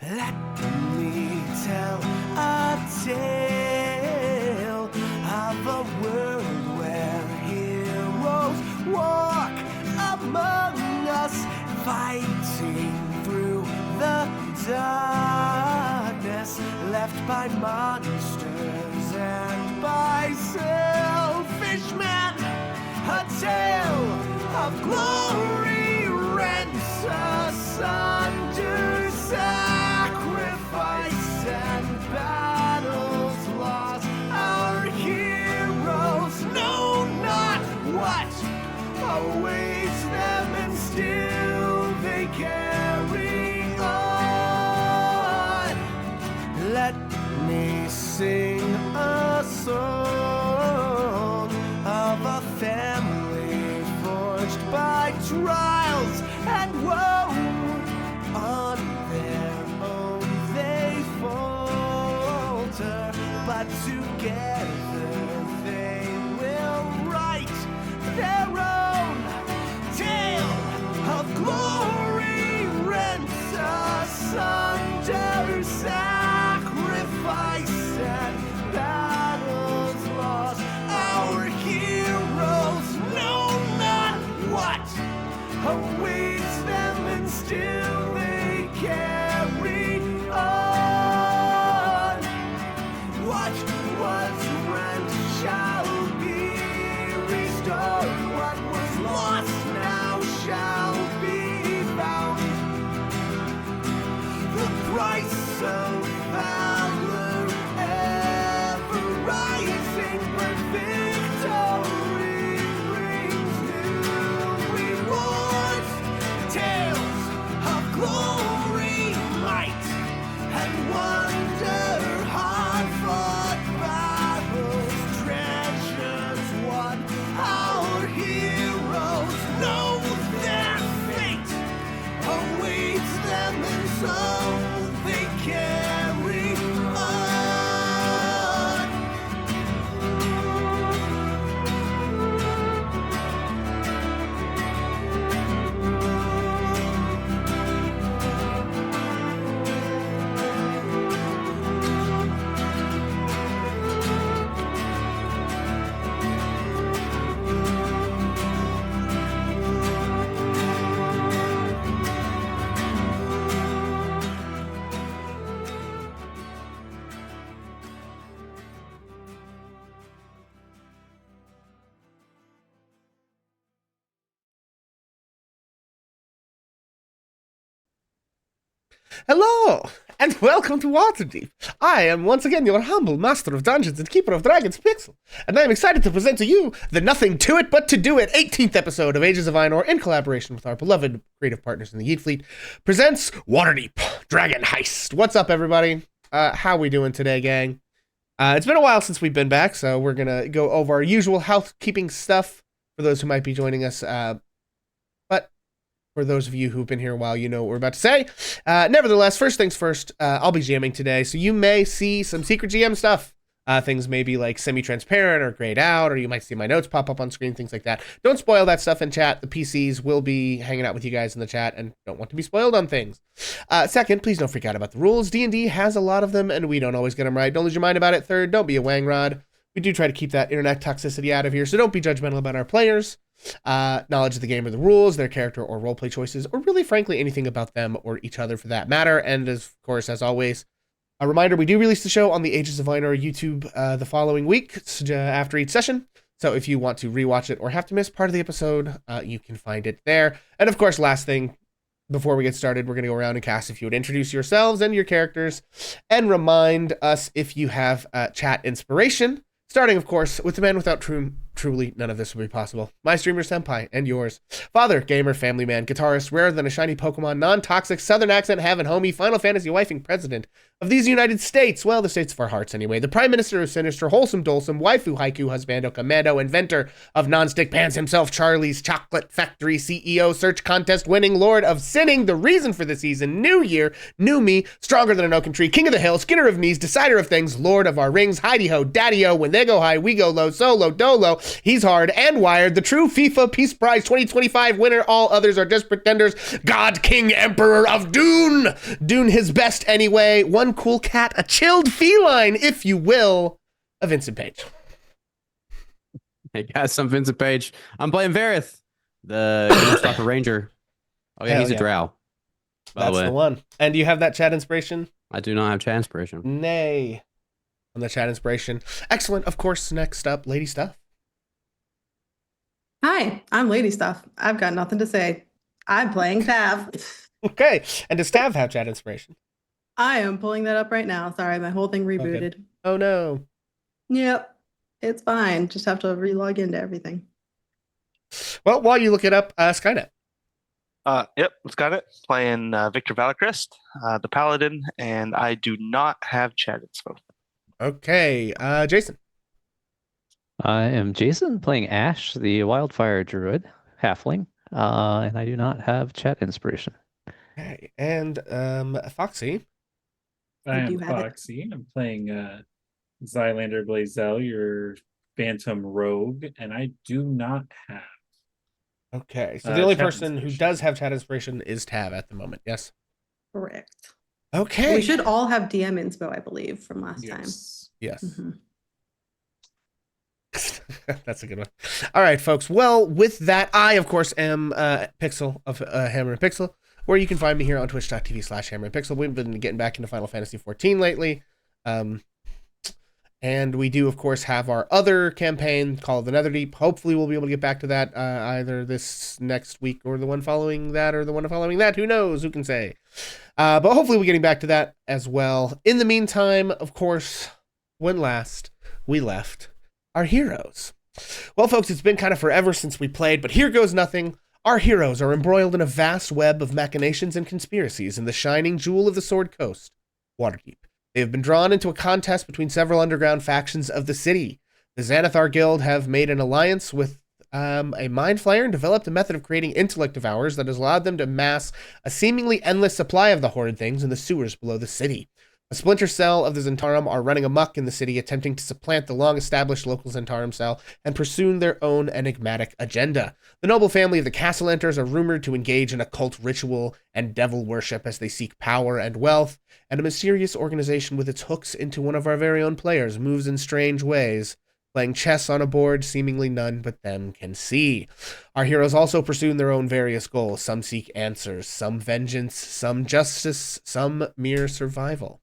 Let me tell a tale of a world where heroes walk among us, fighting through the darkness left by monsters and by selfish men. A tale of glory rents asunder, sacrifice and battles lost. Our heroes know not what awaits them, and still they carry on. Let me sing a song of a family forged by trials and woe. On their own they falter, but together they will write their own tale of glory rent asunder, sacrifice and battles lost. Our heroes know not what awaits them, and still they carry on. What was rent shall be restored. What was lost now shall be found. The price of valor ever rising, but victory brings new rewards. Tales of glory, might, and wonder, hard-fought battles, treasures won. Our heroes know their fate awaits them, and so they carry on. Hello, and welcome to Waterdeep. I am once again your humble master of dungeons and keeper of dragons, Pixel, and I am excited to present to you the nothing to it but to do it 18th episode of Ages of Einor in collaboration with our beloved creative partners in the Yeet Fleet, presents Waterdeep Dragon Heist. What's up, everybody? How we doing today, gang? It's been a while since we've been back, so we're gonna go over our usual housekeeping stuff for those who might be joining us, but for those of you who've been here a while, you know what we're about to say. Nevertheless, first things first, I'll be GMing today, so you may see some secret GM stuff. Things may be like semi-transparent or grayed out, or you might see my notes pop up on screen, things like that. Don't spoil that stuff in chat. The PCs will be hanging out with you guys in the chat and don't want to be spoiled on things. Second, please don't freak out about the rules. D&D has a lot of them, and we don't always get them right. Don't lose your mind about it. Third, don't be a wangrod. We do try to keep that internet toxicity out of here, so don't be judgmental about our players. Knowledge of the game or the rules, their character or roleplay choices, or really frankly anything about them or each other for that matter. And of course, as always, a reminder, we do release the show on the Ages of Einor YouTube the following week after each session. So if you want to rewatch it or have to miss part of the episode, you can find it there. And of course, last thing, before we get started, we're going to go around and cast if you would introduce yourselves and your characters and remind us if you have chat inspiration. Starting, of course, with the man without truly none of this would be possible. My streamer senpai and yours. Father, gamer, family man, guitarist, rarer than a shiny Pokemon, non-toxic, southern accent having homie, Final Fantasy wifing president of these United States. Well, the states of our hearts anyway. The Prime Minister of Sinister, wholesome, dulsome, waifu, haiku, husbando, commando, inventor of non-stick pans himself, Charlie's Chocolate Factory CEO, search contest winning, Lord of Sinning, the reason for the season, new year, new me, stronger than an oaken tree, king of the hill, skinner of knees, decider of things, Lord of our rings, hidey-ho, daddy-o, when they go high, we go low, solo, dolo, He's hard and wired, the true FIFA Peace Prize 2025 winner. All others are just pretenders. God, King, Emperor of Dune. Dune his best anyway. One cool cat, a chilled feline, if you will, a Vincent Page. Hey guys, I'm Vincent Page. I'm playing Varith, the Stalker Ranger. Oh yeah, he's a drow. That's the one. And do you have that chat inspiration? I do not have chat inspiration. Nay. On the chat inspiration. Excellent. Of course, next up, Lady Stuff. Hi, I'm Lady Stuff. I've got nothing to say. I'm playing Tav. Okay. And does Tav have chat inspiration? I am pulling that up right now. Sorry, my whole thing rebooted. Okay. Oh no. Yep. It's fine. Just have to re-log into everything. Well, while you look it up, Skynet. Yep, let's got it. Playing Victor Valacrest, the Paladin, and I do not have chat inspo. Okay, Jason. I am Jason, playing Ash, the Wildfire Druid, Halfling, and I do not have chat inspiration. Okay, and Foxy. I do am have it. Foxy. I'm playing Xylander Blazel, your Phantom Rogue, and I do not have. Okay, so the only chat person who does have chat inspiration is Tav at the moment, yes? Correct. Okay. We should all have DM inspo, I believe, from last Yes. Yes. time. That's a good one. All right, folks. Well, with that, I, of course, am Pixel of Hammer and Pixel, where you can find me here on twitch.tv/Hammer and Pixel. We've been getting back into Final Fantasy XIV lately. And we do, of course, have our other campaign called the Netherdeep. Hopefully, we'll be able to get back to that either this next week or the one following that or the one following that. Who knows? Who can say? But hopefully, we're getting back to that as well. In the meantime, of course, when last we left our heroes. Well, folks, it's been kind of forever since we played, but here goes nothing. Our heroes are embroiled in a vast web of machinations and conspiracies in the shining jewel of the Sword Coast, Waterdeep. They have been drawn into a contest between several underground factions of the city. The Xanathar Guild have made an alliance with a mind flayer and developed a method of creating intellect devourers that has allowed them to amass a seemingly endless supply of the horrid things in the sewers below the city. A splinter cell of the Zentarum are running amok in the city, attempting to supplant the long-established local Zentarum cell and pursue their own enigmatic agenda. The noble family of the Castellanters are rumored to engage in occult ritual and devil worship as they seek power and wealth, and a mysterious organization with its hooks into one of our very own players moves in strange ways, playing chess on a board seemingly none but them can see. Our heroes also pursue their own various goals. Some seek answers, some vengeance, some justice, some mere survival.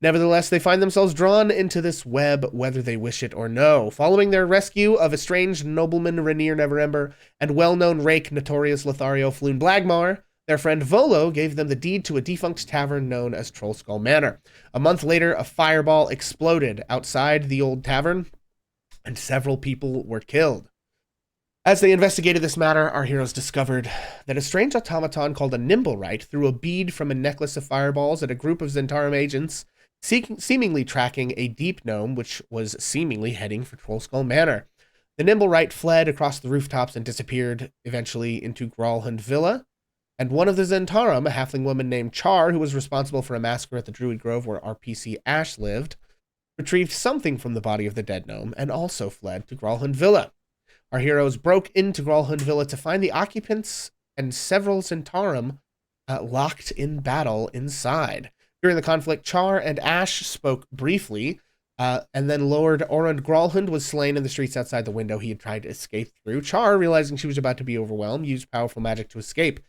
Nevertheless, they find themselves drawn into this web, whether they wish it or no. Following their rescue of estranged nobleman Rainier Neverember and well-known rake Notorious Lothario Floon Blagmar, their friend Volo gave them the deed to a defunct tavern known as Trollskull Manor. A month later, a fireball exploded outside the old tavern, and several people were killed. As they investigated this matter, our heroes discovered that a strange automaton called a Nimblewright threw a bead from a necklace of fireballs at a group of Zentarum agents, seemingly tracking a deep gnome which was seemingly heading for Trollskull Manor. The Nimblewright fled across the rooftops and disappeared eventually into Gralhund Villa, and one of the Zentarum, a halfling woman named Char, who was responsible for a massacre at the Druid Grove where RPC Ash lived, retrieved something from the body of the dead gnome and also fled to Gralhund Villa. Our heroes broke into Gralhund Villa to find the occupants and several Zentarum locked in battle inside. During the conflict, Char and Ash spoke briefly, and then Lord Orund Gralhund was slain in the streets outside the window he had tried to escape through. Char, realizing she was about to be overwhelmed, used powerful magic to escape.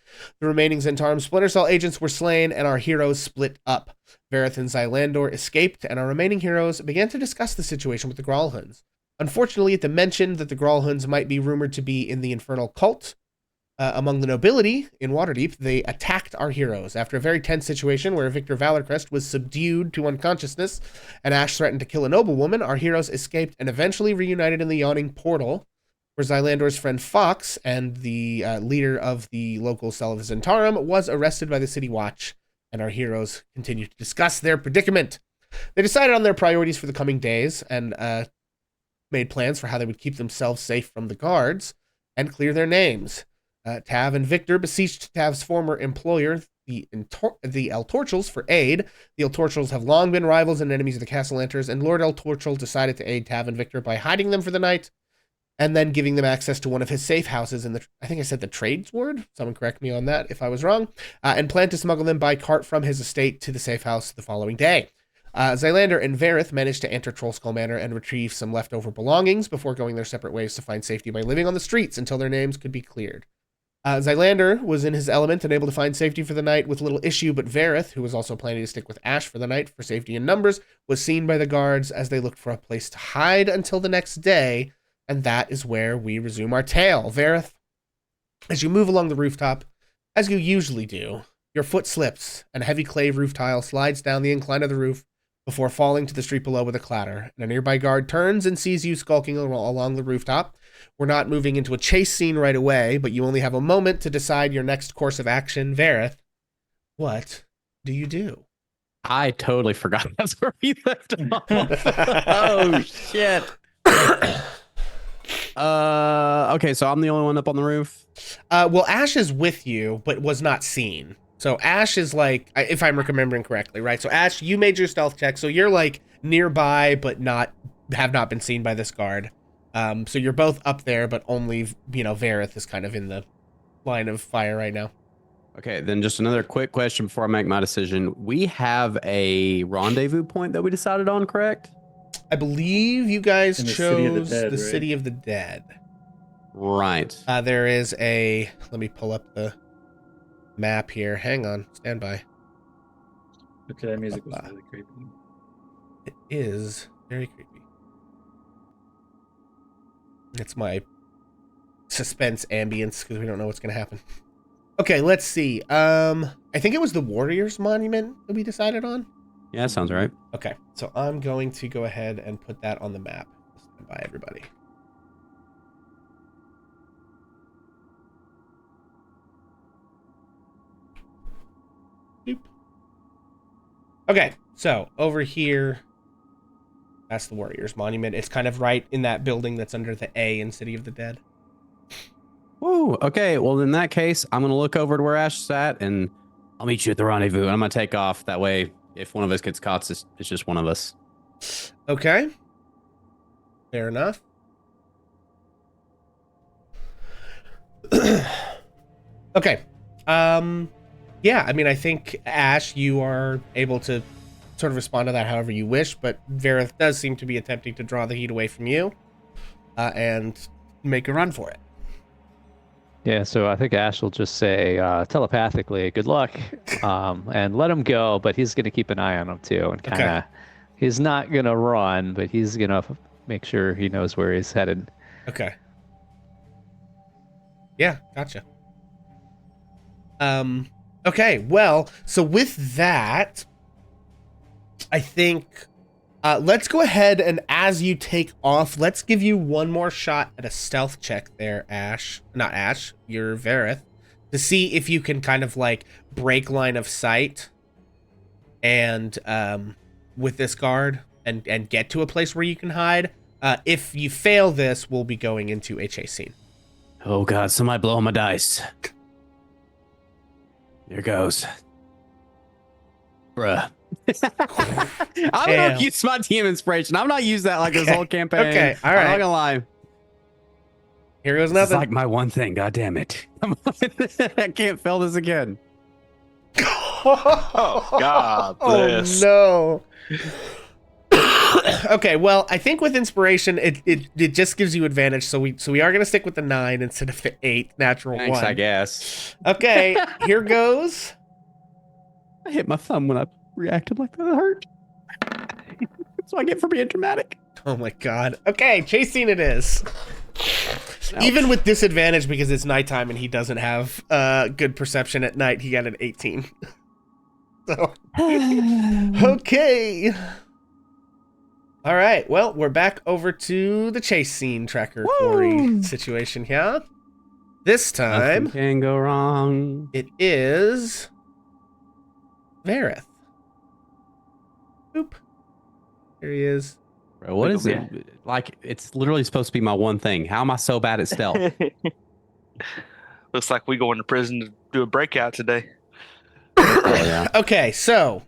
The remaining Zentarum Splinter Cell agents were slain, and our heroes split up. Varith and Xylandor escaped, and our remaining heroes began to discuss the situation with the Gralhunds. Unfortunately, at the mention that the Gralhunds might be rumored to be in the infernal cult among the nobility in Waterdeep, they attacked our heroes. After a very tense situation where Victor Valorcrest was subdued to unconsciousness and Ash threatened to kill a noblewoman, our heroes escaped and eventually reunited in the Yawning Portal, where Xylandor's friend Fox and the leader of the local cell of Zentarum was arrested by the City Watch, and our heroes continued to discuss their predicament. They decided on their priorities for the coming days and made plans for how they would keep themselves safe from the guards and clear their names. Tav and Victor beseeched Tav's former employer, the El Torchels, for aid. The El Torchels have long been rivals and enemies of the Castellanters, and Lord El Torchel decided to aid Tav and Victor by hiding them for the night and then giving them access to one of his safe houses in the, I think I said the trades ward. Someone correct me on that if I was wrong. And plan to smuggle them by cart from his estate to the safe house the following day. Zylander and Vareth managed to enter Trollskull Manor and retrieve some leftover belongings before going their separate ways to find safety by living on the streets until their names could be cleared. Zylander was in his element and able to find safety for the night with little issue, but Vareth, who was also planning to stick with Ash for the night for safety in numbers, was seen by the guards as they looked for a place to hide until the next day, and that is where we resume our tale. Vareth, as you move along the rooftop, as you usually do, your foot slips, and a heavy clay roof tile slides down the incline of the roof before falling to the street below with a clatter, and a nearby guard turns and sees you skulking along the rooftop. We're not moving into a chase scene right away, but you only have a moment to decide your next course of action. Vareth, what do you do? I totally forgot that's where we left off. Oh, shit. Okay, so I'm the only one up on the roof. Well, Ash is with you, but was not seen. So Ash is like, if I'm remembering correctly, right? So Ash, you made your stealth check, so you're like nearby, but have not been seen by this guard. So you're both up there, but only, Vareth is kind of in the line of fire right now. Okay, then just another quick question before I make my decision. We have a rendezvous point that we decided on, correct? I believe you guys In the City of the chose Dead, the right? City of the Dead. Right. There is let me pull up the map here. Hang on, stand by. Okay, that music was really creepy. It is very creepy. It's my suspense ambience because we don't know what's going to happen. Okay, let's see. I think it was the Warriors Monument that we decided on. Yeah, that sounds right. Okay, so I'm going to go ahead and put that on the map. Stand by, everybody. Boop. Okay, so over here, that's the Warriors Monument. It's kind of right in that building that's under the A in City of the Dead. Whoa. Okay, well, in that case, I'm going to look over to where Ash is at, and I'll meet you at the rendezvous, and I'm going to take off. That way, if one of us gets caught, it's just one of us. Okay. Fair enough. Okay. Yeah, I mean, I think, Ash, you are able to sort of respond to that however you wish, but Vareth does seem to be attempting to draw the heat away from you and make a run for it. Yeah, so I think Ash will just say telepathically, good luck, and let him go, but he's going to keep an eye on him too, and kind of, he's not going to run, but he's going to make sure he knows where he's headed. Okay. Yeah, gotcha. Okay, well, so with that, I think let's go ahead and as you take off, let's give you one more shot at a stealth check there, Ash. Not Ash, you're Vareth, to see if you can kind of like break line of sight and with this guard and get to a place where you can hide. If you fail this, we'll be going into a chase scene. Oh, God, somebody blow my dice. Here goes. Bruh. I'm going to use my DM inspiration. I'm not use that like this whole campaign. Okay, all right. I'm not going to lie. Here goes It's nothing. like my one thing. God damn it. I can't fail this again. Oh, God. Oh, no. Okay, well, I think with inspiration, it just gives you advantage. So we are going to stick with the 9 instead of the 8 natural Thanks, 1. I guess. Okay, here goes. I hit my thumb when I reacted like that. It hurt. That's what I get for being dramatic. Oh my God. Okay, chase scene it is. Ouch. Even with disadvantage because it's nighttime and he doesn't have good perception at night, he got an 18. So, okay. All right. Well, we're back over to the chase scene tracker Corey situation here. This time, Nothing can go wrong. it is Vareth. Boop. Here he is. Bro, what is it? Like, it's literally supposed to be my one thing. How am I so bad at stealth? Looks like we going to prison to do a breakout today. Oh, yeah. Okay, so,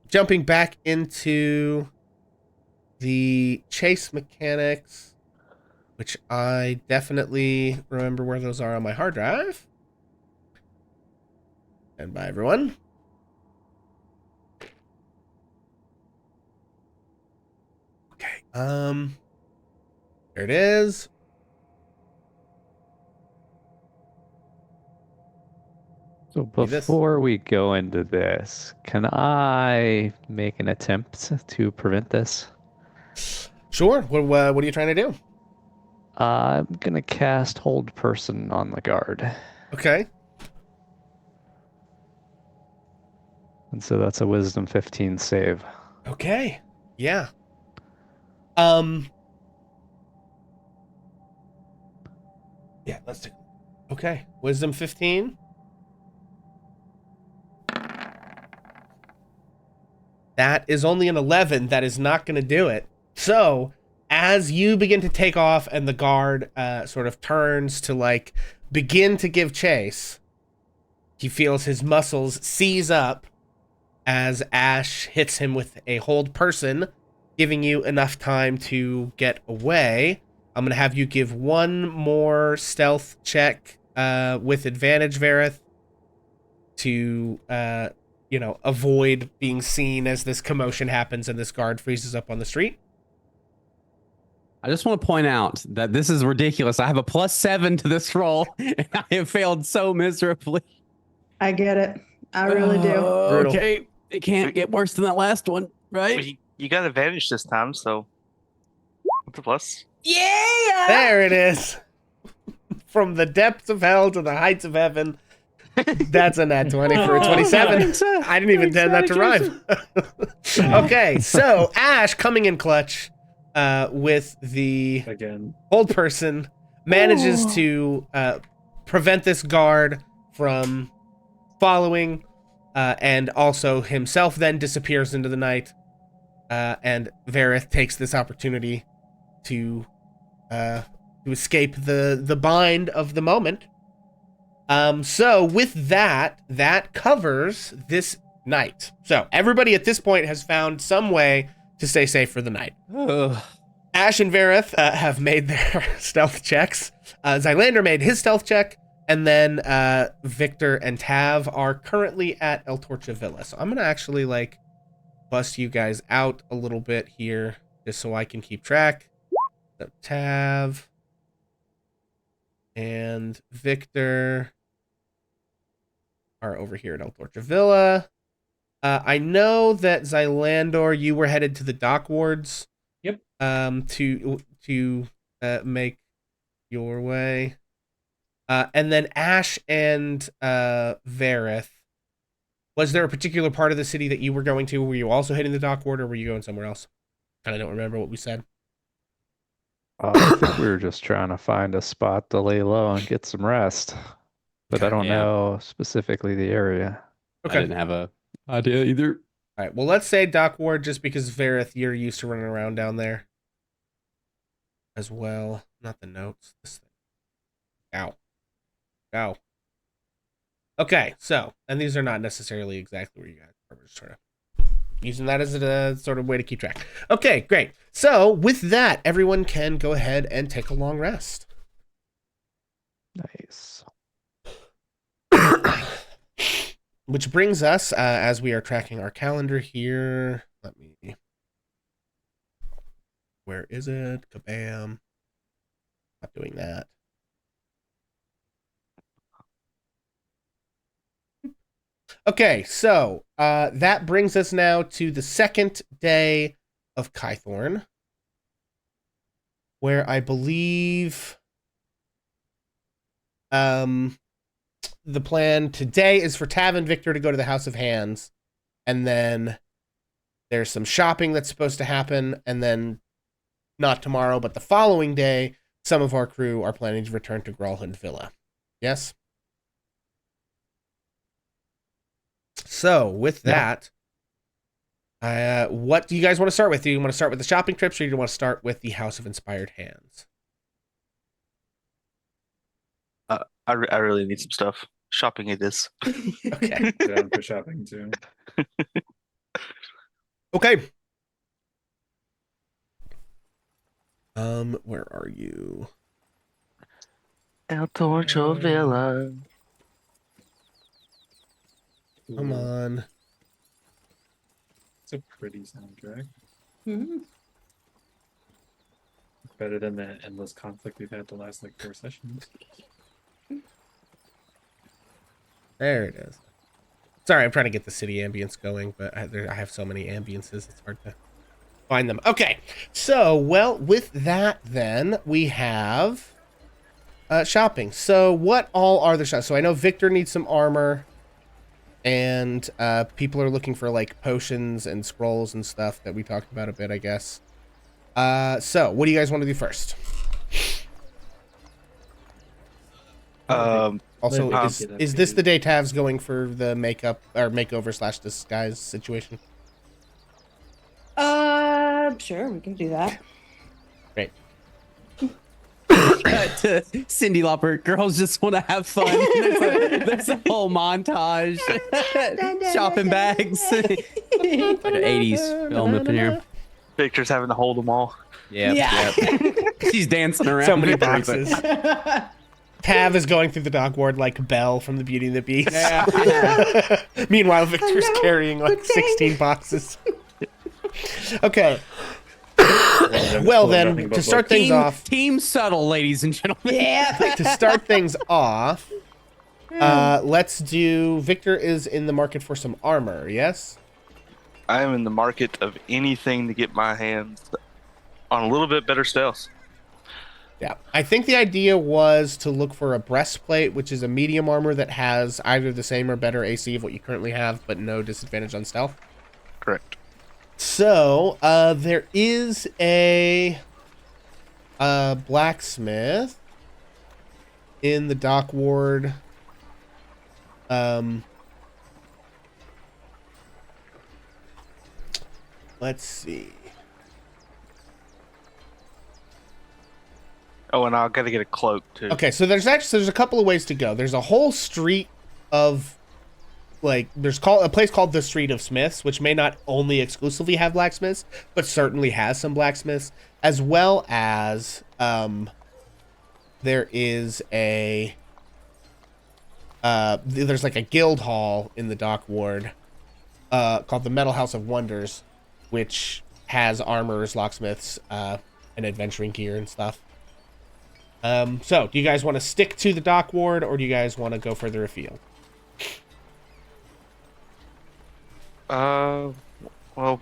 jumping back into the chase mechanics. which I definitely remember where those are on my hard drive. And bye, everyone. Okay. There it is. So See this? before we go into this, can I make an attempt to prevent this? Sure. What are you trying to do? I'm gonna cast Hold Person on the guard. Okay. And so that's a Wisdom 15 save. Okay. Yeah. Yeah, let's take a look. Okay. Wisdom 15. That is only an 11. That is not going to do it. So, as you begin to take off and the guard sort of turns to like begin to give chase, he feels his muscles seize up as Ash hits him with a hold person, giving you enough time to get away. I'm going to have you give one more stealth check with advantage, Vareth, to avoid being seen as this commotion happens and this guard freezes up on the street. I just want to point out that this is ridiculous. I have a +7 to this roll, and I have failed so miserably. I get it. I really do. Brutal. Okay, it can't get worse than that last one, right? Well, you got advantage this time, so what's a plus? Yeah. There it is. From the depths of hell to the heights of heaven. That's a nat 20 for a 27. I didn't even intend that to rhyme. Okay, so Ash coming in clutch with the Again. hold person manages to prevent this guard from following, and also himself then disappears into the night, and Vareth takes this opportunity to escape the bind of the moment. So with that covers this night. So everybody at this point has found some way to stay safe for the night. Ash and Vareth have made their stealth checks. Zylander made his stealth check, and then Victor and Tav are currently at El Torcha Villa. So I'm gonna actually like bust you guys out a little bit here, just so I can keep track. So Tav and Victor are over here at El Torcha Villa. I know that Zylandor, you were headed to the dock wards. Yep. To make your way. And then Ash and Vareth. Was there a particular part of the city that you were going to? Were you also hitting the dock ward, or were you going somewhere else? Kind of don't remember what we said. I think we were just trying to find a spot to lay low and get some rest. But I don't know specifically the area. Okay. I didn't have a idea either. All right. Well, let's say dock ward, just because Vareth, you're used to running around down there as well. Not the notes. This thing. Ow. Okay. So, and these are not necessarily exactly where you guys are. We're just sort of using that as a sort of way to keep track. Okay, great. So with that, everyone can go ahead and take a long rest. Nice. Which brings us, as we are tracking our calendar here, where is it? Kabam. Not doing that. Okay, so that brings us now to the second day of Kythorn, where I believe the plan today is for Tav and Victor to go to the House of Hands, and then there's some shopping that's supposed to happen, and then not tomorrow, but the following day, some of our crew are planning to return to Gralhund Villa. Yes? So, with that, what do you guys want to start with? Do you want to start with the shopping trips, or do you want to start with the House of Inspired Hands? I really need some stuff. Shopping it is. Okay. Down for shopping too. Okay. Where are you? El Torcho Villa. Come Ooh, on. it's a pretty soundtrack. Mhm. Better than the endless conflict we've had the last like 4 sessions. There it is. Sorry, I'm trying to get the city ambience going, but I have so many ambiences, it's hard to find them. Okay, so, well, with that, then, we have shopping. So, what all are the shops? So, I know Victor needs some armor, and people are looking for, like, potions and scrolls and stuff that we talked about a bit, I guess. So, what do you guys want to do first? Also, Let me is get up is this here. the day Tav's going for the makeup or makeover / disguise situation? Sure, we can do that. Great. Cut to Cyndi Lauper. Girls just want to have fun. There's a whole montage. Shopping bags. Like an 80s film up in here. Victor's having to hold them all. Yep, Yeah. yep. She's dancing around. So many with everything. boxes. Tav is going through the dog ward like Belle from the Beauty and the Beast. Yeah. Meanwhile, Victor's know, carrying like but dang. 16 boxes. Okay. Them Well full of then, nothing but to start books. things off, Team subtle, ladies and gentlemen. Yeah. to start things off, let's do. Victor is in the market for some armor. Yes. I am in the market of anything to get my hands on a little bit better stealth. Yeah, I think the idea was to look for a breastplate, which is a medium armor that has either the same or better AC of what you currently have, but no disadvantage on stealth. Correct. So, there is a blacksmith in the dock ward. Let's see. Oh, and I gotta get a cloak too. Okay, so there's a couple of ways to go. There's a whole street of like there's a place called the Street of Smiths, which may not only exclusively have blacksmiths, but certainly has some blacksmiths, as well as there is a there's like a guild hall in the dock ward called the Metal House of Wonders, which has armorers, locksmiths, and adventuring gear and stuff. So, do you guys want to stick to the dock ward, or do you guys want to go further afield? Well,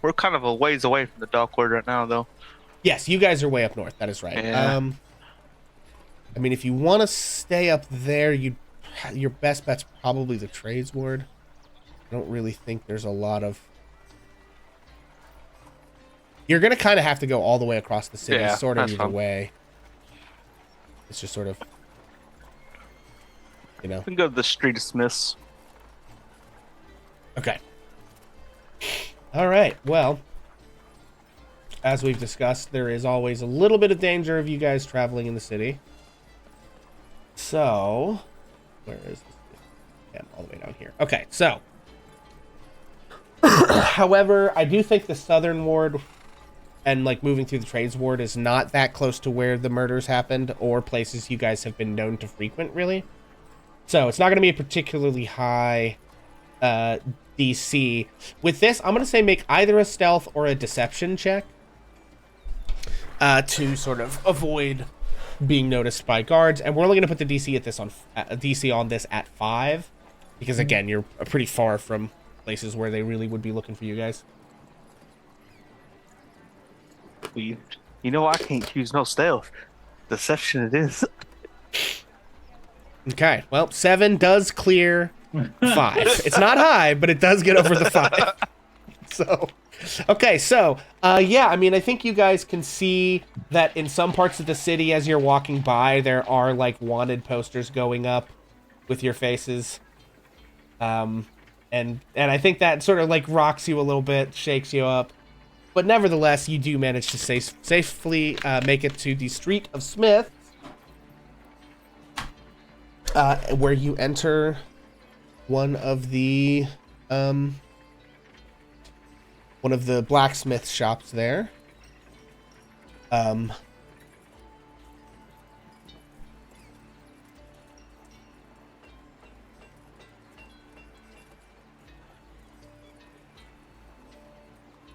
we're kind of a ways away from the dock ward right now, though. Yes, you guys are way up north. That is right. Yeah. I mean, if you want to stay up there, your best bet's probably the trades ward. I don't really think there's a lot of. You're gonna kind of have to go all the way across the city, Yeah, sort of that's either fine. way. It's just sort of, you know. We can go to the Street of Smiths. Okay. All right. Well, as we've discussed, there is always a little bit of danger of you guys traveling in the city. So, where is this? Yeah, all the way down here. Okay, so. However, I do think the southern ward and like moving through the trades ward is not that close to where the murders happened or places you guys have been known to frequent, really. So it's not going to be a particularly high DC. With this, I'm going to say make either a stealth or a deception check to sort of avoid being noticed by guards. And we're only going to put the DC at this on DC on this at 5 because again, you're pretty far from places where they really would be looking for you guys. You know I can't choose no stealth. Deception it is. Okay, well, 7 does clear 5. It's not high, but it does get over the 5. So, okay, so, yeah, I mean, I think you guys can see that in some parts of the city as you're walking by, there are, like, wanted posters going up with your faces. And I think that sort of, like, rocks you a little bit, shakes you up. But nevertheless, you do manage to safely make it to the Street of Smiths, where you enter one of the blacksmith shops there. Um,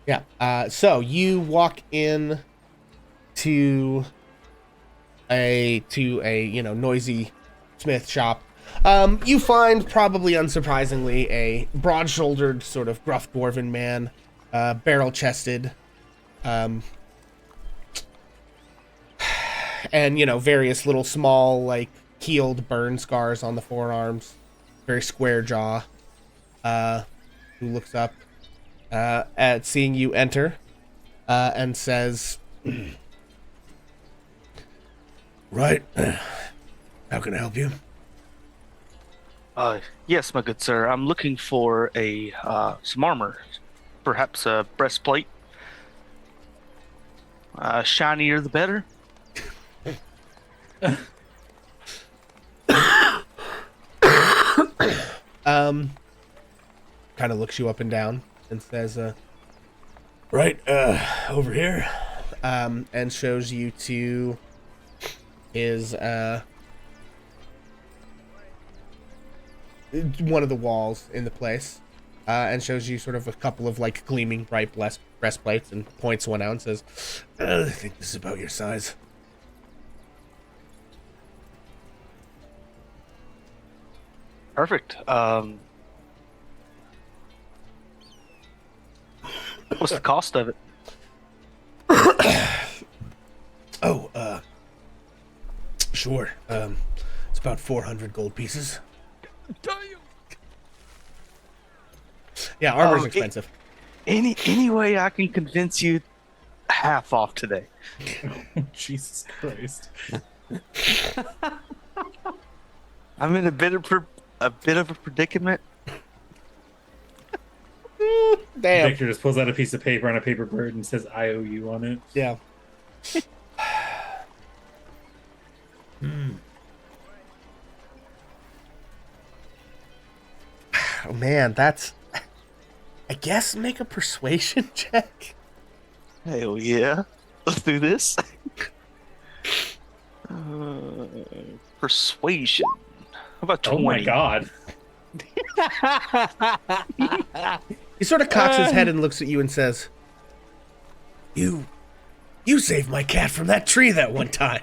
yeah. So you walk in to a noisy smith shop. You find, probably unsurprisingly, a broad-shouldered, sort of gruff dwarven man, barrel-chested, and various little small, like, healed burn scars on the forearms, very square jaw, who looks up at seeing you enter, and says, "Right, how can I help you?" Yes, my good sir. I'm looking for some armor, perhaps a breastplate. Shinier the better. Kind of looks you up and down and says, "Right, over here," and shows you to his, one of the walls in the place, and shows you sort of a couple of, like, gleaming bright breastplates, and points one out and says, "I think this is about your size." Perfect. What's the cost of it? Oh, sure. It's about 400 gold pieces. Yeah, armor's expensive. Any way I can convince you half off today? Jesus Christ. I'm in a bit of a predicament. Damn. Victor just pulls out a piece of paper on a paper bird and says IOU on it. Yeah. Oh man, that's... I guess make a persuasion check. Hell yeah. Let's do this. Persuasion. How about 20? Oh my god. He sort of cocks his head and looks at you and says, You saved my cat from that tree that one time."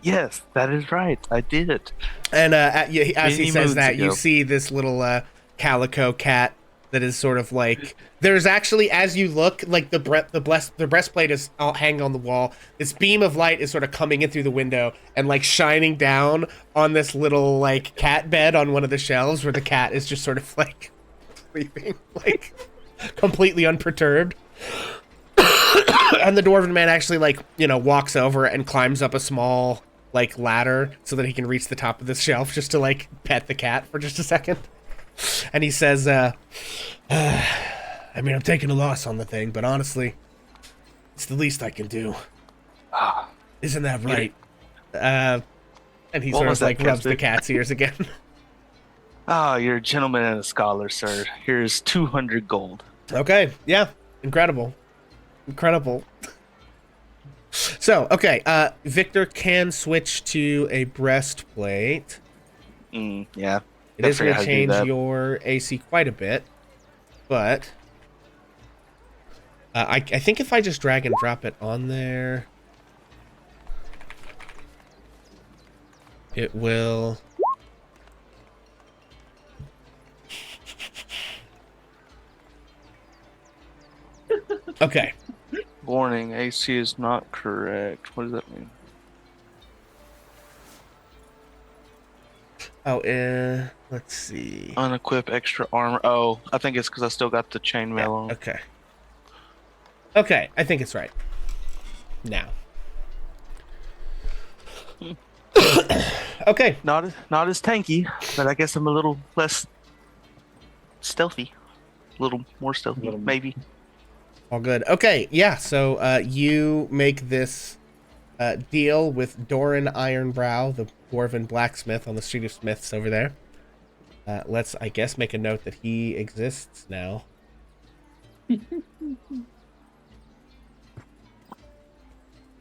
Yes, that is right. I did it. And as he Many says moons that, you ago. see this little calico cat that is sort of like... There's actually, as you look, like the breastplate is hanging on the wall. This beam of light is sort of coming in through the window and like shining down on this little like cat bed on one of the shelves where the cat is just sort of like sleeping, like completely unperturbed. And the dwarven man actually, like, walks over and climbs up a small, like, ladder so that he can reach the top of this shelf just to, like, pet the cat for just a second. And he says, I mean, I'm taking a loss on the thing, but honestly, it's the least I can do. Isn't that right? And he What sort was of, that, like, rubs the Captain? cat's ears again. You're a gentleman and a scholar, sir. Here's 200 gold. Okay, yeah, incredible. So, okay, Victor can switch to a breastplate. Yeah. It is going Gotta to figure change how to do that. your AC quite a bit, but I think if I just drag and drop it on there, it will... Okay. Warning, AC is not correct. What does that mean? Oh, let's see. Unequip extra armor. Oh, I think it's because I still got the chainmail on. Okay. Okay, I think it's right. Now. Okay. Not as tanky, but I guess I'm a little less stealthy. A little more stealthy, Little- maybe. All good. Okay, yeah, so you make this deal with Doran Ironbrow, the dwarven blacksmith on the Street of Smiths over there. Let's, I guess, make a note that he exists now.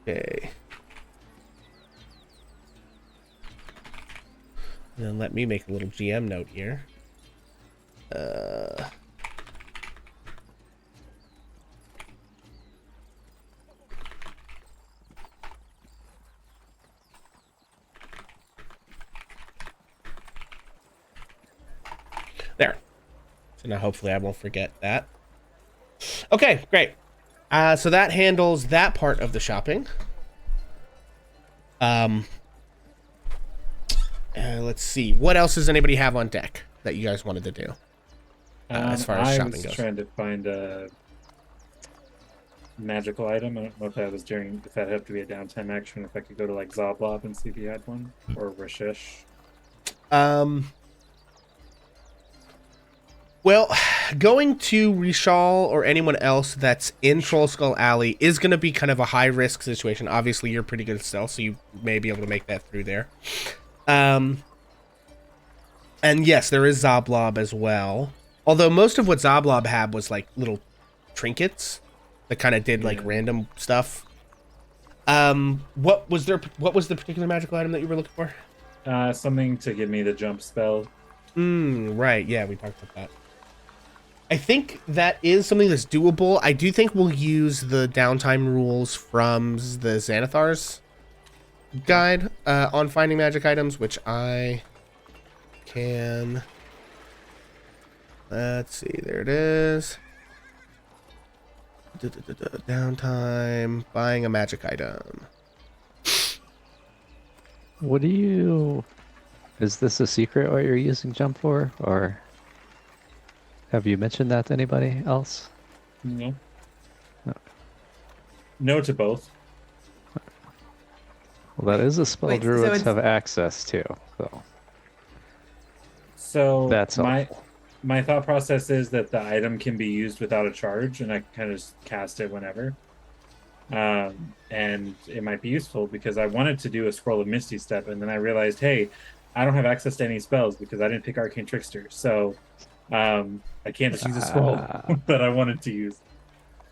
Okay. And then let me make a little GM note here. There. So now hopefully I won't forget that. Okay, great. So that handles that part of the shopping. Let's see. What else does anybody have on deck that you guys wanted to do? As far as I shopping was goes. trying to find a magical item. I don't know if that was if that had to be a downtime action, if I could go to like Zoblob and see if he had one, or Rashish. Well, going to Rishal or anyone else that's in Troll Skull Alley is going to be kind of a high risk situation. Obviously, you're pretty good at stealth, so you may be able to make that through there. And yes, there is Zoblob as well. Although most of what Zoblob had was like little trinkets that kind of did like random stuff. What was the particular magical item that you were looking for? Something to give me the jump spell. Right. Yeah, we talked about that. I think that is something that's doable. I do think we'll use the downtime rules from the Xanathar's guide on finding magic items, which I can... Let's see. There it is. Downtime. Buying a magic item. What do you... Is this a secret what you're using jump for? Or have you mentioned that to anybody else? No. No. No to both. Well, that is a spell Wait, so druids it's- have access to. So That's helpful. my thought process is that the item can be used without a charge, and I can kind of just cast it whenever. And it might be useful because I wanted to do a scroll of Misty Step, and then I realized, hey, I don't have access to any spells because I didn't pick Arcane Trickster, so I can't just use a scroll that I wanted to use.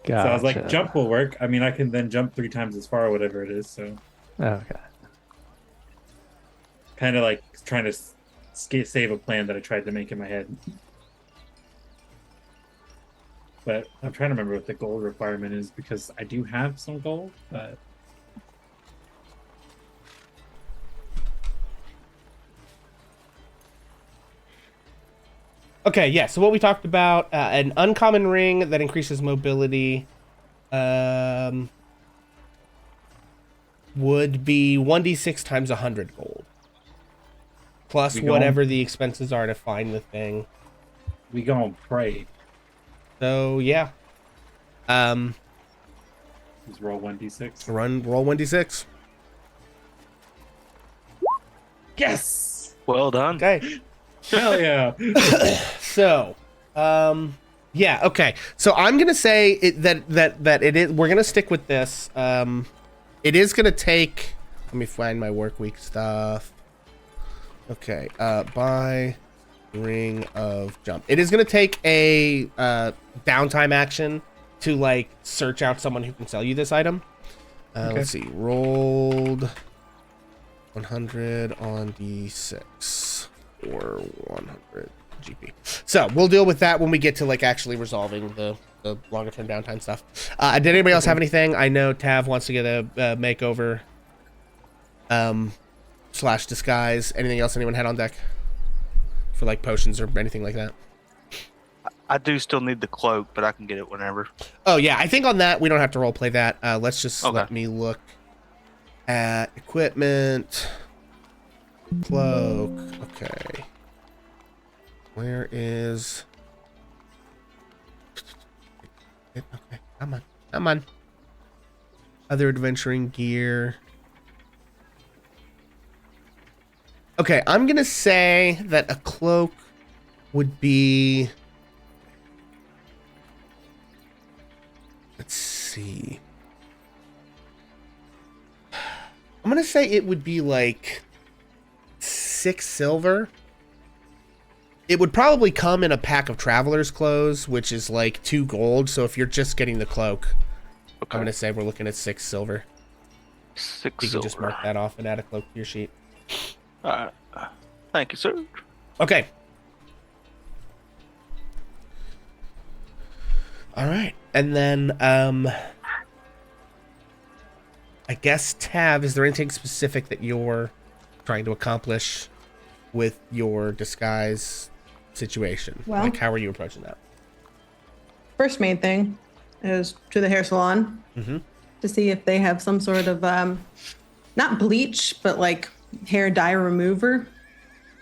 Gotcha. So I was like, jump will work. I mean, I can then jump 3 times as far or whatever it is. So Okay. kind of like trying to save a plan that I tried to make in my head. But I'm trying to remember what the gold requirement is because I do have some gold, but Okay, yeah, so what we talked about, an uncommon ring that increases mobility would be 1d6 times 100 gold. Plus We go- whatever the expenses are to find the thing. we gonna pray. So, yeah. Just roll 1d6. Roll 1d6. Yes! Well done. Okay. Hell yeah! So, yeah, okay. So I'm gonna say that it is. We're gonna stick with this. It is gonna take. Let me find my work week stuff. Okay. Buy ring of jump. It is gonna take a downtime action to like search out someone who can sell you this item. Okay. Let's see. Rolled 100 on d6 or 100 GP. So we'll deal with that when we get to like actually resolving the longer term downtime stuff. Did anybody else have anything? I know Tav wants to get a makeover / disguise. Anything else anyone had on deck for like potions or anything like that? I do still need the cloak, but I can get it whenever. Oh yeah, I think on that we don't have to role play that. Let's just Okay. let me look at equipment. Cloak. Okay. Where is... Okay, come on. Come on. Other adventuring gear. Okay, I'm gonna say that a cloak would be... Let's see. I'm gonna say it would be like 6 silver It would probably come in a pack of traveler's clothes, which is like 2 gold. So if you're just getting the cloak, Okay. I'm gonna say we're looking at 6 silver. 6 You silver. can just mark that off and add a cloak to your sheet. Thank you, sir. Okay. All right, and then I guess Tav, is there anything specific that you're trying to accomplish with your disguise situation? Well- Like, how are you approaching that? First main thing is to the hair salon to see if they have some sort of not bleach, but like hair dye remover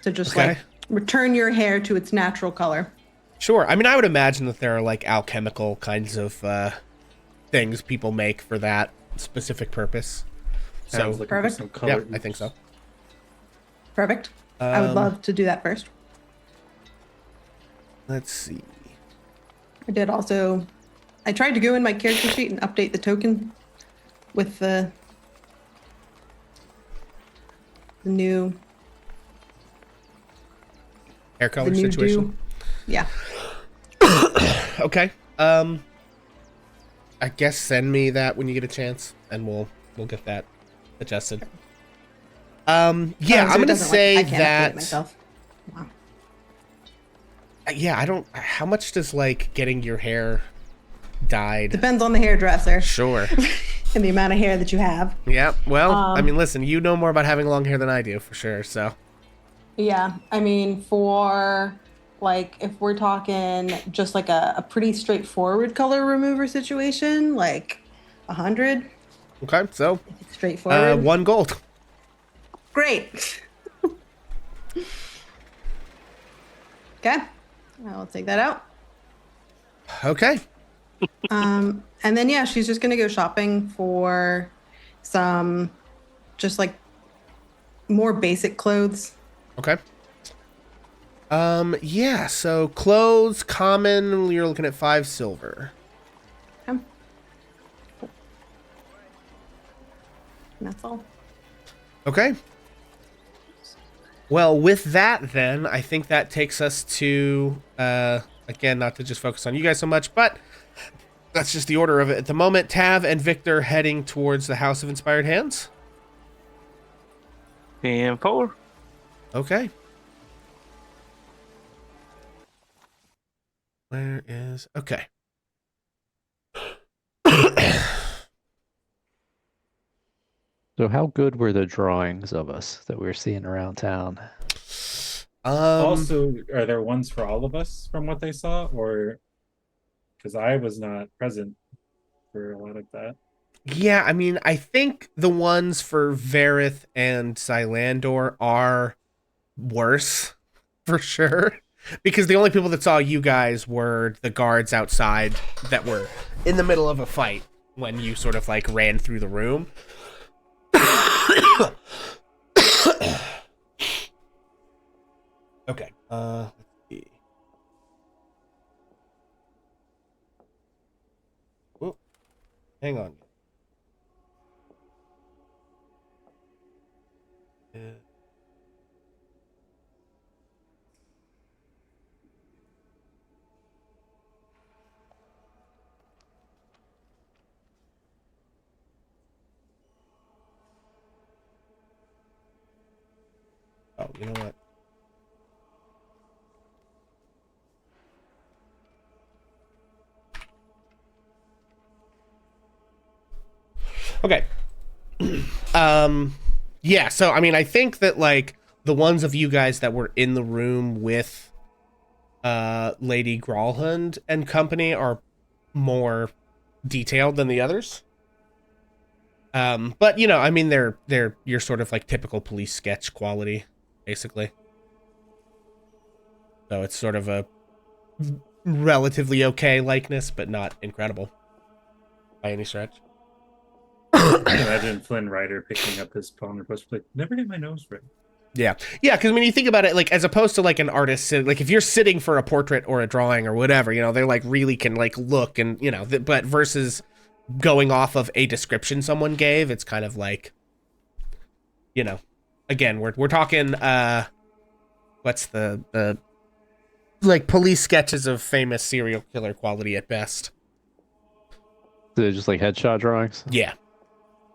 to just Okay. like return your hair to its natural color. Sure. I mean, I would imagine that there are like alchemical kinds of things people make for that specific purpose. I So, was looking Perfect. for some yeah, color. I think so. Perfect. I would love to do that first. Let's see. I did also. I tried to go in my character sheet and update the token with the new Hair color the new situation. do. Yeah. Okay. I guess send me that when you get a chance, and we'll get that adjusted. Yeah, So I'm it gonna doesn't, say I can't update that. myself. Wow. Yeah, I don't. How much does like getting your hair dyed? Depends on the hairdresser Sure. and the amount of hair that you have. Yeah. Well, I mean, listen, you know more about having long hair than I do, for sure. So. Yeah, I mean, for like if we're talking just like a pretty straightforward color remover situation, like 100, Okay. So, straightforward. 1 gold. Great. Okay, I'll take that out. Okay. And then yeah, she's just gonna go shopping for some just like more basic clothes. Okay. Yeah. So clothes, common. You're looking at 5 silver. Okay. And that's all. Okay. Well, with that, then, I think that takes us to, again, not to just focus on you guys so much, but that's just the order of it. At the moment, Tav and Victor heading towards the House of Inspired Hands. And 4. Okay. Where is... Okay. So how good were the drawings of us that we were seeing around town? Also, are there ones for all of us from what they saw, or because I was not present for a lot of that? Yeah, I mean, I think the ones for Varith and Xylandor are worse, for sure. Because the only people that saw you guys were the guards outside that were in the middle of a fight when you sort of like ran through the room. Okay. Let's see. Oh, hang on. Yeah. Oh, you know what? Okay. Yeah, so I mean, I think that like the ones of you guys that were in the room with Lady Gralhund and company are more detailed than the others. But you know, I mean, they're your sort of like typical police sketch quality, basically. So it's sort of a relatively okay likeness, but not incredible by any stretch. Imagine Flynn Rider picking up his phone and like, never get my nose right. Yeah, because I mean, you think about it, like as opposed to like an artist, like if you're sitting for a portrait or a drawing or whatever, you know, they like really can like look and you know, but versus going off of a description someone gave, it's kind of like, you know, again, we're talking what's the like police sketches of famous serial killer quality at best. They're just like headshot drawings. Yeah,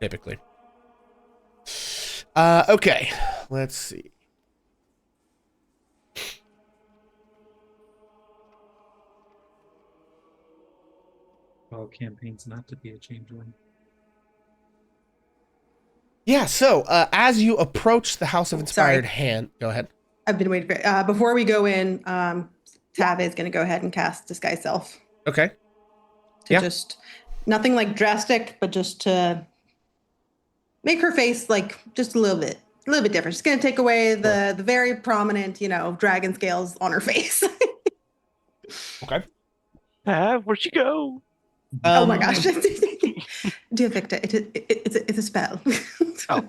typically. Okay, let's see. All campaigns not to be a changeling. Yeah, so as you approach the House of Inspired Hand, go ahead. I've been waiting for before we go in, Tav is going to go ahead and cast Disguise Self. Okay. To just, nothing like drastic, but just to make her face like just a little bit different. She's going to take away the very prominent, dragon scales on her face. Okay. Where'd she go? Oh my gosh. Dear Victor, it's a spell. Oh.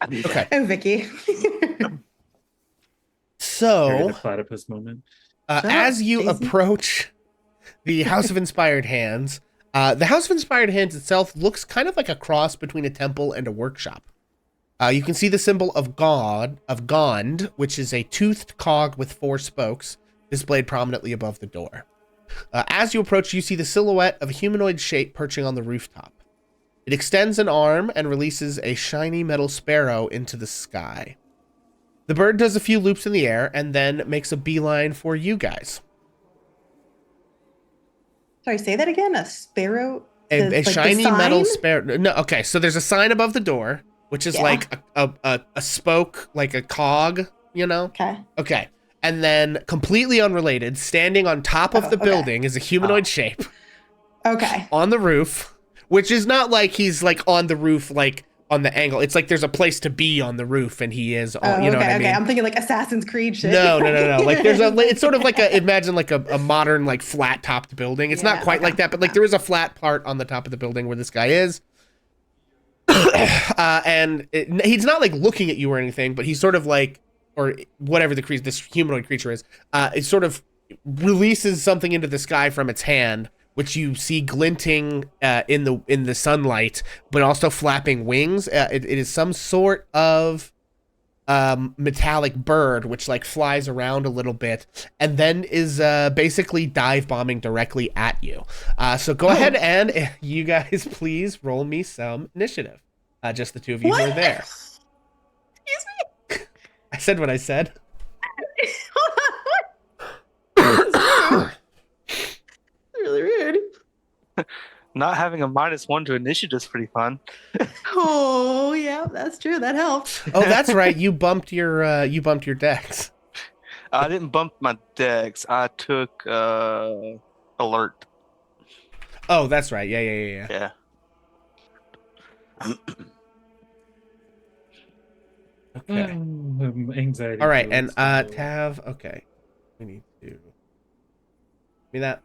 Okay. Oh, Vicky. Carry So, the platypus moment. as you Daisy. approach the House of Inspired Hands, the House of Inspired Hands itself looks kind of like a cross between a temple and a workshop. You can see the symbol of Gond, which is a toothed cog with 4 spokes, displayed prominently above the door. As you approach, you see the silhouette of a humanoid shape perching on the rooftop. It extends an arm and releases a shiny metal sparrow into the sky. The bird does a few loops in the air and then makes a beeline for you guys. Sorry, say that again. A sparrow? A Like the shiny sign? metal sparrow. No, okay, so there's a sign above the door, which is like a spoke, like a cog, Okay. Okay. And then, completely unrelated, standing on top of the building is a humanoid shape Okay. on the roof, which is not like he's like on the roof, like on the angle. It's like there's a place to be on the roof, and he is. Oh, You know okay, what I mean? I'm thinking like Assassin's Creed shit. No. Like there's it's sort of like imagine like a modern like flat topped building. It's not quite like that, but like there is a flat part on the top of the building where this guy is. And he's not like looking at you or anything, but he's sort of like, or whatever this humanoid creature is, it sort of releases something into the sky from its hand, which you see glinting in the sunlight, but also flapping wings. It is some sort of metallic bird, which like flies around a little bit, and then is basically dive bombing directly at you. So go ahead and you guys please roll me some initiative. Just the two of you who are there. Excuse me? I said what I said. Really rude. Not having a -1 to initiative is pretty fun. Oh, yeah, that's true. That helps. Oh, that's right. You bumped your dex. I didn't bump my dex. I took alert. Oh, that's right. Yeah. Yeah. Okay. Anxiety. All right, feelings and to- Tav. Okay, we need to. Give me that.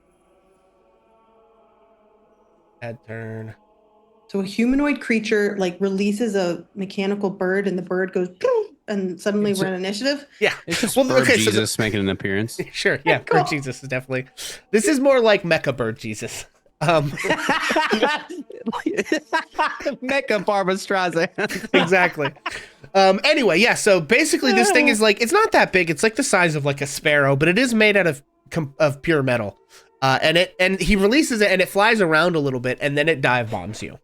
Add turn. So a humanoid creature like releases a mechanical bird, and the bird goes, and suddenly we're in initiative. Yeah. It's just Well, Bird okay, so Jesus making an appearance. Sure. Yeah. Cool. Bird Jesus is definitely. This is more like Mecha Bird Jesus. Mecha Barbara Streisand. Exactly. Anyway, yeah. So basically, this thing is like it's not that big. It's like the size of like a sparrow, but it is made out of pure metal. And he releases it, and it flies around a little bit, and then it dive bombs you.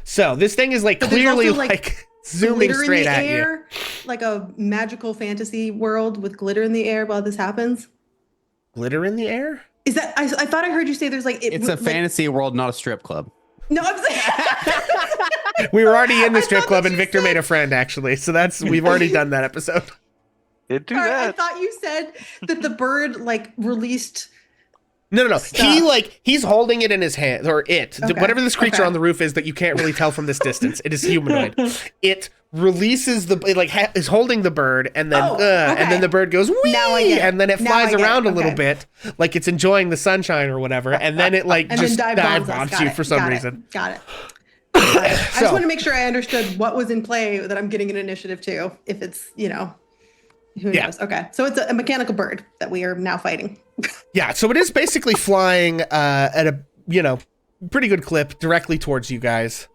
So this thing is like But there's clearly also, like zooming Glitter in straight the at you. air, like a magical fantasy world with glitter in the air while this happens. Glitter in the air? Is that? I thought I heard you say there's like It's a like- fantasy world, not a strip club. No, I'm saying. We were already in the I strip thought club, that and you Victor made a friend actually. So we've already done that episode. Did do Sorry, I that. thought you said that the bird like released. No. Stuff. He's holding it in his hand, or Okay, whatever this creature okay. on the roof is that you can't really tell from this distance. It is humanoid. It releases is holding the bird, and then and then okay. the bird goes wee, Now I get it. and then it Now flies I get it. around a little Okay. bit, like it's enjoying the sunshine or whatever, and then it like And just then dive bombs us. bombs Got you it, for some got it, reason. Got it. I So- just want to make sure I understood what was in play that I'm getting an initiative to. If it's who Yeah. knows? Okay, so it's a mechanical bird that we are now fighting. Yeah, so it is basically flying at a pretty good clip directly towards you guys.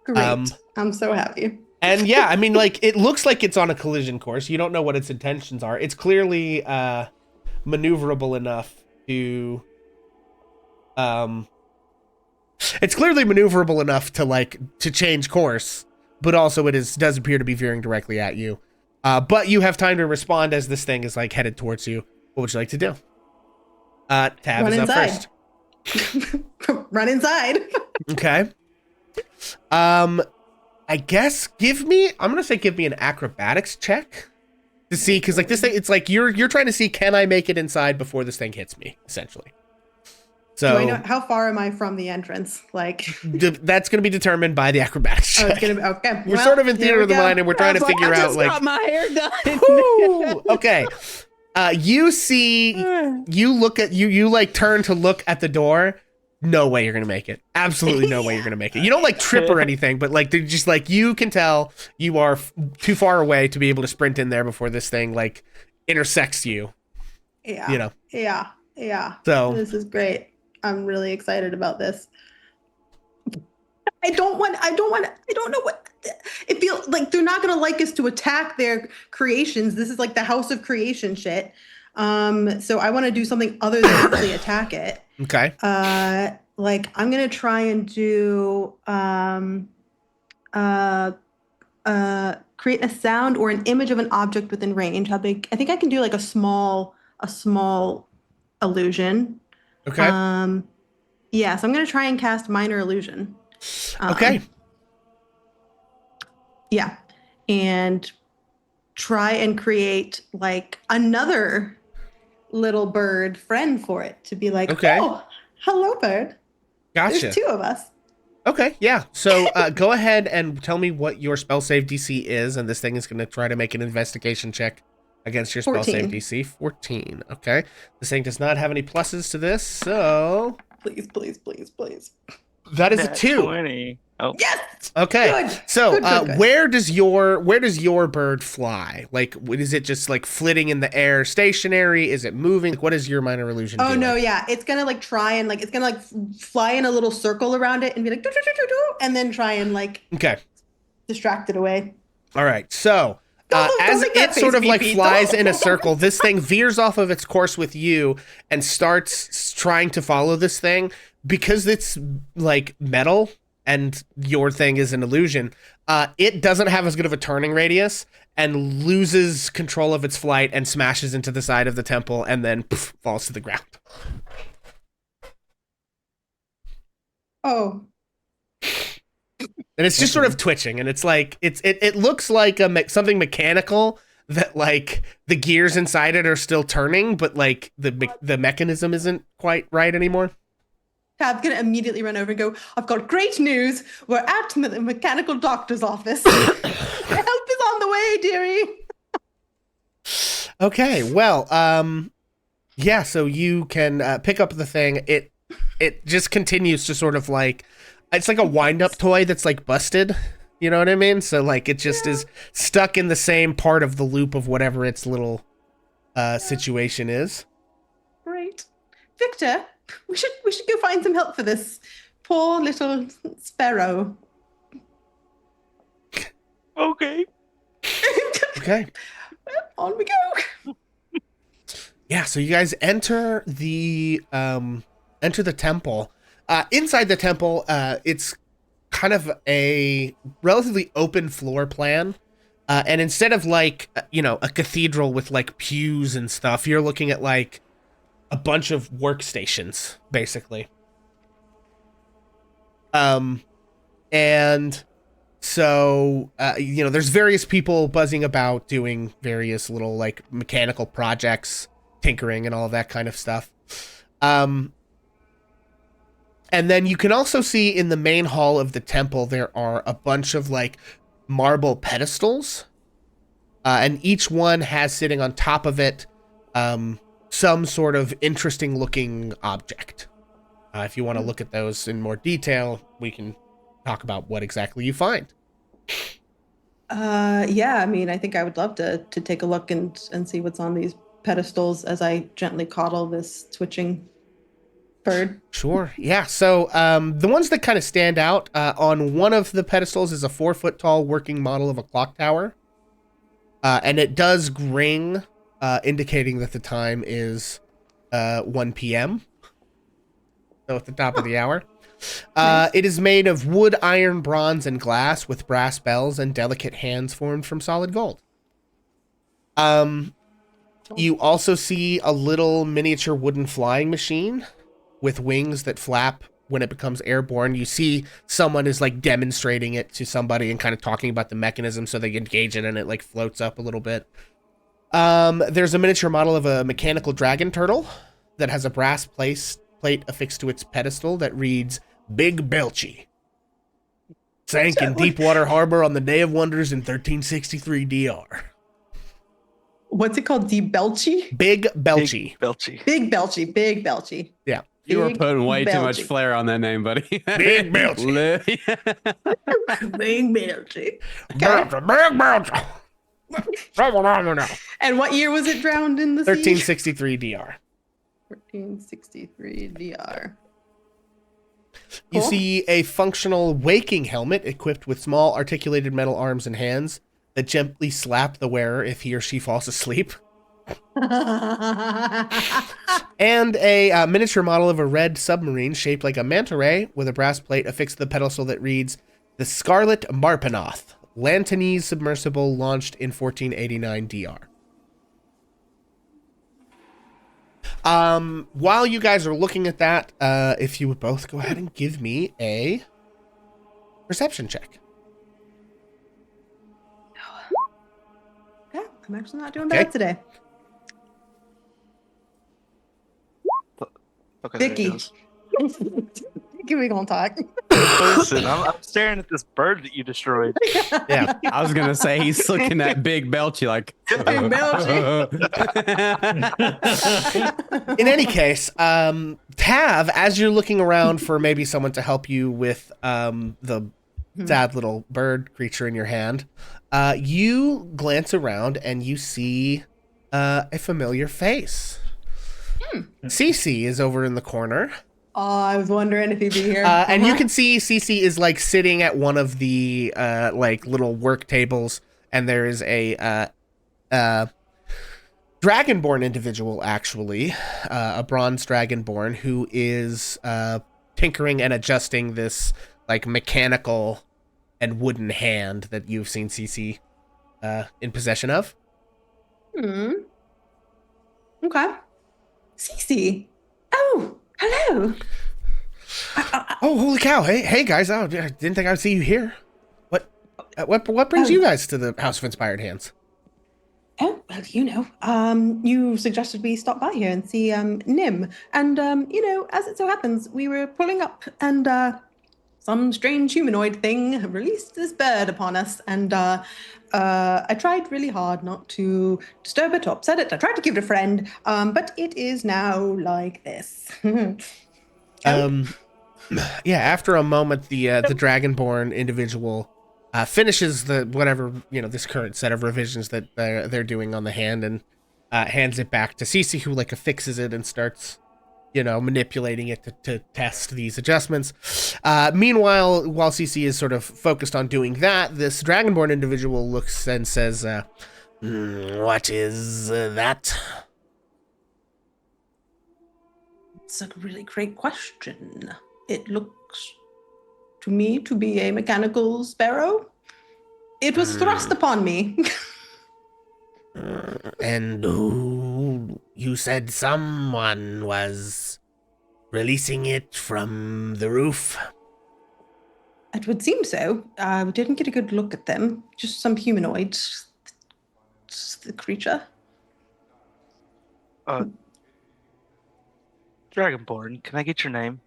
Great. I'm so happy. And yeah, I mean, like, it looks like it's on a collision course. You don't know what its intentions are. It's clearly maneuverable enough to to change course, but also does appear to be veering directly at you. But you have time to respond as this thing is like headed towards you. What would you like to do? Tab Run is up inside. first. Run inside. Okay. I guess give me an acrobatics check to see, because like this thing, it's like you're trying to see, can I make it inside before this thing hits me, essentially. So Do I know how far am I from the entrance? Like that's going to be determined by the acrobatics oh, check. it's gonna be okay. We're sort of in theater of the mind, and we're trying to figure out like. got my hair done. Woo! Okay. You see, you look at you like turn to look at the door. No way you're gonna make it. Absolutely no way you're gonna make it. You don't like trip or anything, but like they're just like you can tell you are too far away to be able to sprint in there before this thing like intersects you. Yeah. You know. Yeah. So this is great. I'm really excited about this. I don't know what it feels like. They're not gonna like us to attack their creations. This is like the House of Creation shit. So I want to do something other than actually attack it. Okay. Like I'm gonna try and do create a sound or an image of an object within range. How big? I think I can do like a small illusion. Okay. Yeah, so I'm gonna try and cast minor illusion. Okay. Yeah, and try and create like another little bird friend for it to be like, Okay. oh, hello, bird. Gotcha. There's two of us. Okay, yeah. So go ahead and tell me what your spell save DC is, and this thing is going to try to make an investigation check against your spell save 14. DC. 14. Okay. This thing does not have any pluses to this, so Please. that is a Nat 2. 20. Oh, Yes. Okay. Good. So Good. where does your bird fly? Like, is it just like flitting in the air, stationary? Is it moving? Like, what is your minor illusion? Oh doing? no, yeah. It's gonna like try and like it's gonna like fly in a little circle around it and be like do, do, do, do, do, and then try and like Okay. distract it away. All right. So Don't as make that it sort face, of like Phoebe. flies Don't. in a circle, this thing veers off of its course with you and starts trying to follow this thing because it's like metal and your thing is an illusion. It doesn't have as good of a turning radius and loses control of its flight and smashes into the side of the temple and then falls to the ground. Oh. And it's just sort of twitching, and it's like it looks like something mechanical that like the gears inside it are still turning, but like the mechanism isn't quite right anymore. Tab's gonna immediately run over and go, I've got great news. We're at the mechanical doctor's office. Help is on the way, dearie. Okay, well, yeah, so you can pick up the thing. It just continues to sort of like, it's like a wind-up toy that's like busted. You know what I mean? So like it just is stuck in the same part of the loop of whatever its little situation is. Great. Victor, we should go find some help for this poor little sparrow. okay. Okay. On we go. Yeah, so you guys enter the temple. Inside the temple, it's kind of a relatively open floor plan. And instead of like, a cathedral with like pews and stuff, you're looking at like a bunch of workstations, basically. And so, there's various people buzzing about doing various little like mechanical projects, tinkering and all of that kind of stuff. And then you can also see in the main hall of the temple, there are a bunch of like marble pedestals. And each one has sitting on top of it some sort of interesting looking object. If you want to look at those in more detail, we can talk about what exactly you find. Yeah, I mean, I think I would love to take a look and see what's on these pedestals as I gently coddle this twitching bird. Sure. Yeah. So the ones that kind of stand out on one of the pedestals is a 4-foot tall working model of a clock tower. And it does ring, indicating that the time is 1 p.m. So at the top of the hour. Nice. It is made of wood, iron, bronze, and glass with brass bells and delicate hands formed from solid gold. You also see a little miniature wooden flying machine with wings that flap when it becomes airborne. You see someone is like demonstrating it to somebody and kind of talking about the mechanism so they engage it and it like floats up a little bit. There's a miniature model of a mechanical dragon turtle that has a brass plate affixed to its pedestal that reads Big Belchy. Sank in Deepwater Harbor on the Day of Wonders in 1363 DR. What's it called? Deep Belchy? Big Belchy. Big Belchy. Big Belchy. Big Belchy. Yeah. You were Big putting way too much Belchy. flair on that name, buddy. Big Belchy. Big Belchy. Belchy. And what year was it drowned in the sea? 1363 DR. 1363 DR. You Cool. see a functional waking helmet equipped with small articulated metal arms and hands that gently slap the wearer if he or she falls asleep. And a miniature model of a red submarine shaped like a manta ray with a brass plate affixed to the pedestal that reads, The Scarlet Marpenoth, Lantanese submersible launched in 1489 DR. While you guys are looking at that, if you would both go ahead and give me a perception check. Yeah, I'm actually not doing Okay. bad today. Okay, there it Vicky. goes. Give me gonna talk. Listen, I'm staring at this bird that you destroyed. Yeah. I was gonna say he's looking at Big Belchy like Big Belchy. In any case, Tav, as you're looking around for maybe someone to help you with the sad little bird creature in your hand, you glance around and you see a familiar face. Cece is over in the corner. Oh, I was wondering if he'd be here. And you can see Cece is like sitting at one of the like little work tables, and there is a dragonborn individual, actually, a bronze dragonborn who is tinkering and adjusting this like mechanical and wooden hand that you've seen Cece in possession of. Okay. Cece. Oh, hello. Oh, holy cow! Hey guys! Oh, I didn't think I'd see you here. What brings you guys to the House of Inspired Hands? Oh, well, you suggested we stop by here and see Nim. And, as it so happens, we were pulling up and some strange humanoid thing released this bird upon us. And I tried really hard not to disturb it or upset it. I tried to give it a friend, but it is now like this. Yeah, after a moment, the Dragonborn individual finishes the whatever this current set of revisions that they're doing on the hand and hands it back to Cece, who like affixes it and starts manipulating it to test these adjustments. Meanwhile, while Cece is sort of focused on doing that, this Dragonborn individual looks and says, "What is that?" It's a really great question. It looks to me to be a mechanical sparrow. It was thrust upon me. And who? You said someone was releasing it from the roof? It would seem so. We didn't get a good look at them. Just some humanoids. Just the creature. Dragonborn, can I get your name?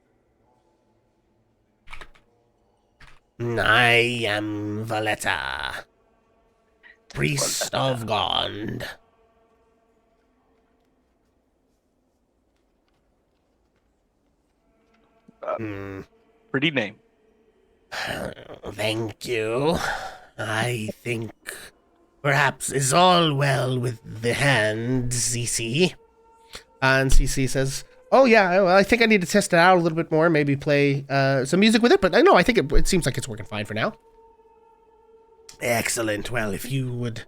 I am Valletta, priest of God. Pretty name. Thank you. I think perhaps is all well with the hand, Cece. And Cece says, Oh yeah, well, I think I need to test it out a little bit more. Maybe play some music with it. But I know I think it seems like it's working fine for now. Excellent. Well, if you would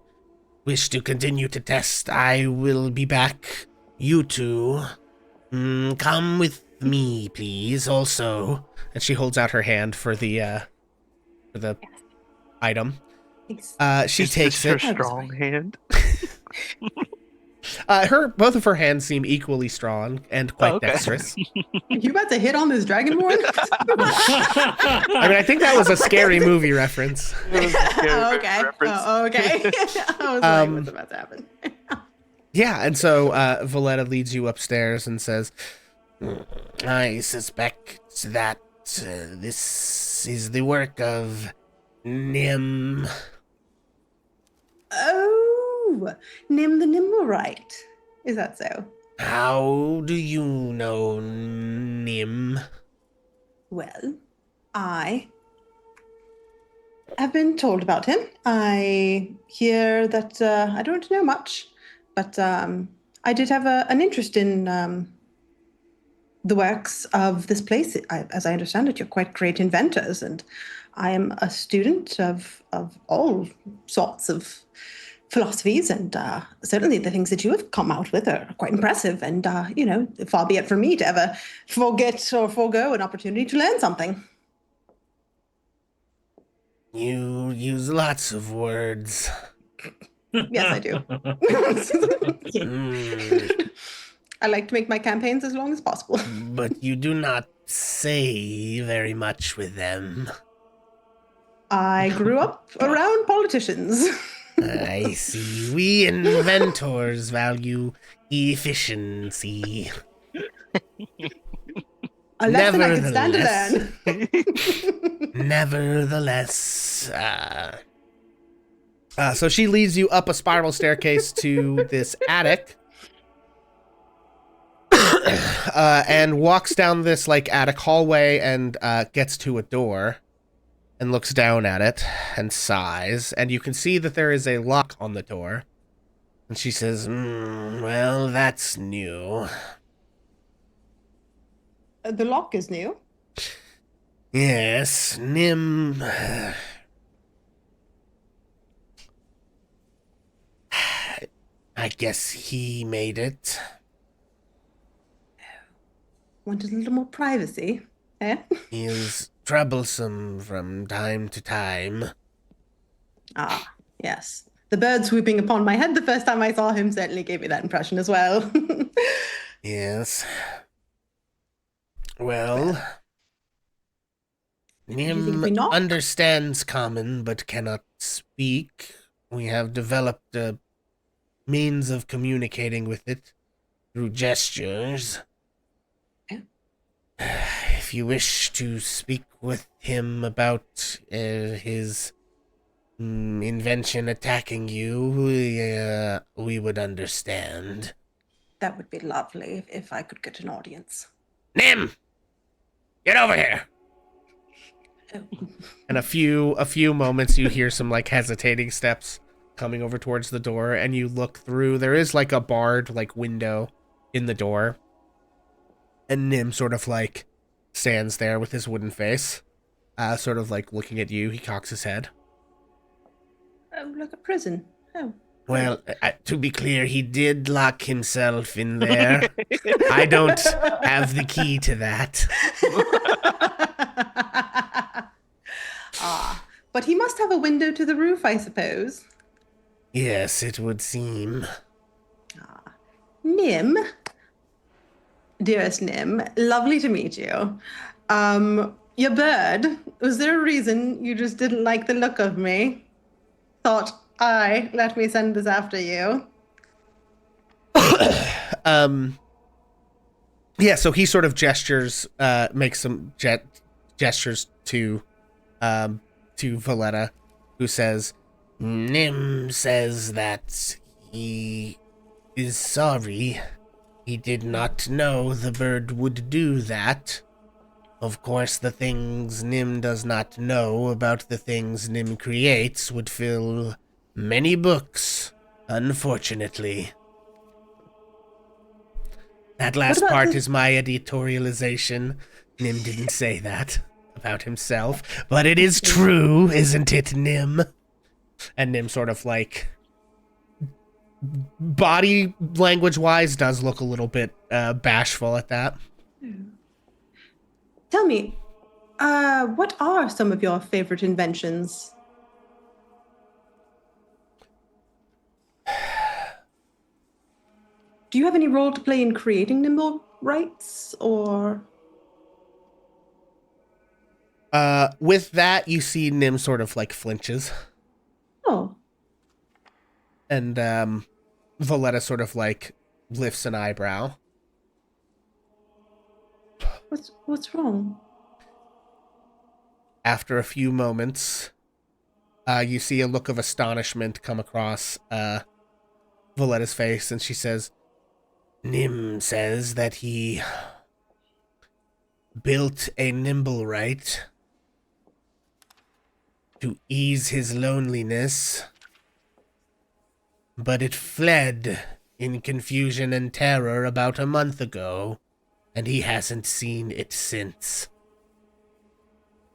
wish to continue to test, I will be back. You two, come with me, please. Also, and she holds out her hand for the item. She takes Her it. strong hand. Both of her hands seem equally strong and quite dexterous. You about to hit on this dragonborn? I mean, I think that was a scary movie reference. Oh, okay. Oh, okay. I was like, what's about to happen? Yeah, and so Valletta leads you upstairs and says, I suspect that this is the work of Nim. Oh, Nim the Nimblewright. Is that so? How do you know Nim? Well, I have been told about him. I hear that I don't know much, but I did have an interest in the works of this place. As I understand it, you're quite great inventors, and I am a student of all sorts of philosophies, and certainly the things that you have come out with are quite impressive. And, far be it from me to ever forget or forego an opportunity to learn something. You use lots of words. Yes, I do. I like to make my campaigns as long as possible. But you do not say very much with them. I grew up around politicians. I see. We inventors value efficiency. A lesson I could stand to learn. Nevertheless, so she leads you up a spiral staircase to this attic, and walks down this attic hallway and gets to a door. And looks down at it and sighs, and you can see that there is a lock on the door. And she says, well, that's new. The lock is new. Yes, Nim... I guess he made it. Wanted a little more privacy, eh? He is troublesome from time to time. Ah, yes. The bird swooping upon my head the first time I saw him certainly gave me that impression as well. Yes. Well, Nim understands common but cannot speak. We have developed a means of communicating with it through gestures. If you wish to speak with him about his invention attacking you, we would understand. That would be lovely if I could get an audience. Nim! Get over here! In a few moments, you hear some hesitating steps coming over towards the door, and you look through. There is a barred window in the door. And Nim sort of stands there with his wooden face, sort of looking at you. He cocks his head. Oh, like a prison. Oh. Well, to be clear, he did lock himself in there. I don't have the key to that. But he must have a window to the roof, I suppose. Yes, it would seem. Nim, dearest Nim, lovely to meet you. Your bird, was there a reason you just didn't like the look of me? Thought, let me send this after you. Yeah, so he sort of gestures, makes some gestures to Valletta, who says, Nim says that he is sorry. He did not know the bird would do that. Of course, the things Nim does not know about the things Nim creates would fill many books, unfortunately. That last about part this- is my editorialization. Nim didn't say that about himself, but it is true, isn't it, Nim? And Nim sort of like, body language wise, does look a little bit bashful at that. Tell me, what are some of your favorite inventions? Do you have any role to play in creating nimble rights, or? With that, you see Nim sort of like flinches, Oh, and Valletta sort of like lifts an eyebrow. what's wrong? After a few moments, you see a look of astonishment come across Valletta's face, and she says, Nim says that he built a nimble right to ease his loneliness, but it fled in confusion and terror about a month ago, and he hasn't seen it since.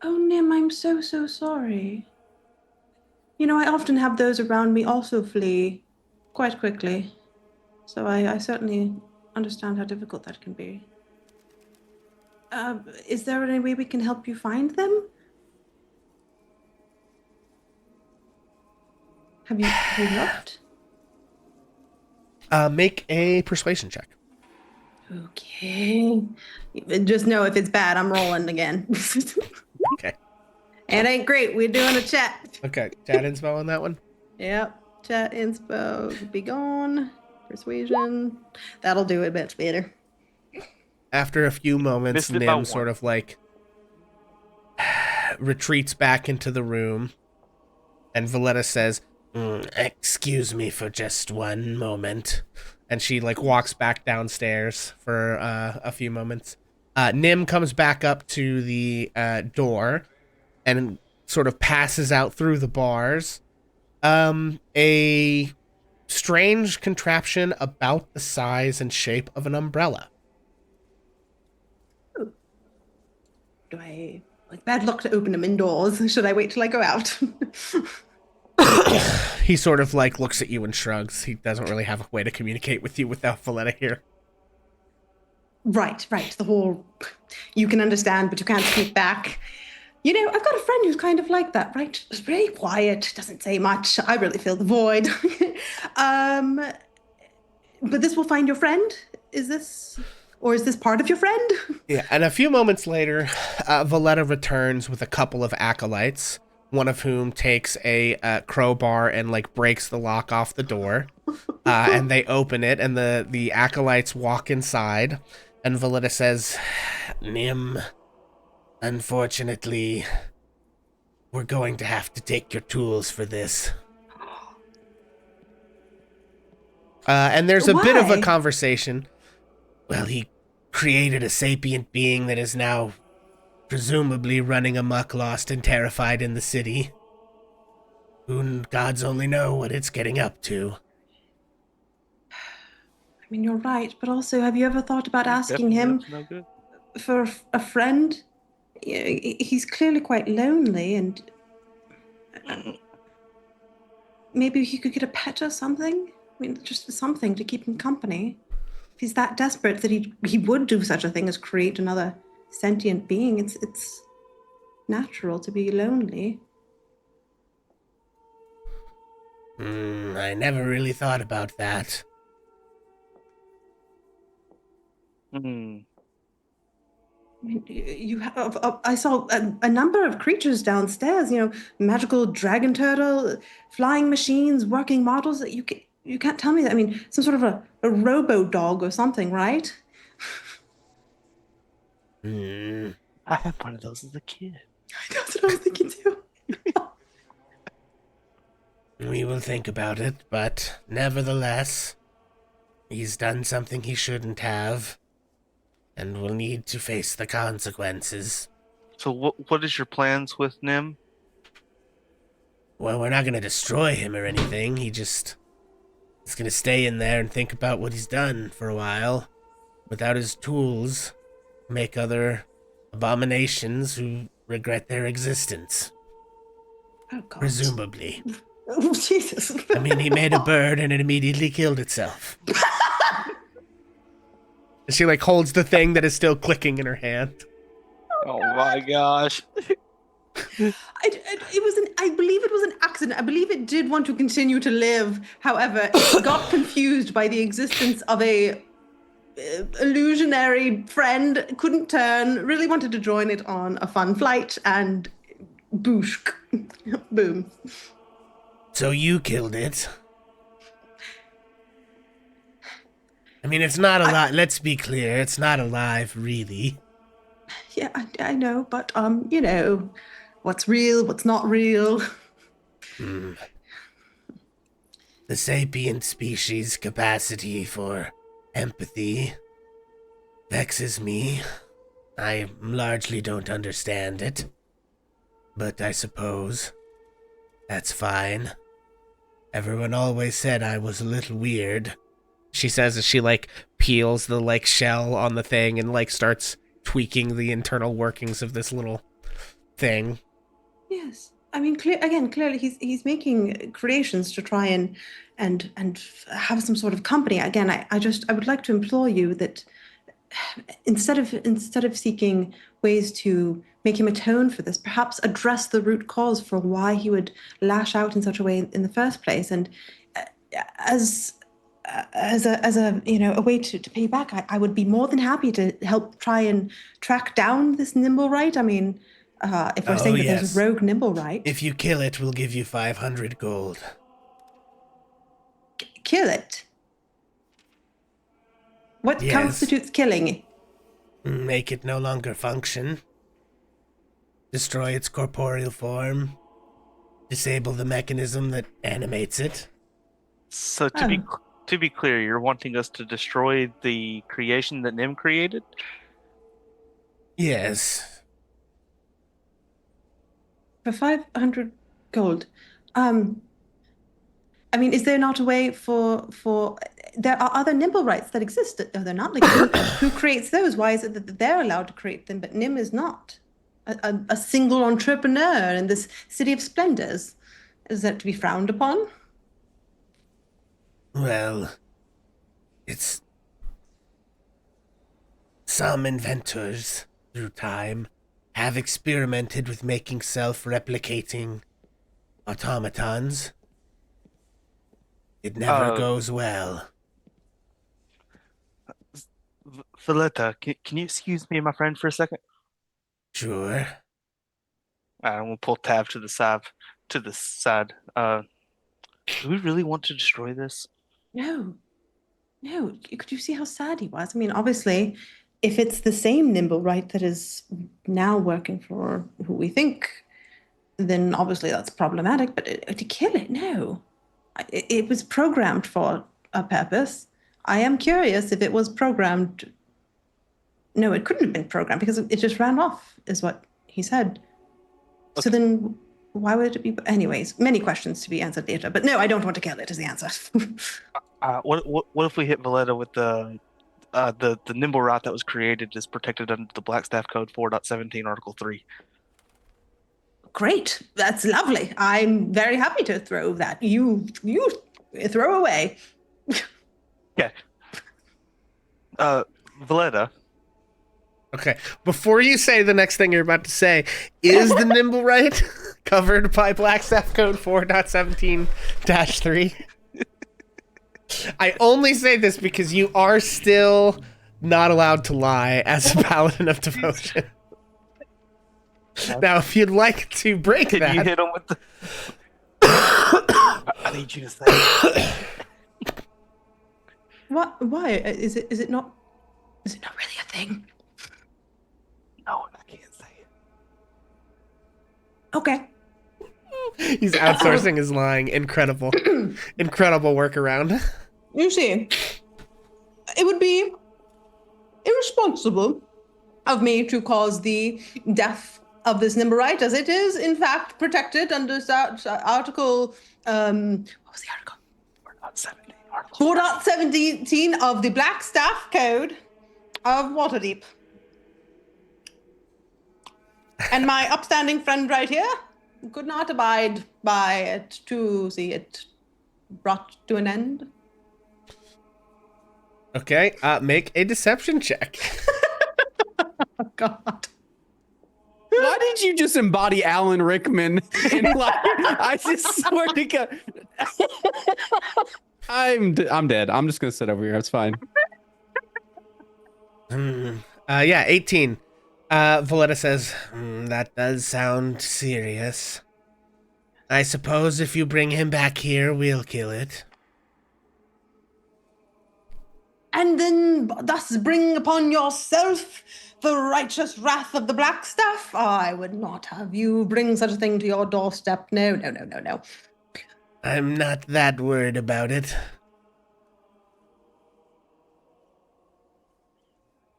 Oh, Nim, I'm so sorry. You know, I often have those around me also flee quite quickly. So I certainly understand how difficult that can be. Is there any way we can help you find them? Have you looked? Make a persuasion check. Okay. Just know if it's bad, I'm rolling again. Okay. It ain't great. We're doing a chat. Okay. Chat inspo on that one? Yep. Chat inspo. Be gone. Persuasion. That'll do it much better. After a few moments, Missed it by Nim one. sort of like retreats back into the room, and Valletta says, excuse me for just one moment. And she like walks back downstairs for a few moments. Nim comes back up to the door and sort of passes out through the bars. A strange contraption about the size and shape of an umbrella. Do I like bad luck to open them indoors? Should I wait till I go out? He sort of like looks at you and shrugs. He doesn't really have a way to communicate with you without Valletta here. Right. The whole you can understand, but you can't speak back. You know, I've got a friend who's kind of like that, right? It's very quiet, doesn't say much. I really fill the void. But this will find your friend? Is this part of your friend? Yeah, and a few moments later, Valletta returns with a couple of acolytes, one of whom takes a crowbar and like breaks the lock off the door. And they open it, and the acolytes walk inside, and Valletta says, Nim, unfortunately, we're going to have to take your tools for this. And there's a bit of a Why? conversation. Well, he created a sapient being that is now presumably running amok, lost and terrified in the city. Who gods only know what it's getting up to. I mean, you're right, but also, have you ever thought about asking him No good. for a friend? He's clearly quite lonely, and maybe he could get a pet or something. I mean, just something to keep him company. If he's that desperate that he would do such a thing as create another sentient being, it's natural to be lonely. I never really thought about that. Hmm. I mean, you have. I saw a number of creatures downstairs. You know, magical dragon turtle, flying machines, working models. You can't tell me that. I mean, some sort of a robo dog or something, right? Hmm. I had one of those as a kid. That's what I was thinking too. We will think about it, but nevertheless, he's done something he shouldn't have, and will need to face the consequences. So what is your plans with Nim? Well, we're not going to destroy him or anything. He's going to stay in there and think about what he's done for a while. without his tools, make other abominations who regret their existence. Oh God. Presumably. Oh Jesus. I mean, he made a bird and it immediately killed itself. She like holds the thing that is still clicking in her hand. Oh my gosh. I believe it was an accident. I believe it did want to continue to live. However, it got confused by the existence of a illusionary friend, couldn't turn, really wanted to join it on a fun flight, and boosh, boom. So you killed it. I mean, it's not alive. Let's be clear. It's not alive, really. Yeah, I know, but you know, what's real, what's not real. The sapient species' capacity for empathy vexes me. I largely don't understand it, but I suppose that's fine. Everyone always said I was a little weird. She says as she like peels the like shell on the thing and like starts tweaking the internal workings of this little thing. Yes, I mean, clearly, he's making creations to try and have some sort of company. Again, I would like to implore you that instead of seeking ways to make him atone for this, perhaps address the root cause for why he would lash out in such a way in the first place. And as a you know, a way to pay back, I would be more than happy to help try and track down this Nimblewright. I mean, if we're saying that there's a rogue Nimblewright, If you kill it, we'll give you 500 gold. Kill it. What Yes. constitutes killing? Make it no longer function. Destroy its corporeal form. Disable the mechanism that animates it. So to be clear, you're wanting us to destroy the creation that Nim created? Yes. For 500 gold. I mean, is there not a way for there are other Nimblewrights that exist? Are there not? Like, who creates those? Why is it that they're allowed to create them, but Nim is not? A single entrepreneur in this city of splendors. Is that to be frowned upon? Well, it's... Some inventors, through time, have experimented with making self-replicating automatons. It never goes well. Valletta, can you excuse me and my friend for a second? Sure. I'm gonna pull Tav to the side. Do we really want to destroy this? No. Could you see how sad he was? I mean, obviously, if it's the same Nimblewright that is now working for who we think, then obviously that's problematic. But to kill it, no. It was programmed for a purpose. I am curious if it was programmed. No, it couldn't have been programmed because it just ran off, is what he said. Okay. So then why would it be? Anyways, many questions to be answered later. But no, I don't want to kill it is the answer. What if we hit Valletta with the nimble rot that was created is protected under the Blackstaff Code 4.17 Article 3? Great. That's lovely. I'm very happy to throw that. You throw away. Okay. Valletta. Okay. Before you say the next thing you're about to say, is the Nimblewright covered by Blackstaff Code 4.17-3? I only say this because you are still not allowed to lie as a paladin of devotion. Now, if you'd like to break that... Can you hit him with the... I need you to say it. What? Why? Is it not really a thing? No, I can't say it. Okay. He's outsourcing his lying. Incredible. Incredible workaround. You see, it would be irresponsible of me to cause the death of this Nimblewright, as it is, in fact, protected under Article... what was the article? 4.17 of the Blackstaff Code. of Waterdeep. And my upstanding friend right here could not abide by it to see it brought to an end. Okay, make a deception check. Oh, God. Why did you just embody Alan Rickman? And like, I just swear to God, I'm dead. I'm just gonna sit over here. It's fine. Yeah, 18. Valletta says, that does sound serious. I suppose if you bring him back here, we'll kill it. And then thus bring upon yourself the righteous wrath of the Blackstaff? I would not have you bring such a thing to your doorstep. No, no, no, no, no. I'm not that worried about it.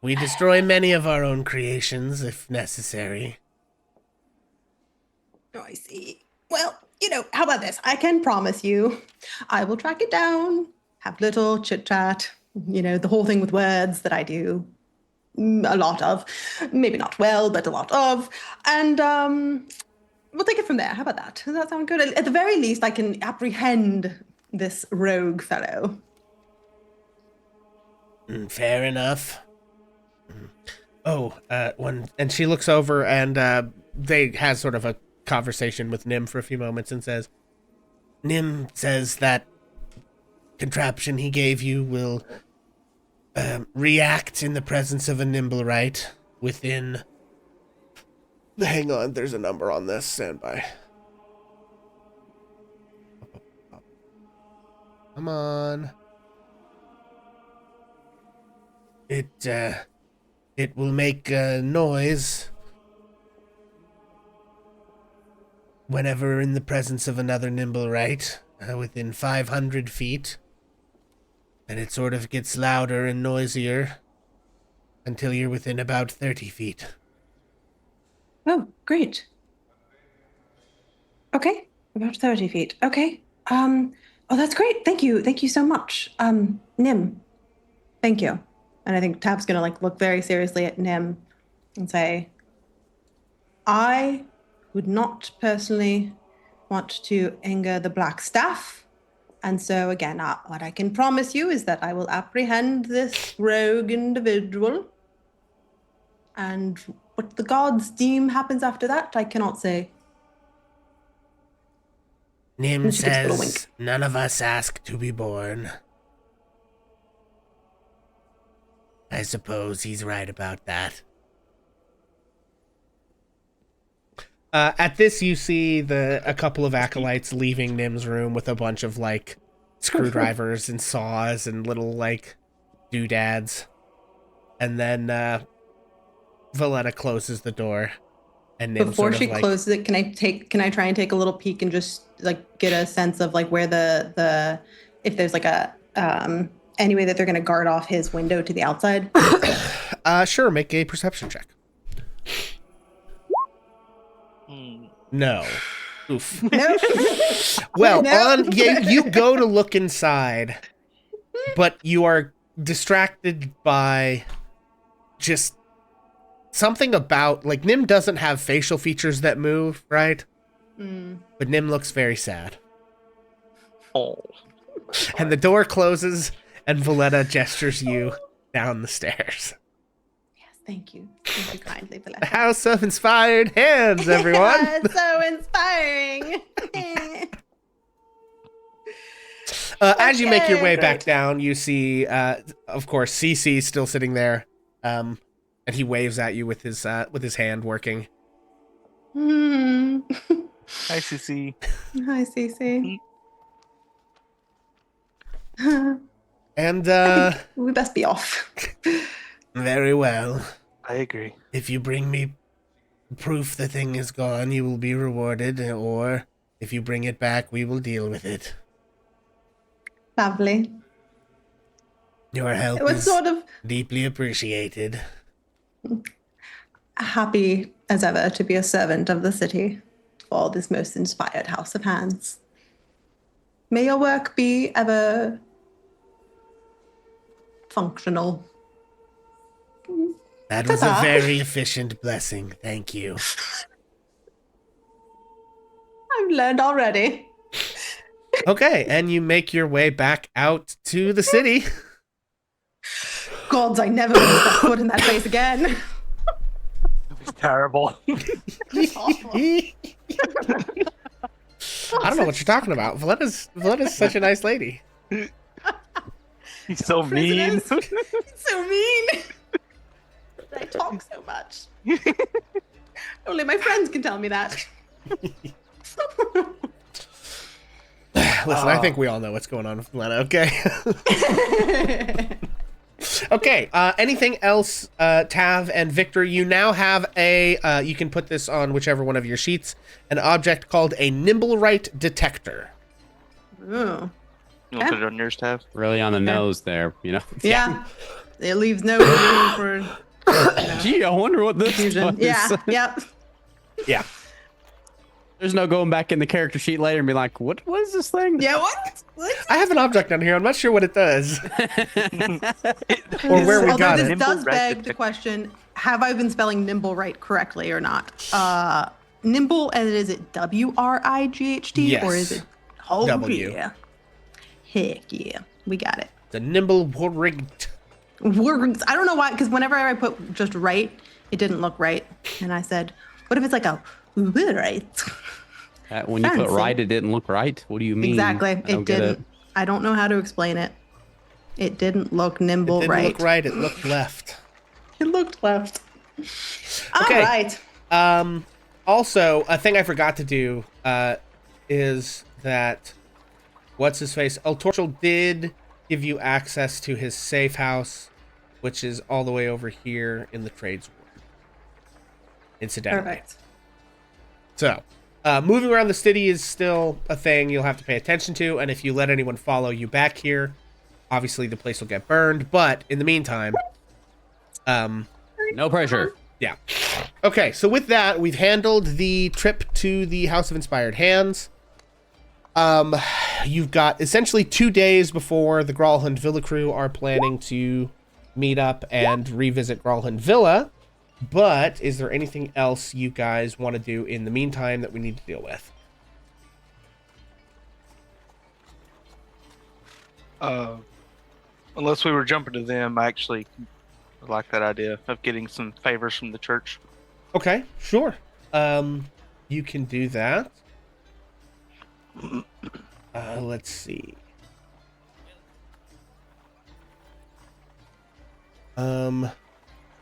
We destroy many of our own creations, if necessary. Oh, I see. Well, how about this? I can promise you, I will track it down, have little chit-chat, the whole thing with words that I do a lot of. Maybe not well, but a lot of. And we'll take it from there. How about that? Does that sound good? At the very least, I can apprehend this rogue fellow. Fair enough. And she looks over and they has sort of a conversation with Nim for a few moments and says, Nim says that contraption he gave you will react in the presence of a Nimblewright within... Hang on, there's a number on this. Stand by. Come on. It will make a noise whenever in the presence of another Nimblewright within 500 feet. And it sort of gets louder and noisier until you're within about 30 feet. Oh, great. Okay, about 30 feet. Okay. Oh, that's great. Thank you. Thank you so much. Nim, thank you. And I think Tap's gonna look very seriously at Nim and say, I would not personally want to anger the Blackstaff. And so again, what I can promise you is that I will apprehend this rogue individual. And what the gods deem happens after that, I cannot say. Nim says, none of us ask to be born. I suppose he's right about that. At this, you see a couple of acolytes leaving Nim's room with a bunch of screwdrivers and saws and little doodads, and then Valletta closes the door. And Nim before she closes it, can I try and take a little peek and just get a sense of where the if there's any way that they're gonna guard off his window to the outside? Sure, make a perception check. No. Oof. No. Well, No. you go to look inside, but you are distracted by just something about Nim doesn't have facial features that move, right? But Nim looks very sad. Oh. And the door closes and Valletta gestures you down the stairs. Thank you. Thank you kindly, The Valletta. House of Inspired Hands, everyone. It's so inspiring. As you make your way Okay. back down, you see, of course, CC still sitting there, and he waves at you with his hand working. Hmm. Hi, CC. Hi, Cece. And We best be off. very well. I agree. If you bring me proof the thing is gone, you will be rewarded, or if you bring it back, we will deal with it. Lovely. Your help It was is sort of deeply appreciated. happy as ever to be a servant of the city for this most inspired house of hands. May your work be ever functional. That was a very efficient blessing. Thank you. I've learned already. Okay, and you make your way back out to the city. Gods, I never want to step foot in that place again. It's terrible. I don't know what you're talking about. Valetta's such a nice lady. He's so mean. Prisoners. He's so mean. I talk so much. Only my friends can tell me that. Listen, I think we all know what's going on with Valetta, okay? Okay, anything else, Tav and Victor? You now have you can put this on whichever one of your sheets, an object called a Nimblewright detector. Oh. You want to put it on yours, Tav? Really on the nose there, you know? Yeah. It leaves no room for Gee, I wonder what this confusion. does. Yeah, yep. Yeah. There's no going back in the character sheet later and be like, what is this thing? Yeah, what? I have an object on here. I'm not sure what it does. Or where we Although got this it. does beg the question, have I been spelling nimble right correctly or not? Nimble, and is it W-R-I-G-H-T? Yes. Or is it W. yeah. Heck yeah. We got it. The Nimblewright. I don't know why, because whenever I put just right, it didn't look right. And I said, what if it's like a right? When you put Fancy. right, it didn't look right. What do you mean? Exactly. I It don't get didn't. I don't know how to explain it. It didn't look It nimble didn't right. look right. It looked left. It looked left. Okay. All right. Also, a thing I forgot to do is that what's his face? El Torchel did give you access to his safe house, which is all the way over here in the trades ward. Incidentally. Perfect. So, moving around the city is still a thing you'll have to pay attention to, and if you let anyone follow you back here, obviously the place will get burned, but in the meantime, No pressure. yeah. Okay, so with that, we've handled the trip to the House of Inspired Hands. You've got essentially 2 days before the Gralhund Villa crew are planning to meet up and revisit Gralhund Villa. But is there anything else you guys want to do in the meantime that we need to deal with? Unless we were jumping to them, I actually like that idea of getting some favors from the church. Okay, sure. You can do that. Let's see.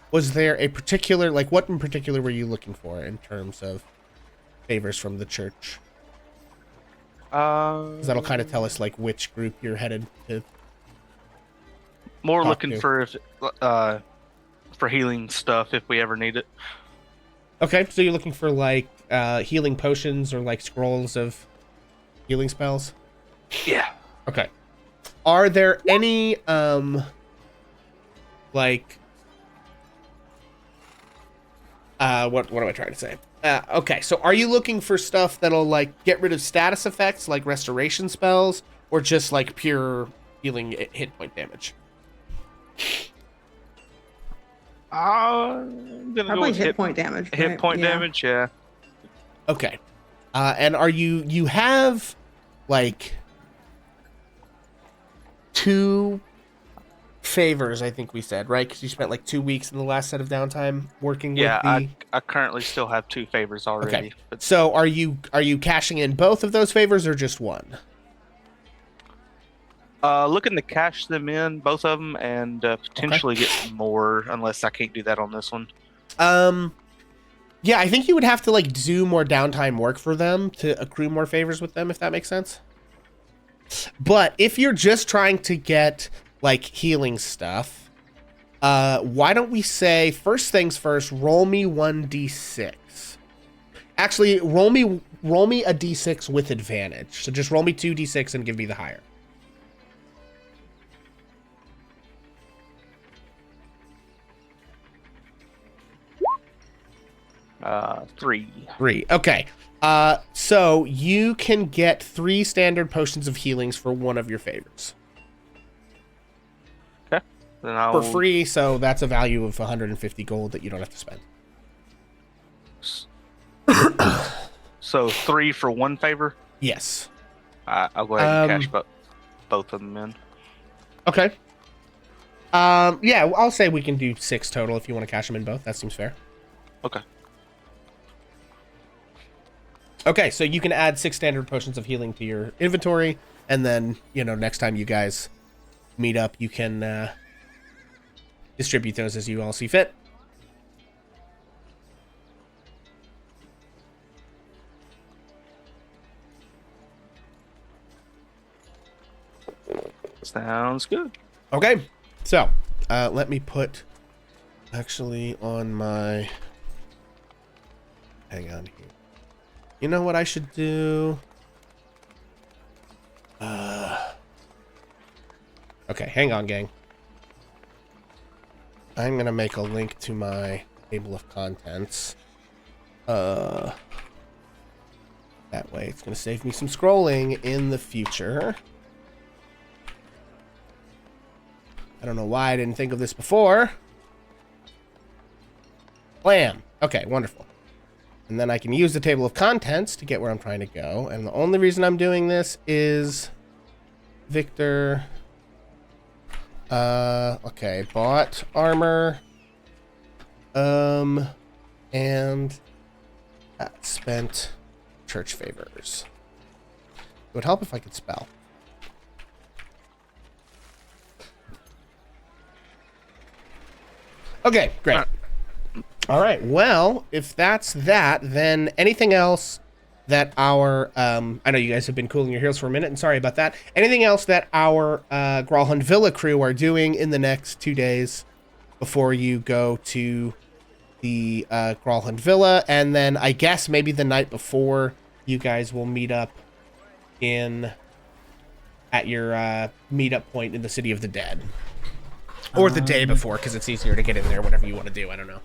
Was there a particular, like, what in particular were you looking for in terms of favors from the church? 'Cause that'll kind of tell us, like, which group you're headed to. More Talk looking to. for healing stuff if we ever need it. Okay, so you're looking for, like, healing potions or, like, scrolls of healing spells? Yeah. Okay. Are there any, like... what am I trying to say? Okay, so are you looking for stuff that'll, like, get rid of status effects, like restoration spells, or just, like, pure healing hit point damage? I'm gonna go Probably with hit point damage. hit right? point Yeah. damage, yeah. Okay. And are you have, like, 2 favors, I think we said, right? Because you spent, like, 2 weeks in the last set of downtime working Yeah, with the... I currently still have 2 favors already. Okay. But So are you cashing in both of those favors or just one? looking to cash them in, both of them, and potentially get some more, unless I can't do that on this one. Yeah, I think you would have to, like, do more downtime work for them to accrue more favors with them, if that makes sense. But if you're just trying to get, like, healing stuff, why don't we say, first things first, roll me 1d6. Actually, roll me a d6 with advantage. So just roll me 2d6 and give me the higher. 3. 3. Okay. So you can get 3 standard potions of healings for one of your favors. Okay. Then for I'll free, so that's a value of 150 gold that you don't have to spend. So 3 for 1 favor. Yes. I'll go ahead and cash both of them in. Okay. Yeah, I'll say we can do 6 total if you want to cash them in both. That seems fair. Okay. Okay, so you can add 6 standard potions of healing to your inventory, and then, next time you guys meet up, you can distribute those as you all see fit. Sounds good. Okay, so let me put actually on my. Hang on here. You know what I should do? Okay, hang on, gang. I'm gonna make a link to my table of contents. That way, it's gonna save me some scrolling in the future. I don't know why I didn't think of this before. Blam. Okay, wonderful. And then I can use the table of contents to get where I'm trying to go. And the only reason I'm doing this is Victor. Okay, bought armor. And spent church favors. It would help if I could spell. Okay, great. All right. Well, if that's that, then anything else that our I know you guys have been cooling your heels for a minute, and sorry about that. Anything else that our Gralhund Villa crew are doing in the next 2 days before you go to the Gralhund Villa, and then I guess maybe the night before you guys will meet up at your meetup point in the City of the Dead. Or the day before, because it's easier to get in there, whatever you want to do. I don't know.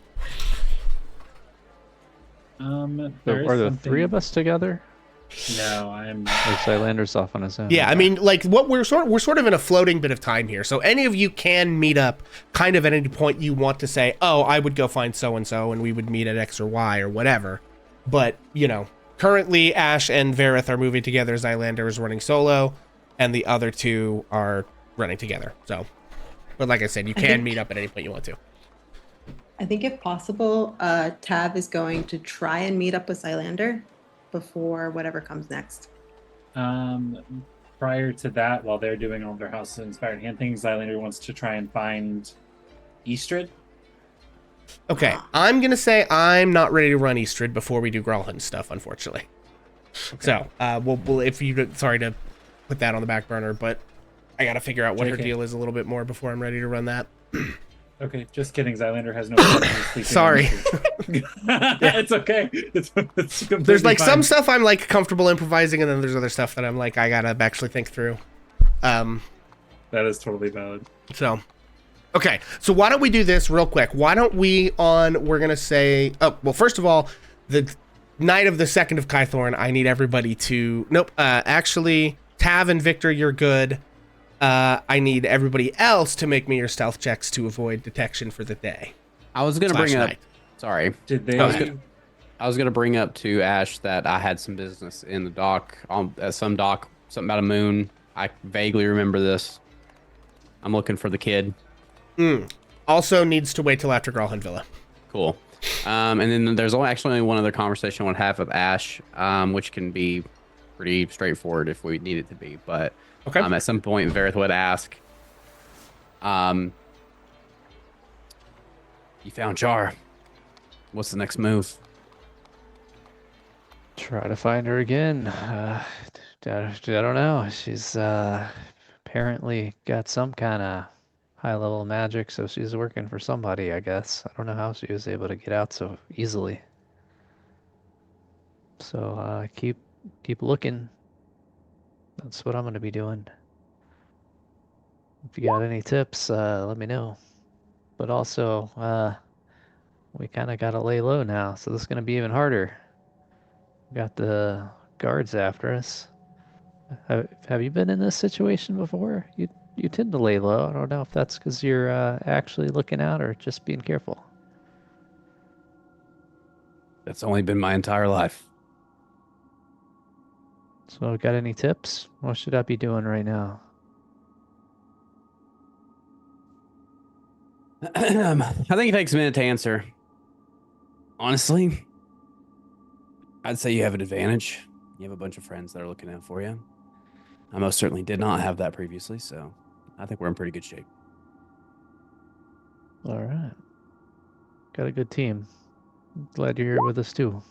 So are the 3 of us together? No, I'm. Or Silander's off on his own? Yeah, I mean, like, what we're sort of in a floating bit of time here. So any of you can meet up kind of at any point you want to say, oh, I would go find so-and-so, and we would meet at X or Y or whatever. But, currently Ash and Vareth are moving together. Zylander is running solo, and the other 2 are running together. So... But like I said, you can meet up at any point you want to. I think if possible, Tav is going to try and meet up with Zylander before whatever comes next. Prior to that, while they're doing all their House of Inspired Hand things, Zylander wants to try and find Eastrid. Okay, I'm going to say I'm not ready to run Eastrid before we do Gralhund stuff, unfortunately. Okay. So, we'll if you... Sorry to put that on the back burner, but... I gotta figure out what her deal is a little bit more before I'm ready to run that. Okay, just kidding. Zylander has no problem sleeping. Sorry. It's okay. It's there's like fine. some stuff I'm like comfortable improvising, and then there's other stuff that I'm like, I gotta actually think through. That is totally valid. So, okay. So why don't we do this real quick? Why don't we're gonna say, oh, well, first of all, the night of the 2nd of Kythorn, I need everybody to, actually, Tav and Victor, you're good. I need everybody else to make me your stealth checks to avoid detection for the day. I was gonna bring up. Sorry. Did they? I was gonna bring up to Ash that I had some business in the dock on some dock, something about a moon. I vaguely remember this. I'm looking for the kid. Also needs to wait till after Gralhund Villa. Cool. And then there's actually only one other conversation I want to have with Ash, which can be pretty straightforward if we need it to be, but. Okay. At some point, Vareth would ask, you found Jar. What's the next move? Try to find her again. I don't know. She's apparently got some kind of high-level magic, so she's working for somebody, I guess. I don't know how she was able to get out so easily. So keep looking. That's what I'm going to be doing. If you got any tips, let me know. But also, we kind of got to lay low now, so this is going to be even harder. Got the guards after us. Have you been in this situation before? You tend to lay low. I don't know if that's because you're actually looking out or just being careful. That's only been my entire life. So, got any tips? What should I be doing right now? I think it takes a minute to answer. Honestly, I'd say you have an advantage. You have a bunch of friends that are looking out for you. I most certainly did not have that previously, so I think we're in pretty good shape. All right. Got a good team. Glad you're here with us too.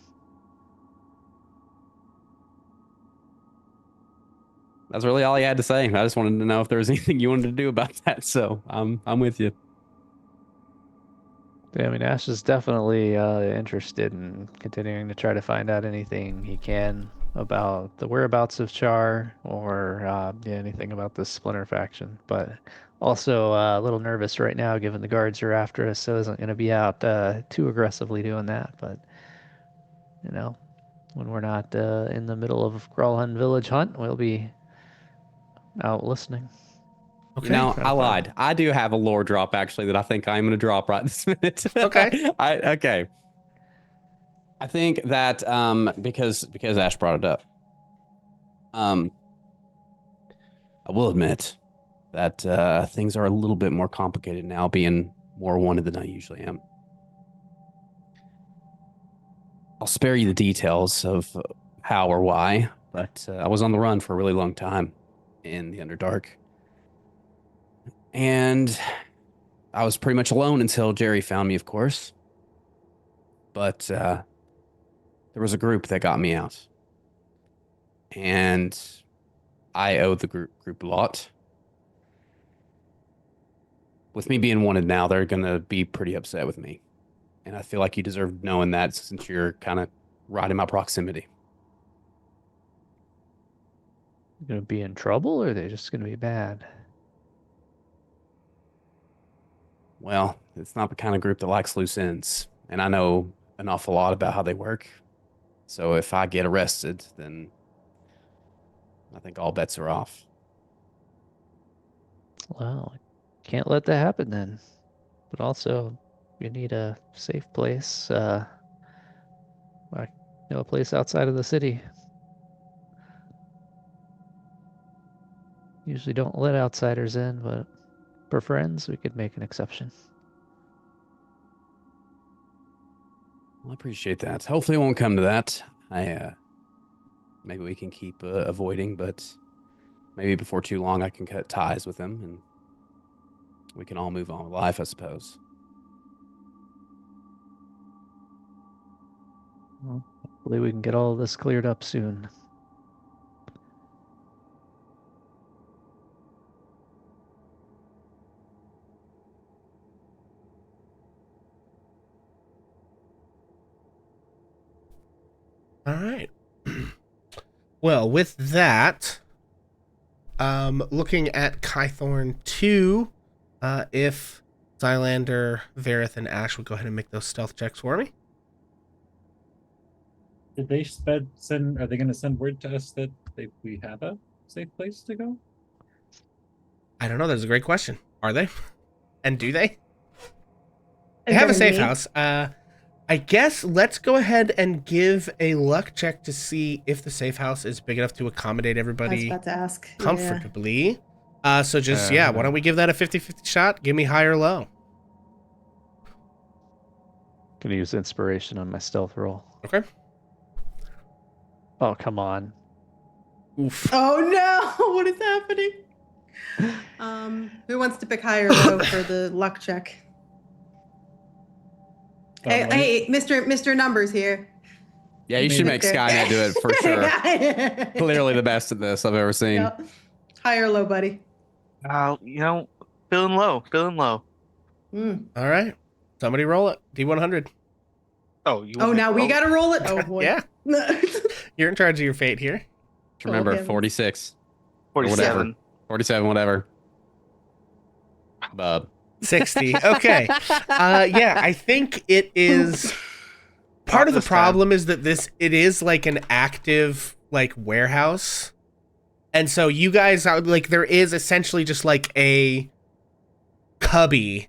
That's really all he had to say. I just wanted to know if there was anything you wanted to do about that. So I'm with you. Yeah, I mean, Ash is definitely interested in continuing to try to find out anything he can about the whereabouts of Char or yeah, anything about the Splinter faction. But also a little nervous right now, given the guards are after us, so isn't going to be out too aggressively doing that. But you know, when we're not in the middle of Grawlhun Village hunt, we'll be out listening. Okay. You know, Trying I to find- lied. I do have a lore drop actually that I think I'm going to drop right this minute. Okay. Okay. I think that because Ash brought it up, I will admit that things are a little bit more complicated now, being more wanted than I usually am. I'll spare you the details of how or why, but I was on the run for a really long time in the Underdark. And I was pretty much alone until Jerry found me, of course. But there was a group that got me out. And I owe the group a lot. With me being wanted now, they're going to be pretty upset with me. And I feel like you deserve knowing that since you're kind of right in my proximity. You gonna be in trouble, or are they just gonna be bad? Well, it's not the kind of group that likes loose ends. And I know an awful lot about how they work. So if I get arrested, then I think all bets are off. Well, can't let that happen then. But also, you need a safe place. Like, a place outside of the city. Usually don't let outsiders in, but for friends, we could make an exception. Well, I appreciate that. Hopefully it won't come to that. Maybe we can keep avoiding, but maybe before too long I can cut ties with them and we can all move on with life, I suppose. Well, hopefully we can get all of this cleared up soon. All right. Well, with that, looking at Kythorn 2, if Xylander, Vareth, and Ash would go ahead and make those stealth checks for me. Did they send? Are they going to send word to us that we have a safe place to go? I don't know. That's a great question. Are they? And do they? They Is have a there safe need? house. I guess let's go ahead and give a luck check to see if the safe house is big enough to accommodate I was everybody about to ask. Yeah. comfortably. So just, why don't we give that a 50-50 shot? Give me high or low. Gonna use inspiration on my stealth roll. Okay. Oh, come on. Oof. Oh no! What is happening? Who wants to pick high or low for the luck check? Hey, Mr. Numbers here. Yeah, you should make Okay. Skynet do it for sure. Clearly the best at this I've ever seen. Yep. High or low, buddy? Feeling low, feeling low. Mm. All right. Somebody roll it. D100. Oh, you? Oh, want me now to we roll? gotta roll it. Oh boy. Yeah. You're in charge of your fate here. Remember, heavens. 46. Or whatever. 47. 47, whatever. Bub. 60. Okay. Yeah, I think it is. Part of the This time. problem is that it is like an active like warehouse. And so you guys are like, there is essentially just like a cubby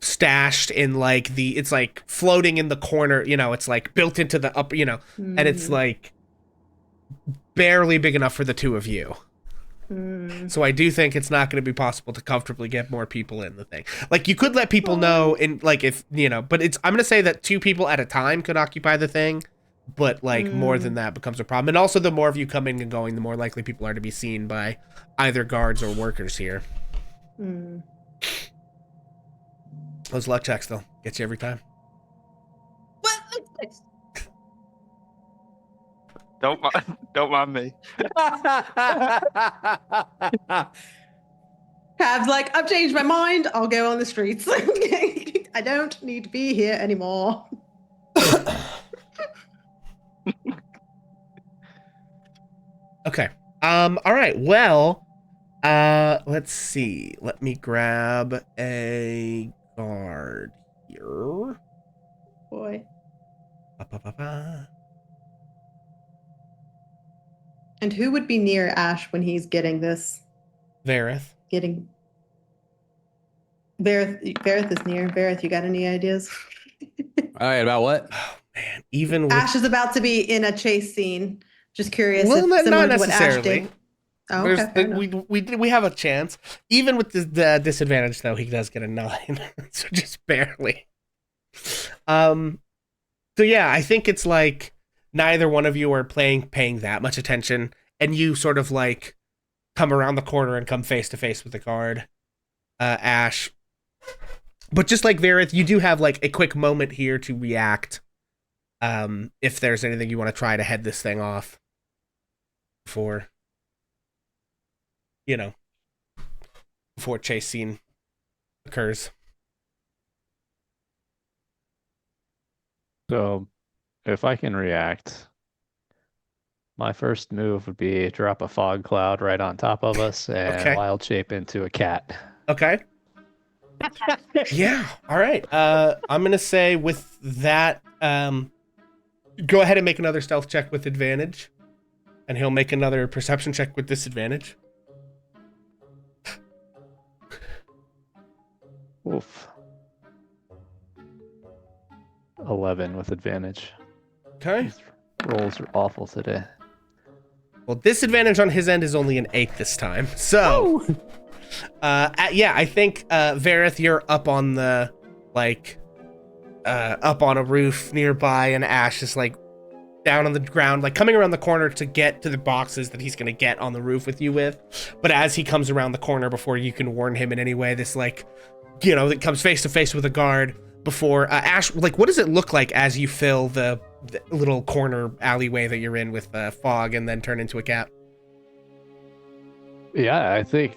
stashed in like it's like floating in the corner, you know, it's like built into the upper, you know, and it's like barely big enough for the two of you. So I do think it's not going to be possible to comfortably get more people in the thing. Like, you could let people know in like, if you know, but I'm going to say that 2 people at a time could occupy the thing, but like more than that becomes a problem. And also, the more of you coming and going, the more likely people are to be seen by either guards or workers here. Those luck checks, though, get you every time. Don't mind me. Cav's like, I've changed my mind. I'll go on the streets. I don't need to be here anymore. Okay. All right. Well, let's see. Let me grab a guard here. Boy. Ba-ba-ba-ba. And who would be near Ash when he's getting this? Vareth. Vareth is near. Vareth, you got any ideas? All right, about what? Oh man, even with Ash is about to be in a chase scene. Just curious well, if similar not to what Ash necessarily. did. Oh, okay, fair enough. we have a chance. Even with the disadvantage, though, he does get a 9, so just barely. So yeah, I think it's like neither one of you are paying that much attention, and you sort of like come around the corner and come face to face with the guard, Ash. But just like Vareth, you do have like a quick moment here to react, if there's anything you want to try to head this thing off before, you know, before chase scene occurs. So, if I can react, my first move would be drop a fog cloud right on top of us and wild shape into a cat. Okay. Yeah. All right. I'm gonna say with that, go ahead and make another stealth check with advantage, and he'll make another perception check with disadvantage. Oof. 11 with advantage. Okay. These rolls are awful today. Well, disadvantage on his end is only an 8 this time. So, yeah, I think Vareth, you're up on the up on a roof nearby, and Ash is like down on the ground, like coming around the corner to get to the boxes that he's gonna get on the roof with you with. But as he comes around the corner, before you can warn him in any way, this like, you know, that comes face to face with a guard. Before Ash, like, what does it look like as you fill the little corner alleyway that you're in with fog and then turn into a cat? Yeah, I think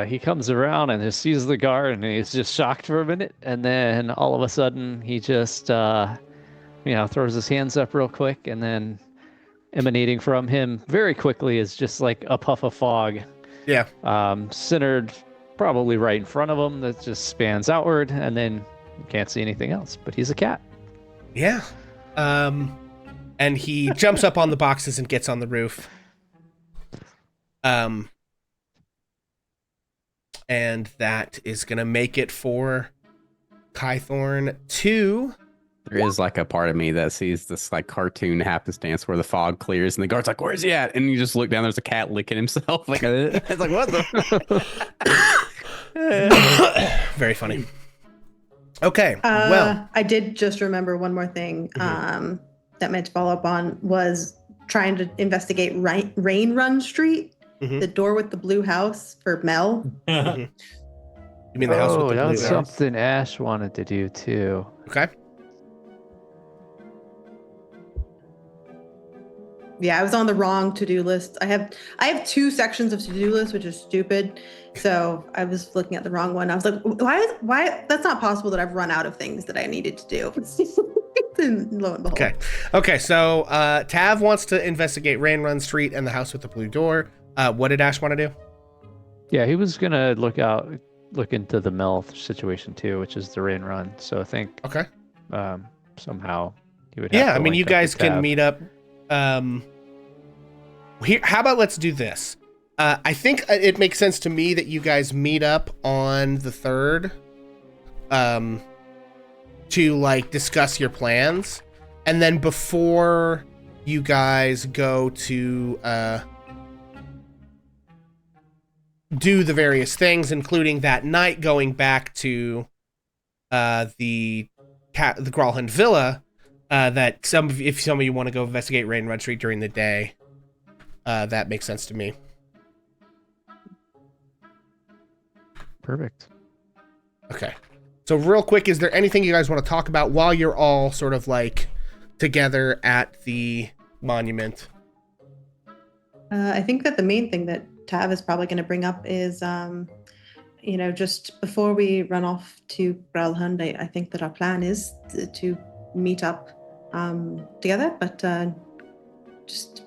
he comes around and just sees the guard and he's just shocked for a minute. And then all of a sudden he just, throws his hands up real quick. And then emanating from him very quickly is just like a puff of fog. Yeah. Centered probably right in front of him that just spans outward. And then you can't see anything else, but he's a cat. Yeah. And he jumps up on the boxes and gets on the roof. And that is going to make it for Kythorn 2. There is like a part of me that sees this like cartoon happenstance where the fog clears and the guard's like, "Where's he at?" And you just look down, there's a cat licking himself. Like, it's like, what the? Very funny. Okay, well. I did just remember one more thing that meant to follow up on was trying to investigate Rain Run Street, the door with the blue house for Mel. You mean the house with the blue that's house? something Ash wanted to do too. Okay. Yeah, I was on the wrong to-do list. I have 2 sections of to-do list, which is stupid. So I was looking at the wrong one. I was like, why? That's not possible that I've run out of things that I needed to do. And lo and behold. Okay. So Tav wants to investigate Rain Run Street and the house with the blue door. What did Ash want to do? Yeah, he was gonna look into the Mel situation too, which is the Rain Run. So I think somehow he would. Yeah, I mean, you guys can meet up. Here, how about let's do this? I think it makes sense to me that you guys meet up on the 3rd, to like discuss your plans, and then before you guys go to do the various things, including that night going back to the Gralhund Villa, that if some of you want to go investigate Rain Run Street during the day, that makes sense to me. Perfect. Okay. So real quick, is there anything you guys want to talk about while you're all sort of like together at the monument? I think that the main thing that Tav is probably going to bring up is, just before we run off to Gralhund, I think that our plan is to meet up together, but just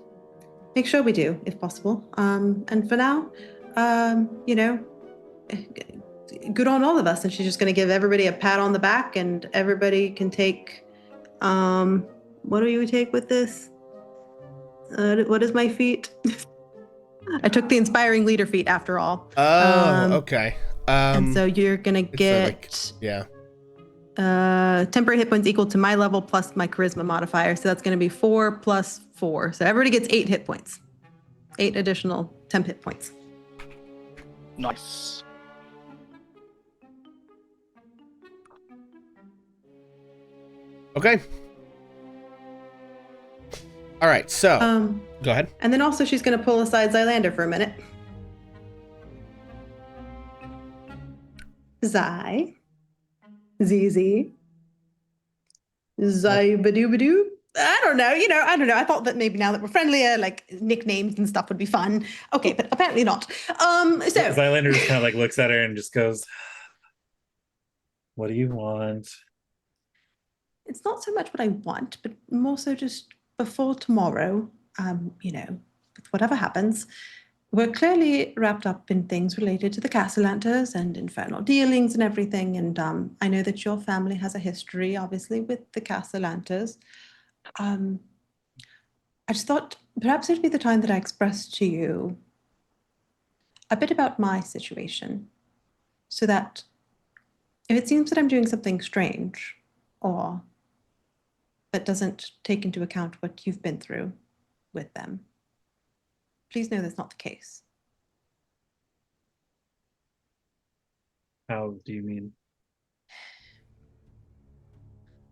make sure we do, if possible. And for now, good on all of us. And she's just going to give everybody a pat on the back, and everybody can take, what do you take with this? What is my feat? I took the inspiring leader feat after all. Oh, okay. And so you're gonna get temporary hit points equal to my level plus my charisma modifier. So that's gonna be 4 plus 4. So everybody gets 8 hit points. 8 additional temp hit points. Nice. Okay. All right, so go ahead. And then also she's going to pull aside Zylander for a minute. Zai. ZZ. Zybadoo. I don't know. I don't know. I thought that maybe now that we're friendlier, like nicknames and stuff would be fun. Okay, but apparently not. So Zylander just kind of like looks at her and just goes, "What do you want?" It's not so much what I want, but more so just before tomorrow, with whatever happens, we're clearly wrapped up in things related to the Castellantas and infernal dealings and everything. And I know that your family has a history, obviously, with the Castellantas. I just thought perhaps it'd be the time that I expressed to you a bit about my situation, so that if it seems that I'm doing something strange or that doesn't take into account what you've been through with them, please know that's not the case. How do you mean?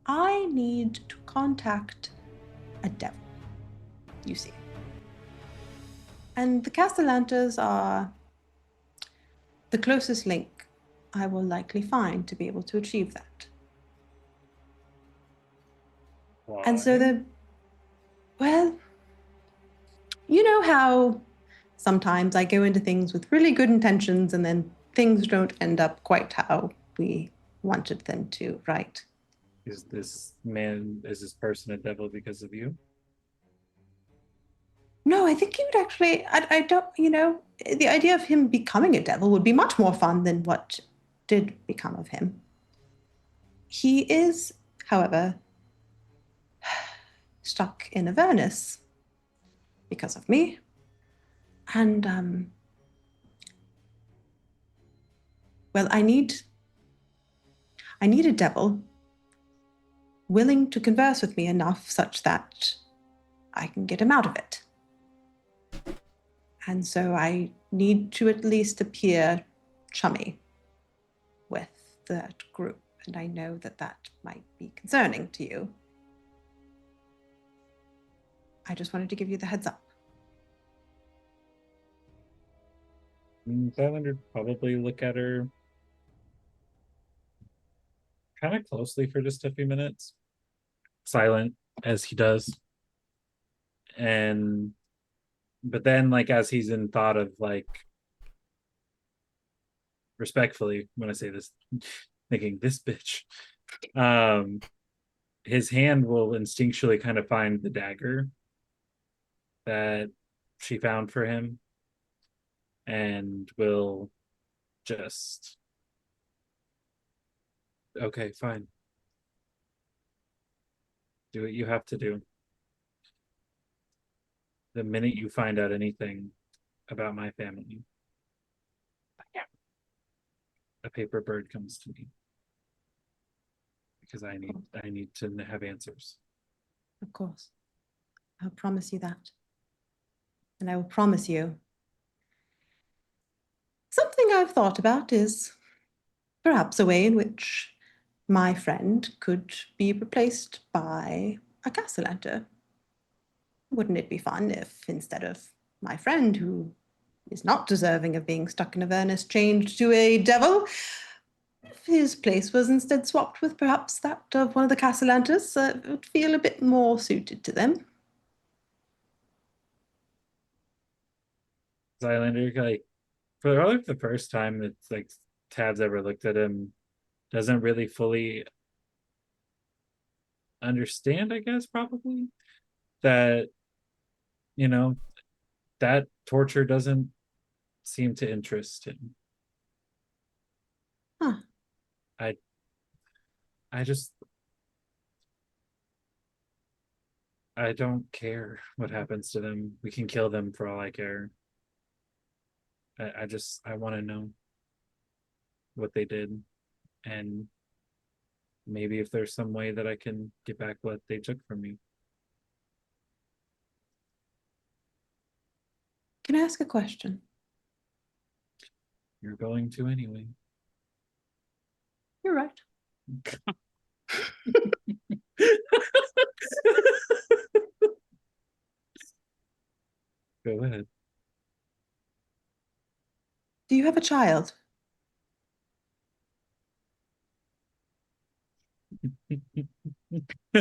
I need to contact a devil, you see. And the Castellantas are the closest link I will likely find to be able to achieve that. Why? And so you know how sometimes I go into things with really good intentions and then things don't end up quite how we wanted them to, right? Is this person a devil because of you? No, I think he would actually, I don't, the idea of him becoming a devil would be much more fun than what did become of him. He is, however, stuck in Avernus because of me. And, I need a devil willing to converse with me enough such that I can get him out of it. And so I need to at least appear chummy with that group. And I know that that might be concerning to you. I just wanted to give you the heads up. Zylander would probably look at her kind of closely for just a few minutes, silent as he does. But then, like, as he's in thought of, like, respectfully, when I say this, thinking this bitch, his hand will instinctually kind of find the dagger that she found for him and will just, okay, fine. Do what you have to do. The minute you find out anything, about my family. A paper bird comes to me because I need to have answers. Of course. I'll promise you that. And I will promise you something I've thought about is perhaps a way in which my friend could be replaced by a castellanter. Wouldn't it be fun if, instead of my friend, who is not deserving of being stuck in Avernus, changed to a devil, if his place was instead swapped with perhaps that of one of the castellanters? It would feel a bit more suited to them. Zylander, like, for probably the first time that like Tab's ever looked at him, doesn't really fully understand, I guess, probably that, you know, that torture doesn't seem to interest him. Huh. I just I don't care what happens to them. We can kill them for all I care. I want to know what they did, and maybe if there's some way that I can get back what they took from me. Can I ask a question? You're going to anyway. You're right. Go ahead. Do you have a child?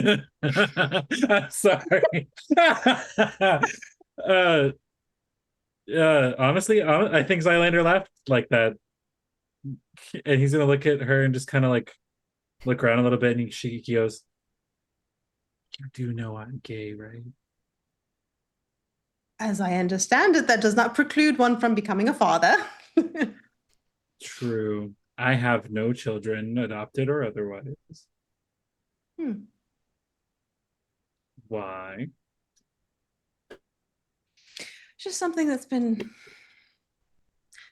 I'm sorry. uh, honestly, I think Zylander laughed like that, and he's gonna look at her and just kind of like look around a little bit, and he goes, "You do know I'm gay, right?" As I understand it, that does not preclude one from becoming a father. True. I have no children, adopted or otherwise. Hmm. Why? Just something that's been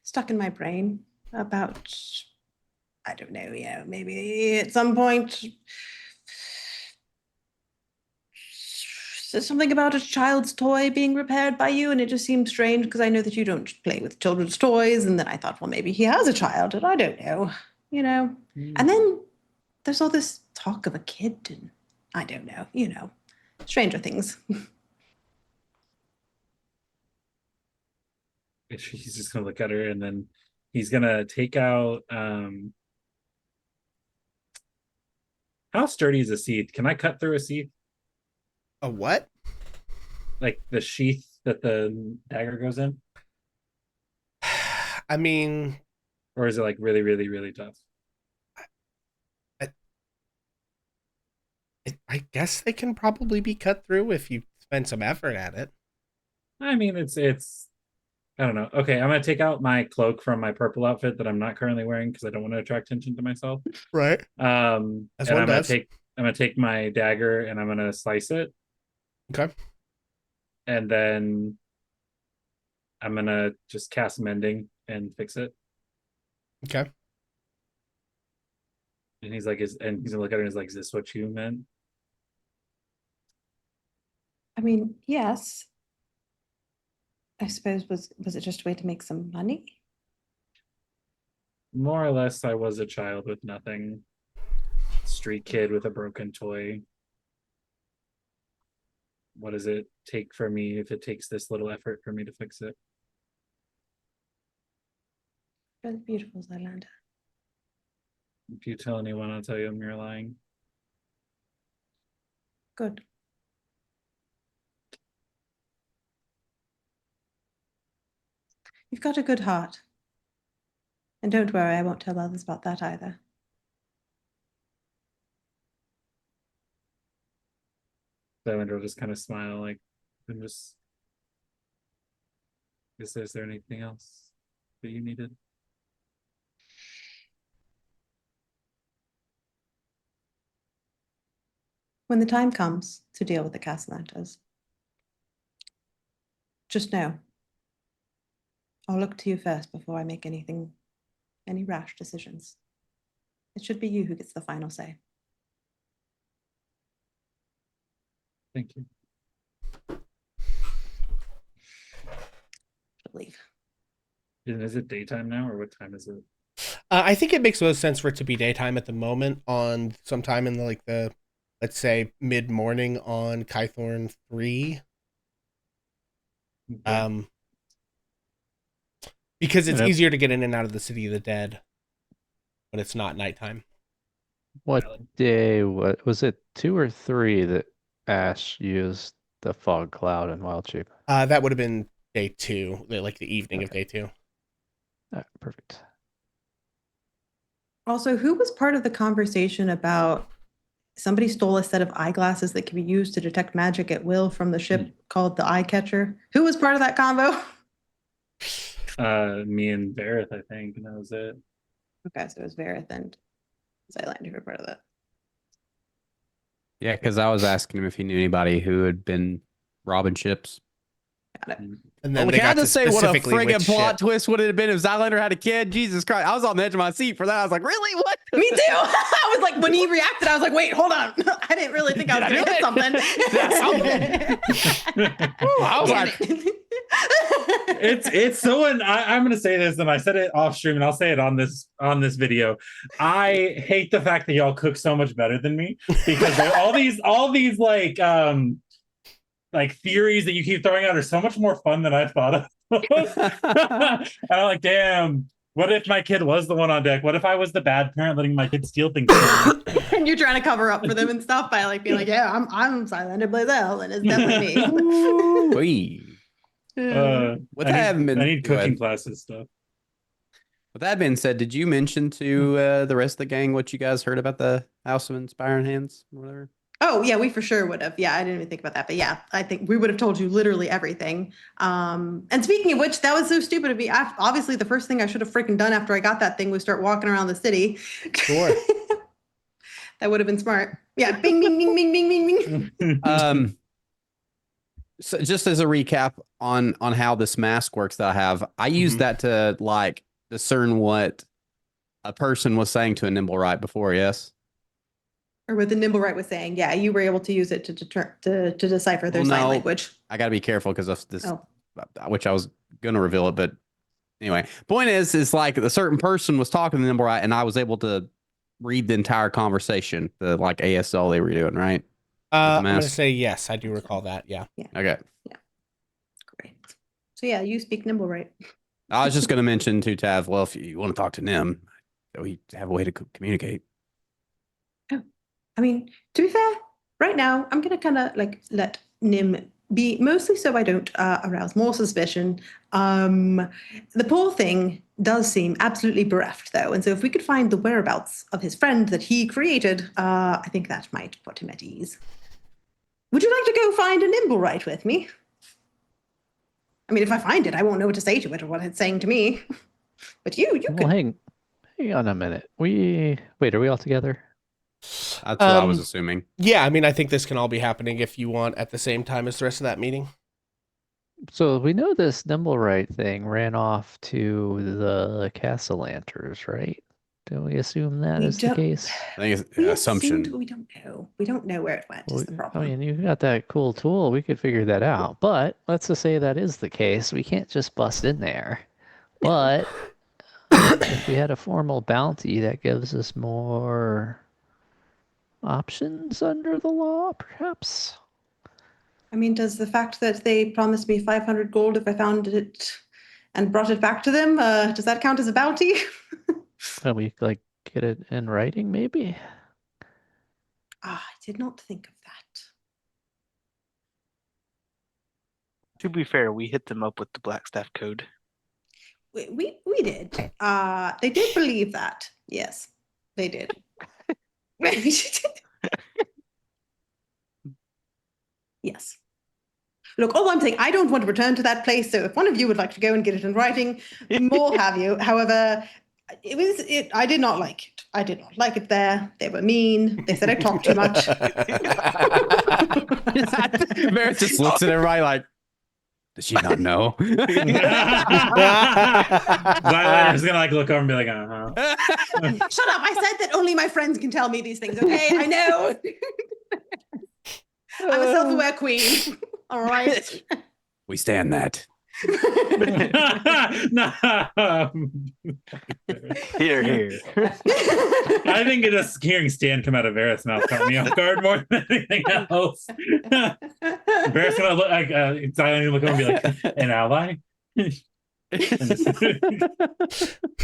stuck in my brain about, I don't know, maybe at some point, something about a child's toy being repaired by you, and it just seemed strange because I know that you don't play with children's toys, and then I thought, well, maybe he has a child, and I don't know, And then there's all this talk of a kid, and I don't know, stranger things. He's just gonna look at her, and then he's gonna take out how sturdy is a sheath? Can I cut through a sheath? A what? Like the sheath that the dagger goes in? I mean, Or is it like really, really, really tough? I guess they can probably be cut through if you spend some effort at it. I mean, it's I don't know. Okay, I'm gonna take out my cloak from my purple outfit that I'm not currently wearing because I don't want to attract attention to myself. Right. As And one does. I'm gonna take my dagger and I'm gonna slice it, Okay. and then I'm gonna just cast mending and fix it. Okay. And he's like, and he's gonna look at her and he's like, "Is this what you meant?" I mean, yes. I suppose was it just a way to make some money? More or less, I was a child with nothing, street kid with a broken toy. What does it take for me if it takes this little effort for me to fix it? Really beautiful, Zylander. If you tell anyone, I'll tell you you're lying. Good. You've got a good heart. And don't worry, I won't tell others about that either. Zylander will just kind of smile, like, and just, is there anything else that you needed? When the time comes to deal with the Castellantas, just know I'll look to you first before I make any rash decisions. It should be you who gets the final say. Thank you. Leave. Is it daytime now, or what time is it? I think it makes most sense for it to be daytime at the moment on sometime in the let's say mid-morning on Kythorn 3. Okay. Because it's Yep. easier to get in and out of the City of the Dead when it's not nighttime. What day? What was it? 2 or 3 that Ash used the fog cloud and wild shape. That would have been day 2, like the evening of day 2. Perfect. Also, who was part of the conversation about somebody stole a set of eyeglasses that can be used to detect magic at will from the ship called the Eye Catcher? Who was part of that convo? Me and Vareth, I think, and that was it. Okay, so it was Vareth and Zylander who were part of that. Yeah, because I was asking him if he knew anybody who had been robbing ships. Got it. And then Well, they can I got to just say what a specifically friggin' which plot ship. twist would it have been if Zylander had a kid? Jesus Christ. I was on the edge of my seat for that. I was like, really? What? Me too. I was like, when he reacted, I was like, wait, hold on. I didn't really think I was Did I going to do hit it? something. I was Damn like, it. It's so I'm gonna say this, and I said it off stream, and I'll say it on this video. I hate the fact that y'all cook so much better than me, because all these like theories that you keep throwing out are so much more fun than I thought of. And I'm like, damn, what if my kid was the one on deck? What if I was the bad parent letting my kid steal things from me? And you're trying to cover up for them and stuff by like being like, yeah, I'm Zylander Blazel, and it's definitely me. Wee. With I that need, I need go cooking ahead. classes stuff. With that being said, did you mention to the rest of the gang what you guys heard about the House of Inspiring Hands or whatever? Oh yeah, we for sure would have. Yeah, I didn't even think about that, but yeah, I think we would have told you literally everything. And speaking of which, that was so stupid of me. Obviously, the first thing I should have freaking done after I got that thing was start walking around the city. Sure. That would have been smart. Yeah, bing, bing, bing, bing, bing, bing, bing. So just as a recap on how this mask works that I have, I used that to like discern what a person was saying to a nimble right before. Yes. Or what the Nimblewright was saying. Yeah, you were able to use it to decipher their sign language. I got to be careful because of this, Oh. which I was going to reveal it, but anyway, point is like a certain person was talking to the nimble right, and I was able to read the entire conversation, the like ASL they were doing, right? I'm going to say yes. I do recall that. Yeah. Okay. Yeah. Great. So yeah, you speak Nimblewright. I was just going to mention to Tav, well, if you want to talk to Nim, we have a way to communicate. I mean, to be fair, right now I'm gonna kind of like let Nim be, mostly so I don't arouse more suspicion. The poor thing does seem absolutely bereft, though, and so if we could find the whereabouts of his friend that he created, I think that might put him at ease. Would you like to go find a Nimblewright with me? I mean, if I find it, I won't know what to say to it or what it's saying to me. But you Well, could. hang on a minute. Wait, are we all together? That's what I was assuming. Yeah, I mean, I think this can all be happening if you want at the same time as the rest of that meeting. So we know this Nimblewright thing ran off to the Castlelanters, right? Do we assume that is the case? I think it's We an assumption. assumed- we don't know. We don't know where it went. Is the problem. I mean, you got that cool tool. We could figure that out. But let's just say that is the case. We can't just bust in there. But if we had a formal bounty that gives us more options under the law, perhaps? I mean, does the fact that they promised me 500 gold if I found it and brought it back to them, does that count as a bounty? Can we like get it in writing, maybe? I did not think of that. To be fair, we hit them up with the Blackstaff code. We did. They did believe that. Yes, they did. Yes. Look, all I'm saying, I don't want to return to that place. So if one of you would like to go and get it in writing, more have you. However, I did not like it. I did not like it there. They were mean. They said I talked too much. Merritt just looks at everybody like, Does she not know? I'm just gonna like look over and be like, uh-huh. Shut up! I said that only my friends can tell me these things. Okay, I know. I'm a self-aware queen. All right. We stand that. No. Here. I think just hearing Stan come out of Vareth's mouth caught me off guard more than anything else. Vareth's gonna look like silently look over and be like, an ally?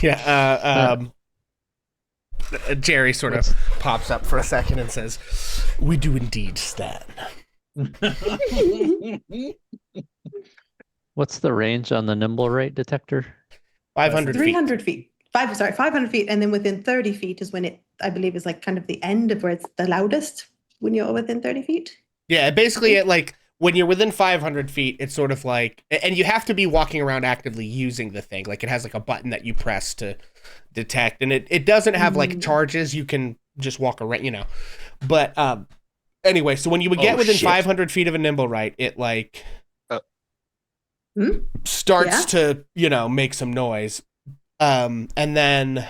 Yeah. Jerry sort of pops up for a second and says, "We do indeed stand." What's the range on the nimble rate detector? 500 feet. 300 feet. 500 feet, and then within 30 feet is when it, I believe, is like kind of the end of where it's the loudest when you're within 30 feet. Yeah, basically, it like when you're within 500 feet, it's sort of like, and you have to be walking around actively using the thing. Like it has like a button that you press to detect, and it doesn't have like charges. You can just walk around, you know. But anyway, so when you would get within 500 feet of a nimble right, it like starts to, you know, make some noise. And then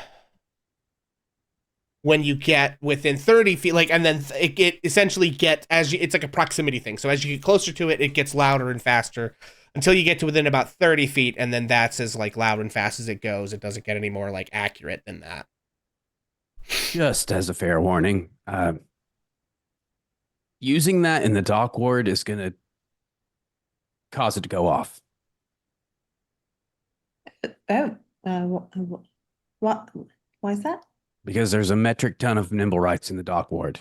when you get within 30 feet, like, and then it essentially gets, it's like a proximity thing. So as you get closer to it, it gets louder and faster until you get to within about 30 feet. And then that's as like loud and fast as it goes. It doesn't get any more like accurate than that. Just as a fair warning, using that in the dock ward is going to cause it to go off. What? Why is that? Because there's a metric ton of nimble rights in the dock ward.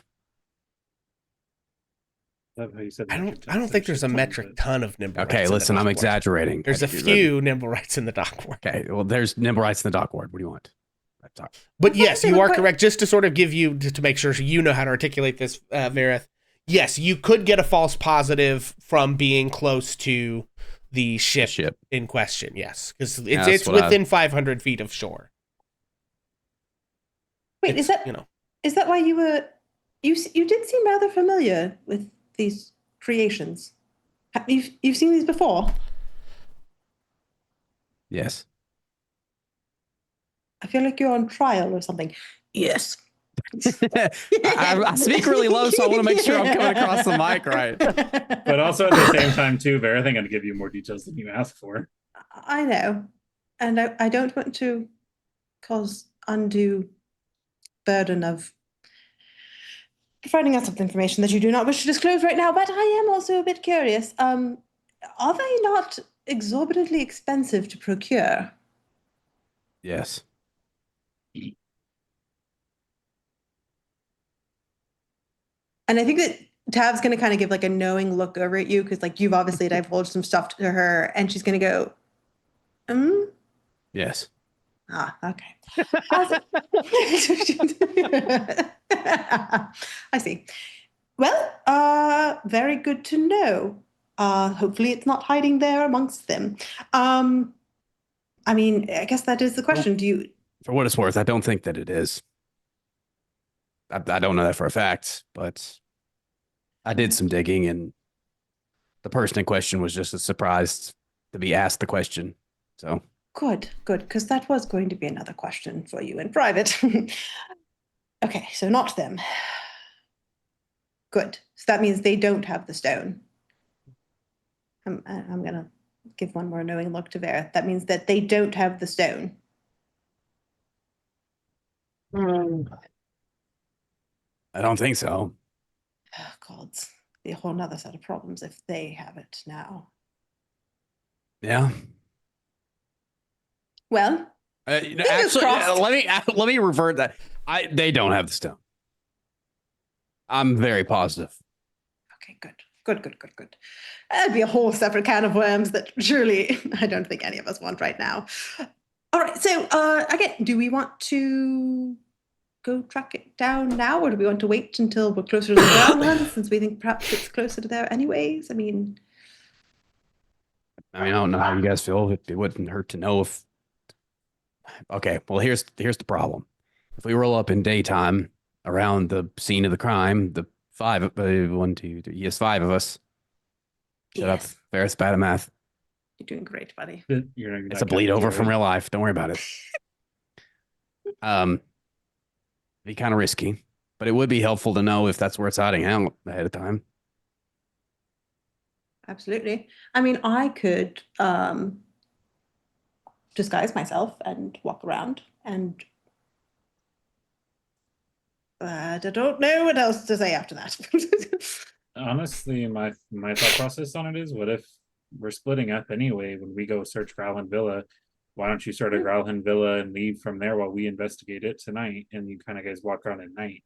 Love how you said I don't think there's a metric ton of nimble rights. Okay, listen, in the I'm dock ward. exaggerating. There's a few nimble rights in the dock ward. Okay, well, there's nimble rights in the dock ward. What do you want? But yes, you are correct. Just to sort of give you, to make sure you know how to articulate this, Vareth. Yes, you could get a false positive from being close to the ship in question. Yes, because it's within 500 feet of shore. Wait, is that why you were? You did seem rather familiar with these creations. You've seen these before? Yes. I feel like you're on trial or something. Yes. I speak really low, so I want to make sure I'm coming across the mic right. But also at the same time, too, Vareth, I'm going to give you more details than you asked for. I know. And I don't want to cause undue burden of finding out some information that you do not wish to disclose right now, but I am also a bit curious. Are they not exorbitantly expensive to procure? Yes. And I think that Tav's going to kind of give like a knowing look over at you because like you've obviously divulged some stuff to her and she's going to go, Yes. Ah, okay. I see. Well, very good to know. Hopefully it's not hiding there amongst them. I mean, I guess that is the question. Do you... For what it's worth, I don't think that it is. I don't know that for a fact, but I did some digging and the person in question was just as surprised to be asked the question. So good, because that was going to be another question for you in private. Okay, so not them. Good. So that means they don't have the stone. I'm going to give one more knowing look to Vera. That means that they don't have the stone. I don't think so. Oh, gods. Be a whole nother set of problems if they have it now. Yeah. Well, actually, let me revert that. They don't have the stone. I'm very positive. Okay, good. That'd be a whole separate can of worms that surely I don't think any of us want right now. All right, so again, do we want to go track it down now, or do we want to wait until we're closer to the ground one, since we think perhaps it's closer to there anyways? I mean, I don't know how you guys feel. It wouldn't hurt to know if. Okay, well, here's the problem. If we roll up in daytime around the scene of the crime, the five of us. Shut up, Ferris, bad at math. You're doing great, buddy. It's a bleed over from real life. Don't worry about it. Be kind of risky, but it would be helpful to know if that's where it's hiding out ahead of time. Absolutely. I mean, I could disguise myself and walk around, and I don't know what else to say after that. Honestly, my thought process on it is, what if we're splitting up anyway when we go search Growlin Villa? Why don't you start at Growlin Villa and leave from there while we investigate it tonight, and you kind of guys walk around at night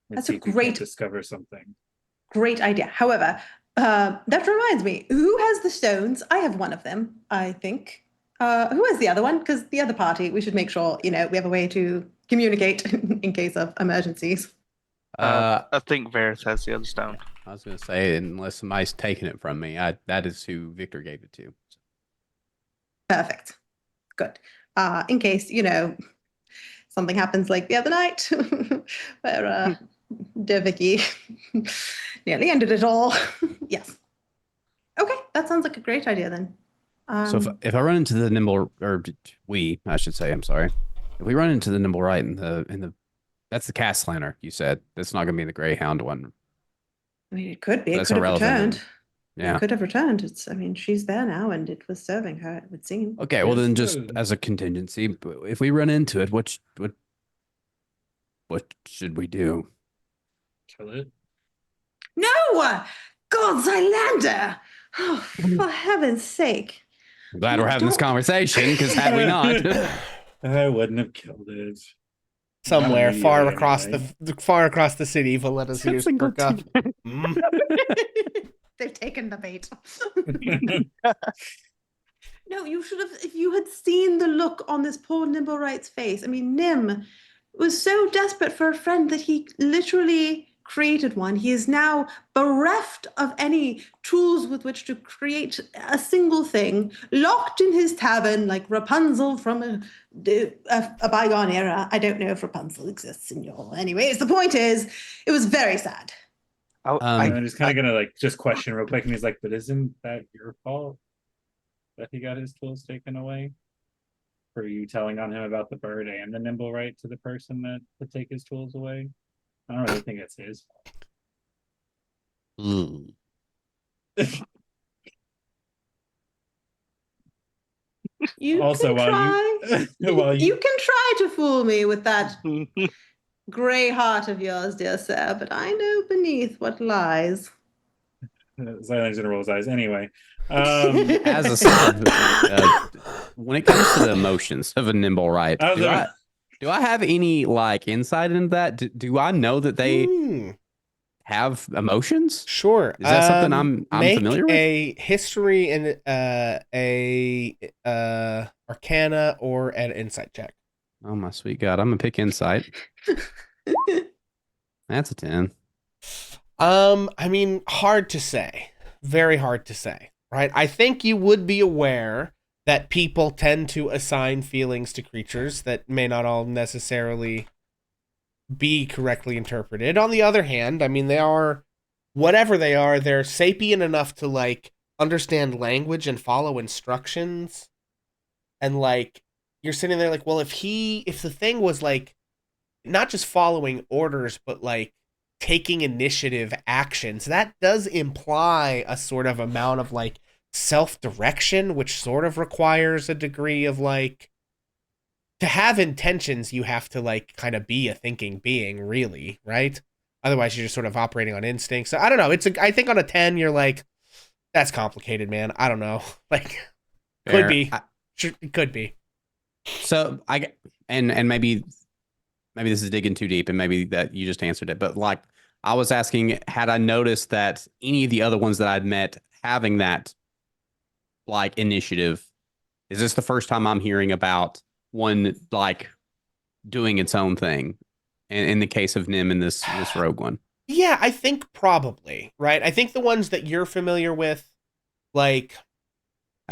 and That's see a if we can't great- discover something. Great idea. However, that reminds me, who has the stones? I have one of them, I think. Who has the other one? Because the other party, we should make sure, we have a way to communicate in case of emergencies. I think Varys has the other stone. I was going to say, unless somebody's taking it from me, that is who Victor gave it to. Perfect. Good. In case, something happens like the other night where dear Vicky nearly ended it all. Yes. Okay, that sounds like a great idea then. So if I run into the nimble, or I should say, I'm sorry. If we run into the nimble right in the that's the cast lantern, you said. That's not going to be the Greyhound one. I mean, it could be. That's It could have irrelevant. returned. Yeah. It could have returned. She's there now, and it was serving her, it would seem. Okay, well then, just as a contingency, if we run into it, what should we do? Kill it. No! God's Islander! Oh, for heaven's sake. I'm glad we're having this conversation, because had we not... I wouldn't have killed it. Somewhere Not far immediately, across the city, Valletta's ears perk up. Mm. They've taken the bait. No, you should have, if you had seen the look on this poor Nimblewright's face. I mean, Nim was so desperate for a friend that he literally created one. He is now bereft of any tools with which to create a single thing, locked in his tavern like Rapunzel from a bygone era. I don't know if Rapunzel exists in your... Anyways, the point is, it was very sad. I'm just kind of gonna just question real quick, and he's like, "But isn't that your fault that he got his tools taken away? For you telling on him about the bird and the nimble right to the person that to take his tools away? I don't really think it's his fault." You Also, can try. You can try to fool me with that grey heart of yours, dear sir, but I know beneath what lies. Silence in rolls eyes. Anyway, As a side, when it comes to the emotions of a nimble right, do I have any insight into that? Do I know that they have emotions? Sure. Is that something I'm familiar with? Make a history and a arcana or an insight check. Oh my sweet God! I'm gonna pick insight. That's a 10. I mean, hard to say. Very hard to say, right? I think you would be aware that people tend to assign feelings to creatures that may not all necessarily be correctly interpreted. On the other hand, I mean, they are, whatever they are, they're sapient enough to understand language and follow instructions. And you're sitting there well, if the thing was not just following orders, but taking initiative actions, that does imply a sort of amount of self-direction, which sort of requires a degree of to have intentions, you have to kind of be a thinking being, really, right? Otherwise you're just sort of operating on instinct. So I don't know, I think on a 10 you're that's complicated, man. I don't know. Could be. Sure, it could be. So and maybe this is digging too deep, and maybe that you just answered it, but I was asking, had I noticed that any of the other ones that I'd met having that initiative? Is this the first time I'm hearing about one doing its own thing? In the case of Nim and this rogue one. Yeah, I think probably, right? I think the ones that you're familiar with, I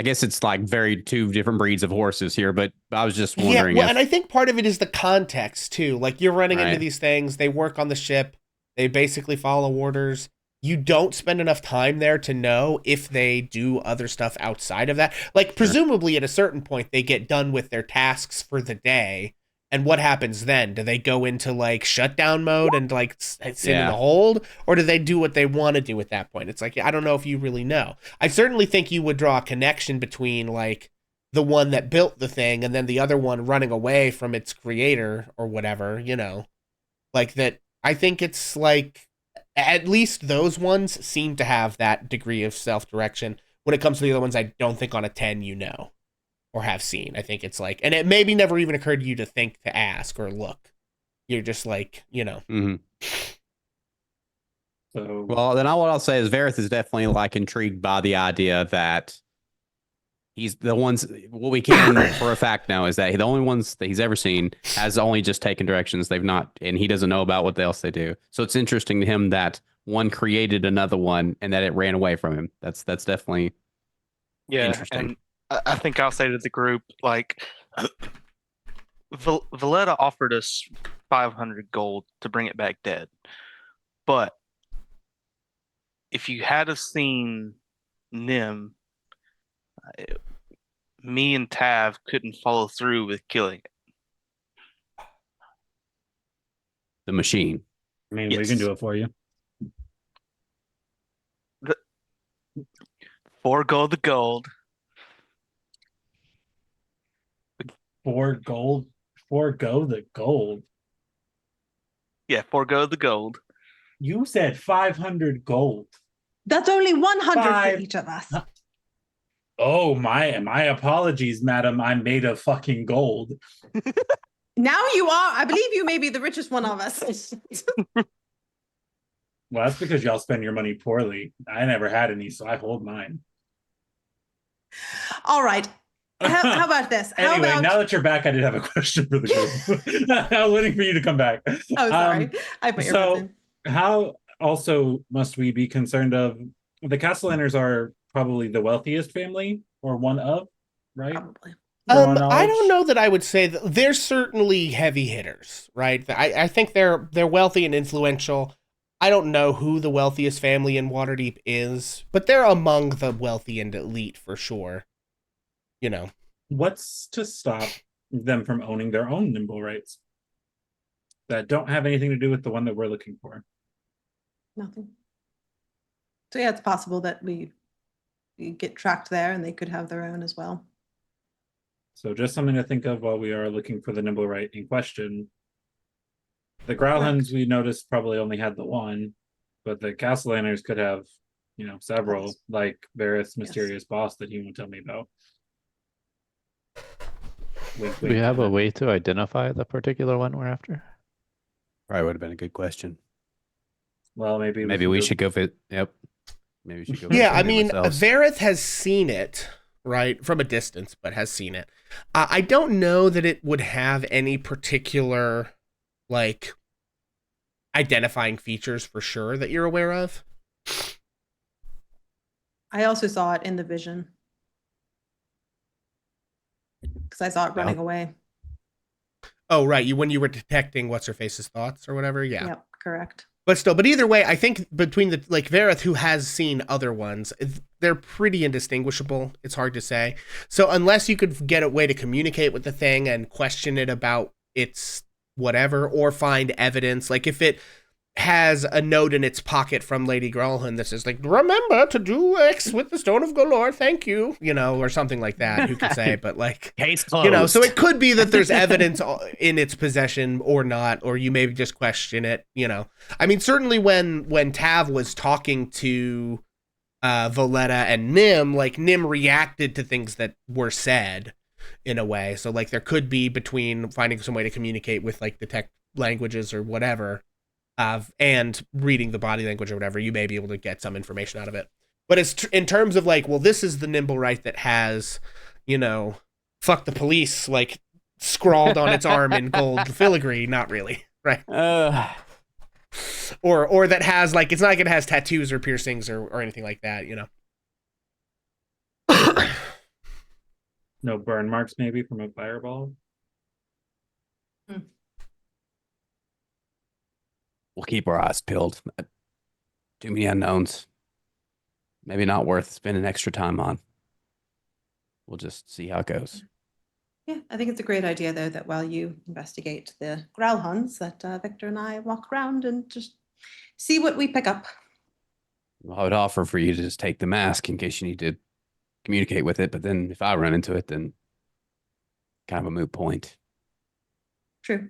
guess it's very two different breeds of horses here, but I was just wondering. Yeah, well, and I think part of it is the context too. You're running into these things, they work on the ship, they basically follow orders. you don't spend enough time there to know if they do other stuff outside of that. Like, presumably at a certain point, they get done with their tasks for the day. And what happens then? Do they go into like shutdown mode and like sit in the hold? Or do they do what they want to do at that point? It's like, I don't know if you really know. I certainly think you would draw a connection between like the one that built the thing and then the other one running away from its creator or whatever, you know, like that. I think it's like, at least those ones seem to have that degree of self-direction. When it comes to the other ones, I don't think on a 10 you know or have seen. I think it's like, and it maybe never even occurred to you to think to ask or look. You're just like, you know. Mm-hmm. So, well, then what I'll say is Vareth is definitely like intrigued by the idea that he's the ones. What we can for a fact know is that the only ones that he's ever seen has only just taken directions. They've not, and he doesn't know about what else they do. So it's interesting to him that one created another one and that it ran away from him. That's definitely interesting. And I think I'll say to the group, like, Valletta offered us 500 gold to bring it back dead. But if you had have seen Nim, me and Tav couldn't follow through with killing it. The machine. I mean, we can do it for you. 4 the gold. 4 gold. Forgo the gold. Yeah, forgo the gold. You said 500 gold. That's only 100 Five- for each of us. Oh, my apologies, madam. I'm made of fucking gold. Now you are. I believe you may be the richest one of us. Well, that's because y'all spend your money poorly. I never had any, so I hold mine. All right. How about this? How Anyway, about... now that you're back, I did have a question for the group. I was waiting for you to come back. Oh, sorry. I put your words in. How also must we be concerned of the Castellaners are probably the wealthiest family or one of, right? Probably. I don't know that I would say that they're certainly heavy hitters, right? I think they're wealthy and influential. I don't know who the wealthiest family in Waterdeep is, but they're among the wealthy and elite for sure. You know. What's to stop them from owning their own nimble rights that don't have anything to do with the one that we're looking for? Nothing. So yeah, it's possible that we get tracked there and they could have their own as well. So just something to think of while we are looking for the nimble right in question. The Growlhounds we noticed probably only had the one, but the Castellaners could have, you know, several, Yes. like Vareth's mysterious boss that he won't tell me about. Wink, Do we wink, have a kinda. way to identify the particular one we're after? Probably would have been a good question. Well, maybe We should go fit. Yep. Maybe we should go. Yeah, visit I him mean, ourselves. Vareth has seen it, right, from a distance, but has seen it. I don't know that it would have any particular, like, identifying features for sure that you're aware of. I also saw it in the vision. Because I saw it running away. Oh, right. When you were detecting what's-her-face's thoughts or whatever? Yeah. Yep, correct. But still, but either way, I think between the, like, Vareth, who has seen other ones, they're pretty indistinguishable. It's hard to say. So unless you could get a way to communicate with the thing and question it about its whatever, or find evidence, like if it has a note in its pocket from Lady Growlhund that says, like, remember to do X with the Stone of Galore, thank you, you know, or something like that, who can say, but like, Case closed. you know, so it could be that there's evidence in its possession or not, or you maybe just question it, you know. I mean, certainly when Tav was talking to Valletta and Nim, like, Nim reacted to things that were said in a way. So, like, there could be between finding some way to communicate with, like, the tech languages or whatever, and reading the body language or whatever, you may be able to get some information out of it. But it's in terms of, like, well, this is the nimble right that has, you know, fuck the police, like, scrawled on its arm in gold filigree, not really, right? Or that has, like, it's not like it has tattoos or piercings or anything like that, you know. No burn marks, maybe from a fireball. We'll keep our eyes peeled. Too many unknowns. Maybe not worth spending extra time on. We'll just see how it goes. Yeah, I think it's a great idea, though, that while you investigate the Growlhunts, that Victor and I walk around and just see what we pick up. I would offer for you to just take the mask in case you need to communicate with it. But then if I run into it, then kind of a moot point. True.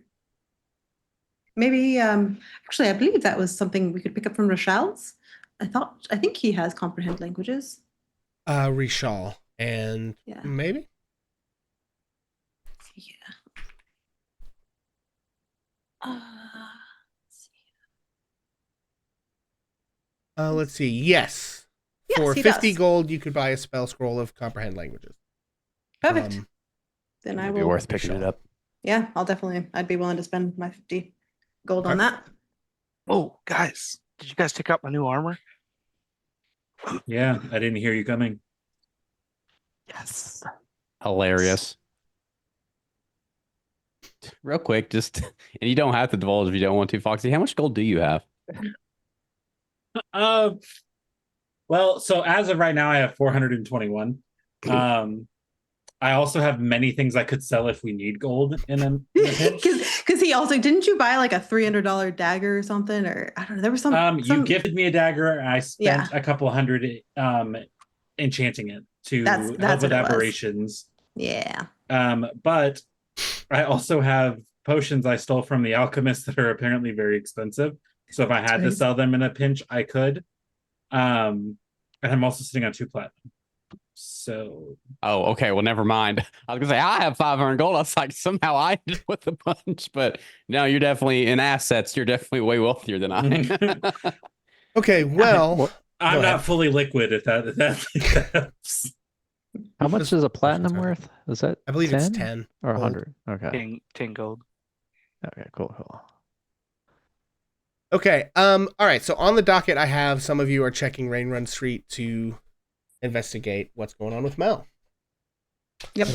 Maybe, actually, I believe that was something we could pick up from Rochelle's. I think he has comprehend languages. Rishal and Yeah. maybe? Yeah. Let's see. Let's see. Yes. Yes, For he 50 does. gold, you could buy a spell scroll of comprehend languages. Perfect. Um, Then I It'd be will. worth picking it up. Yeah, I'd be willing to spend my 50 gold on Okay. that. Oh, guys, did you guys check out my new armor? Yeah, I didn't hear you coming. Yes. Hilarious. Real quick, just and you don't have to divulge if you don't want to, Foxy. How much gold do you have? Well, so as of right now, I have 421. I also have many things I could sell if we need gold in a pinch. Because he also didn't you buy like a $300 dagger or something, or I don't know, there was some. You gifted me a dagger, and I spent Yeah. a couple hundred enchanting it to That's help what with it was. aberrations. Yeah. But I also have potions I stole from the alchemist that are apparently very expensive. So if I had to Right. sell them in a pinch, I could. And I'm also sitting on 2 platinum. So Oh, okay. Well, never mind. I was gonna say I have 500 gold. I was like, somehow I did with a bunch, but no, you're definitely in assets. You're definitely way wealthier than I. Okay, well, I'm Go not ahead. fully liquid if that's How much Just is a platinum sorry. worth? Is that I believe 10 it's 10. or gold. 100? Okay. 10 gold. Okay, cool. Okay, all right, so on the docket, I have some of you are checking Rain Run Street to investigate what's going on with Mel. Yep.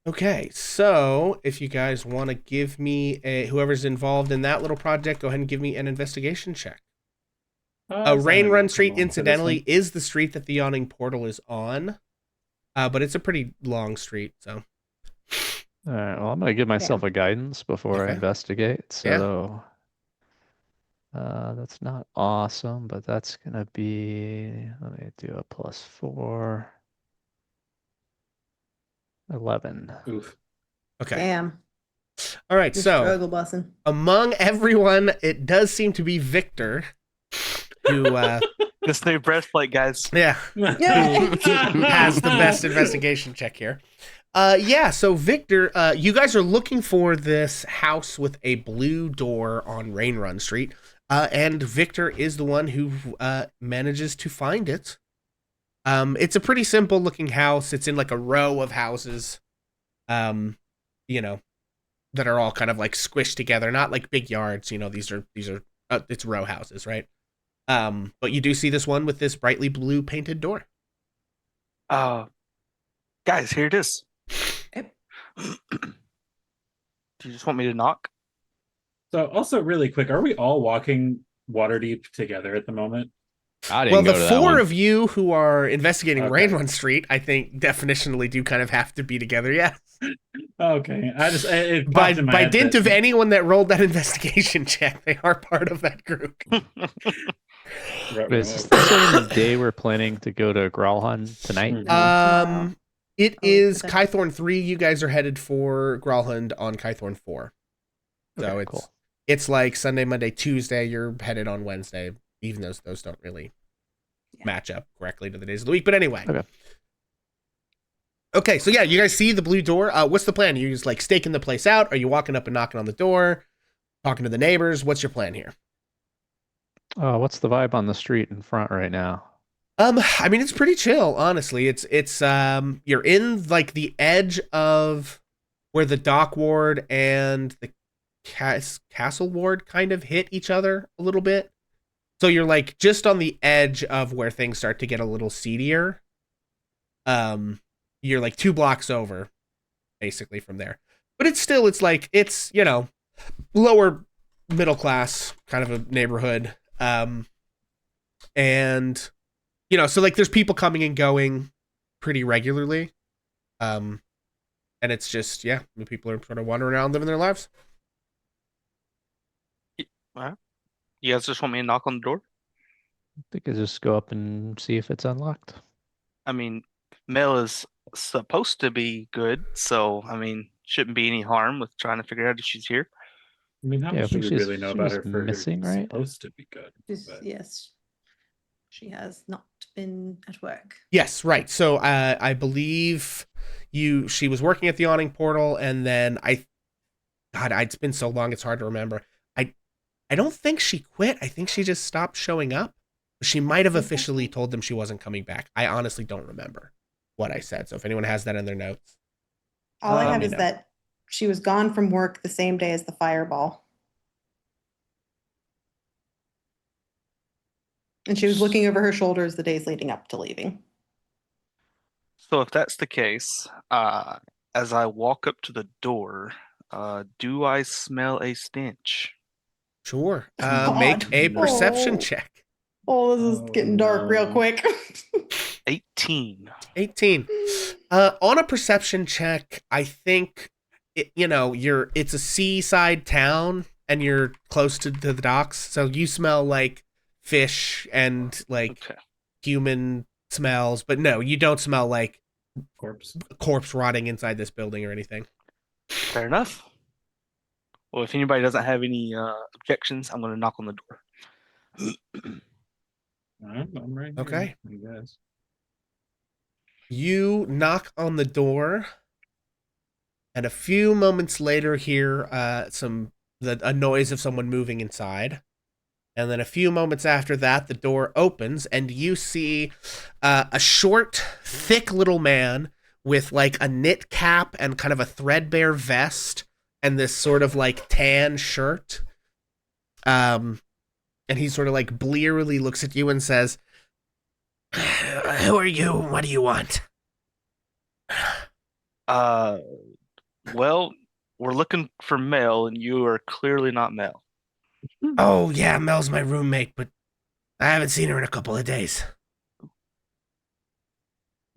Okay, so if you guys want to give me whoever's involved in that little project, go ahead and give me an investigation check. Rain Run Street, incidentally, is the street that the Yawning Portal is on, but it's a pretty long street, so. All right, well, I'm going to give myself a guidance before I Okay. investigate. So that's not awesome, but that's going to be, let me do a +4. 11. Oof. Okay. Damn. All right, Your so struggle bussin'. among everyone, it does seem to be Victor, who, This new breastplate, guys. yeah, has the best investigation check here. So Victor, you guys are looking for this house with a blue door on Rain Run Street, and Victor is the one who manages to find it. It's a pretty simple looking house. It's in like a row of houses, that are all kind of like squished together, not like big yards. These are it's row houses, right? But you do see this one with this brightly blue painted door. Guys, here it is. Yep. Do you just want me to knock? So also really quick, are we all walking Waterdeep together at the moment? I Well, didn't the go to that four one. of you who are investigating Okay. Rain Run Street, I think definitionally do kind of have to be together. Yes. Okay, I just it By popped in my head dint that- of anyone that rolled that investigation check, they are part of that group. But is this the same day we're planning to go to Growlhund tonight? Mhm. It Oh, is okay. Kythorn 3. You guys are headed for Growlhund on Kythorn 4. So Okay, it's cool. it's like Sunday, Monday, Tuesday. You're headed on Wednesday, even though those don't really match up correctly to the days of the week. But anyway. Okay, so yeah, you guys see the blue door. What's the plan? Are you just like staking the place out? Are you walking up and knocking on the door? Talking to the neighbors? What's your plan here? What's the vibe on the street in front right now? I mean, it's pretty chill, honestly. It's you're in like the edge of where the dock ward and the castle ward kind of hit each other a little bit. So you're like just on the edge of where things start to get a little seedier. You're like 2 blocks over, basically, from there. But it's lower middle class kind of a neighborhood. And so like there's people coming and going pretty regularly. And it's just people are sort of wandering around living their lives. Well, you guys just want me to knock on the door? I think I just go up and see if it's unlocked. I mean, Mel is supposed to be good, so I mean, shouldn't be any harm with trying to figure out if she's here. I mean, how Yeah, I much do think we really know she about was her for missing, her right? supposed to be good? But Yes. She has not been at work. Yes, right. So I believe she was working at the awning portal, and then it's been so long it's hard to remember. I don't think she quit. I think she just stopped showing up. She might have officially told them she wasn't coming back. I honestly don't remember what I said. So if anyone has that in their notes. All I let have me is know. that she was gone from work the same day as the fireball. And she was looking over her shoulders the days leading up to leaving. So if that's the case, as I walk up to the door, do I smell a stench? Sure. God. Make a perception Oh. check. Oh, this is Oh, getting dark real no. quick. 18. 18. On a perception check, I think it's a seaside town and you're close to the docks, so you smell like fish and like Okay. human smells, but no, you don't smell like corpse. a corpse rotting inside this building or anything. Fair enough. Well, if anybody doesn't have any objections, I'm going to knock on the door. I'm right here. Okay. I guess. You knock on the door, and a few moments later hear a noise of someone moving inside. And then a few moments after that, the door opens, and you see a short, thick little man with like a knit cap and kind of a threadbare vest and this sort of like tan shirt. And he sort of like blearily looks at you and says, "Who are you? What do you want?" Well, we're looking for Mel, and you are clearly not Mel. "Oh, yeah, Mel's my roommate, but I haven't seen her in a couple of days."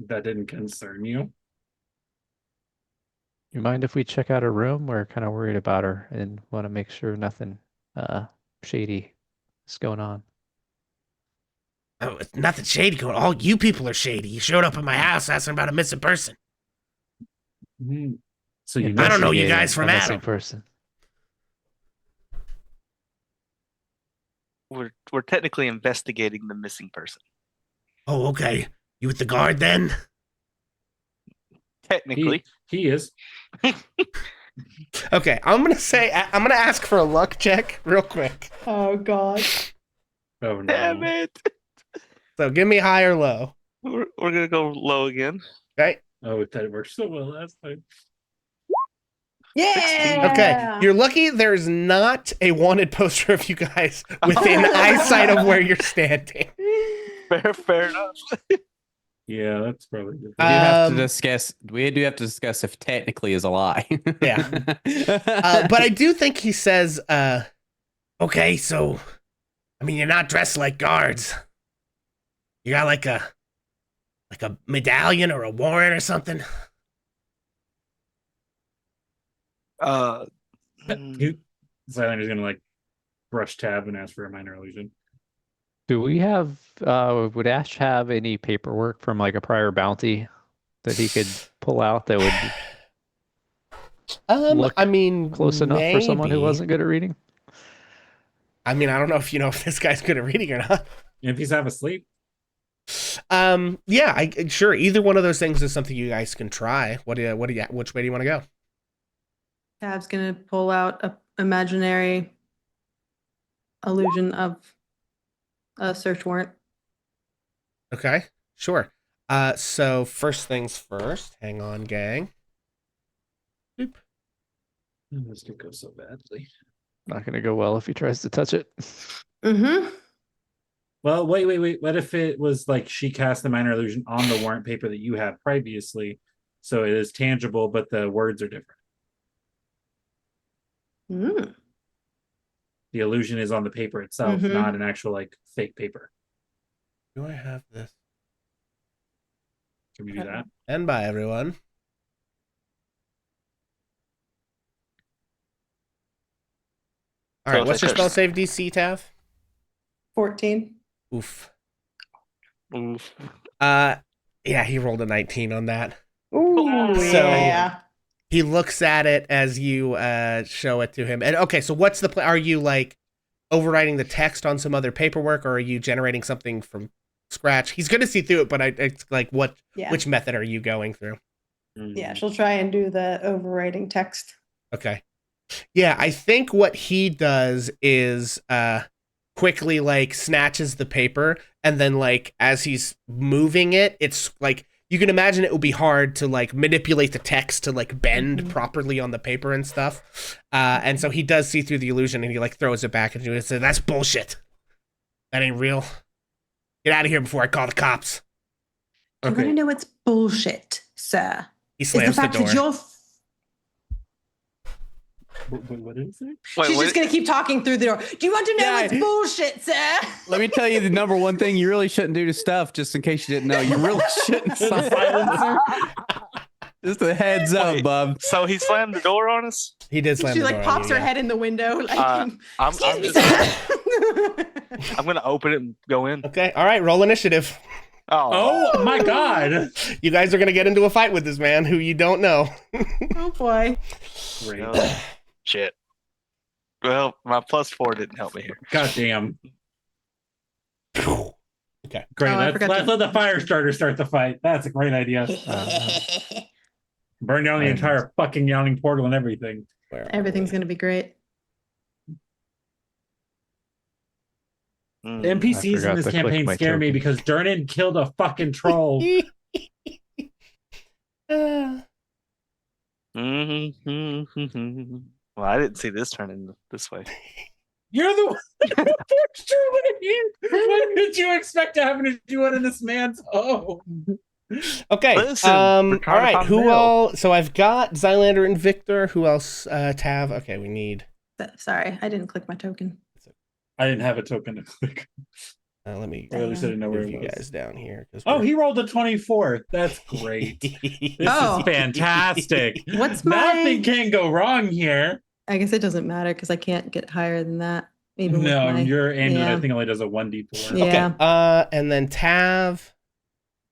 That didn't concern you. You mind if we check out her room? We're kind of worried about her and want to make sure nothing shady is going on. "Oh, it's nothing shady going. All you people are shady. You showed up at my house asking about a missing person. Mhm. So you know I don't know you Investigating guys from a missing Adam." person. We're technically investigating the missing person. "Oh, okay. You with the guard then?" Technically. he is. Okay, I'm gonna ask for a luck check real quick. Oh, God. Oh no. Damn it. So give me high or low. We're gonna go low again. Okay. Oh, that worked so well last time. Yeah. Okay. You're lucky there's not a wanted poster of you guys within eyesight of where you're standing. Fair enough. Yeah, that's probably good. We do have to discuss if technically is a lie. Yeah. But I do think he says, okay, so I mean you're not dressed like guards. You got like a medallion or a warrant or something? Silander's gonna like brush tab and ask for a minor illusion. Do we have, would Ash have any paperwork from like a prior bounty that he could pull out that would look I mean, close enough for someone who maybe. wasn't good at reading? I mean, I don't know if you know if this guy's good at reading or not. If he's half asleep, Yeah, sure. Either one of those things is something you guys can try. Which way do you want to go? Tab's gonna pull out a imaginary illusion of a search warrant. Okay, sure. So first things first. Hang on, gang. Boop. this could go so badly. Not going to go well if he tries to touch it. Mm-hmm. Well, wait. What if it was like she cast the minor illusion on the warrant paper that you have previously, so it is tangible, but the words are different? Mm. The illusion is on the paper itself, Mhm. not an actual like fake paper. Do I have this? Can we do that? And bye, everyone. All So right, if what's they your spell touch- save DC, Tav? 14. Oof. Oof. Yeah, he rolled a 19 on that. Ooh, So- yeah. He looks at it as you show it to him. And okay, so what's the plan? Are you like overwriting the text on some other paperwork, or are you generating something from scratch? He's going to see through it, but it's like Yeah. which method are you going through? Yeah, she'll try and do the overwriting text. Okay. Yeah, I think what he does is quickly like snatches the paper, and then like as he's moving it, it's like you can imagine it would be hard to like manipulate the text to like bend properly on the paper and stuff. And so he does see through the illusion, and he like throws it back and says, "That's bullshit. That ain't real. Get out of here before I call the cops." You want to Okay. know what's bullshit, sir? He Is the slams the fact door. that you're... What is it? Wait, She's what- just going to keep talking through the door. Do you want to know Yeah. what's bullshit, sir? Let me tell you the number one thing you really shouldn't do to stuff, just in case you didn't know. You really shouldn't silence. Just a heads up, Wait. bub. So he slammed the door on us. He did slam She the door like on pops you, her yeah. head in the window. Like, I'm excuse me, just- sir. I'm gonna open it and go in. Okay, all right, roll initiative. Oh my god! You guys are gonna get into a fight with this man who you don't know. Oh boy. Great. Oh, shit. Well, my +4 didn't help me here. God damn. Okay. Great. Oh, I let's forgot let's to- let the fire starter start the fight. That's a great idea. Burn down the entire fucking yawning portal and everything. Where are Everything's we? going to be great. Mm. The NPCs forgot in this to click campaign my scare me token. because Durnan killed a fucking troll. Mm-hmm. Well, I didn't see this turn in this way. You're the one that forced your way in. What did you expect to happen to do it in this man's home? Okay. Listen, all we're trying to right. find Who Bill. all? So I've got Zylander and Victor. Who else? Tav. Okay, we need. Sorry, I didn't click my token. I didn't have a token to click. Let me Or at least I didn't know where move it you was. guys down here. 'Cause Oh, we're- he rolled a 24. That's great. This Oh. is fantastic. What's my... Nothing can go wrong here. I guess it doesn't matter because I can't get higher than that. Even No, with my... your amulet yeah. I think only does a 1d4. Yeah. Okay. And then Tav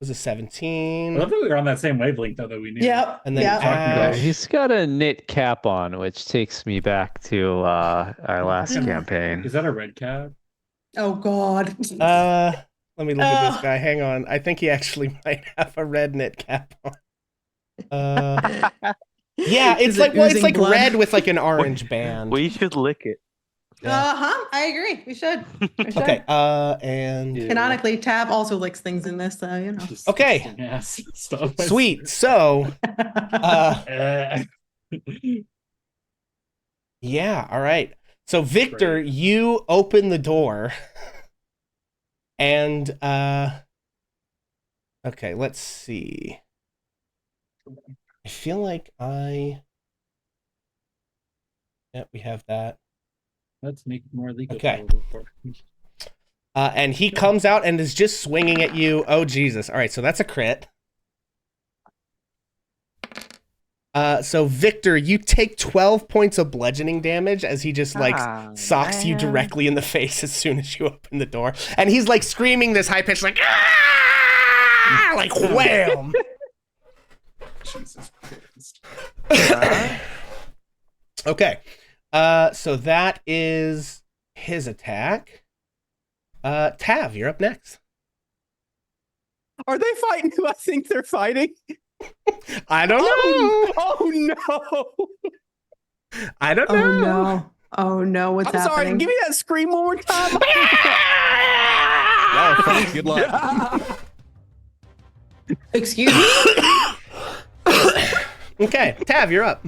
was a I 17. love that we were on that same wavelength though that we knew. Yep. And then yep. Ash. He's got a knit cap on, which takes me back to our last Yeah. campaign. Is that a red cap? Oh God. Let me look at this Oh. guy. Hang on. I think he actually might have a red knit cap on. Yeah, it's Is it like it's oozing like blood? red with like an orange band. We should lick it. I agree. We should. We should. Okay. And Canonically, Tab also licks things in this, so you know. Okay. Disgusting ass stuff. sweet. So, Uh, yeah. All right. So Victor, you open the door, and okay. Let's see. I feel like yeah, we have that. let's make more legal. Okay. trouble. And he comes out and is just swinging at you. Oh, Jesus. All right, so that's a crit. So, Victor, you take 12 points of bludgeoning damage as he just, like, socks you directly in the face as soon as you open the door. And he's, like, screaming this high-pitched, like, ah! Like, wham! Jesus Christ. Okay. So that is his attack. Tav, you're up next. Are they fighting who I think they're fighting? I don't know. Oh no! I don't Oh know. no. Oh no, what's I'm happening? sorry. Give me that scream one more time. No, Fine, good luck. Excuse me? Okay, Tav, you're up.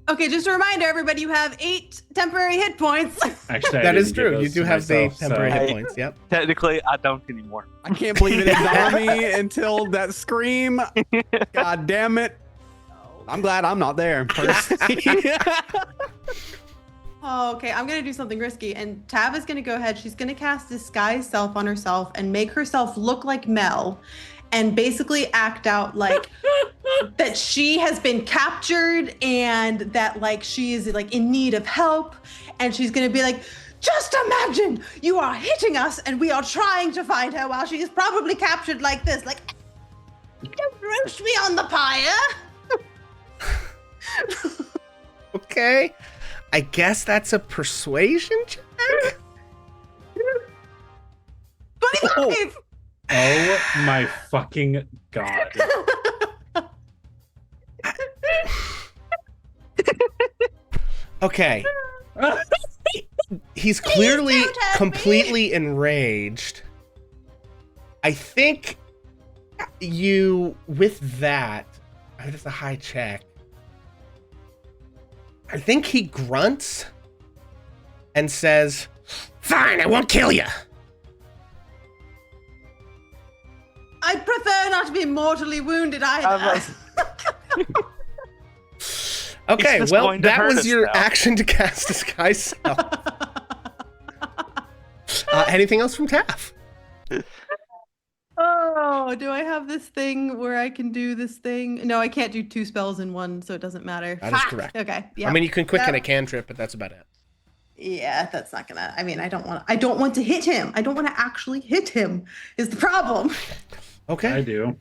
Okay, just a reminder, everybody, you have 8 temporary hit points. Actually, I That is didn't give true. You those do to have the myself, temporary so- hit points. Yep. Technically, I don't anymore. I can't believe it didn't dawn on me until that scream. God damn it! I'm glad I'm not there. Personally. Oh, okay. I'm gonna do something risky, and Tav is gonna go ahead. She's gonna cast Disguise Self on herself and make herself look like Mel, and basically act out like that she has been captured and that like she is like in need of help, and she's gonna be like, just imagine you are hitting us and we are trying to find her while she is probably captured like this. Like, don't roast me on the pyre. Okay. I guess that's a persuasion check? 25. Oh my fucking god. Okay. He's clearly don't hurt me. completely enraged. I think you, with that, that's a high check. I think he grunts and says, "Fine, I won't kill you." I'd prefer not to be mortally wounded either. Okay, just well, going to that hurt was us your now. action to cast Disguise Self. Anything else from Taff? Oh, do I have this thing where I can do this thing? No, I can't do 2 spells in one, so it doesn't matter. That is Fuck. correct. Okay. Yeah. I mean, you can quicken Yep. a cantrip, but that's about it. Yeah, that's not gonna. I mean, I don't want to hit him. I don't want to actually hit him. Is the problem? Okay. I do.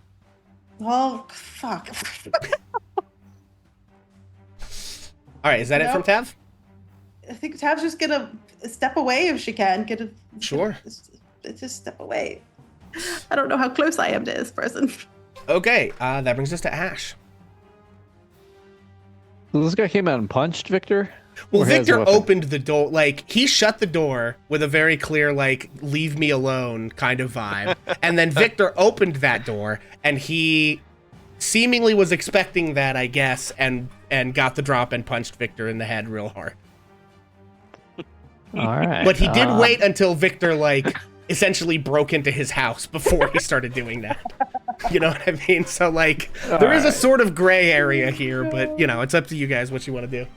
Oh, fuck. All right, is that it from Nope. Tav? I think Tav's just gonna step away if she can. Sure. Just step away. I don't know how close I am to this person. Okay, that brings us to Ash. So this guy came out and punched Victor? Well, Or has a Victor weapon? opened the door, like, he shut the door with a very clear, like, leave me alone kind of vibe. And then Victor opened that door, and he seemingly was expecting that, I guess, and got the drop and punched Victor in the head real hard. All right. But he did wait until Victor, like, essentially broke into his house before he started doing that. You know what I mean? So, like, there is a sort of gray area here, but, you know, it's up to you guys what you want to do.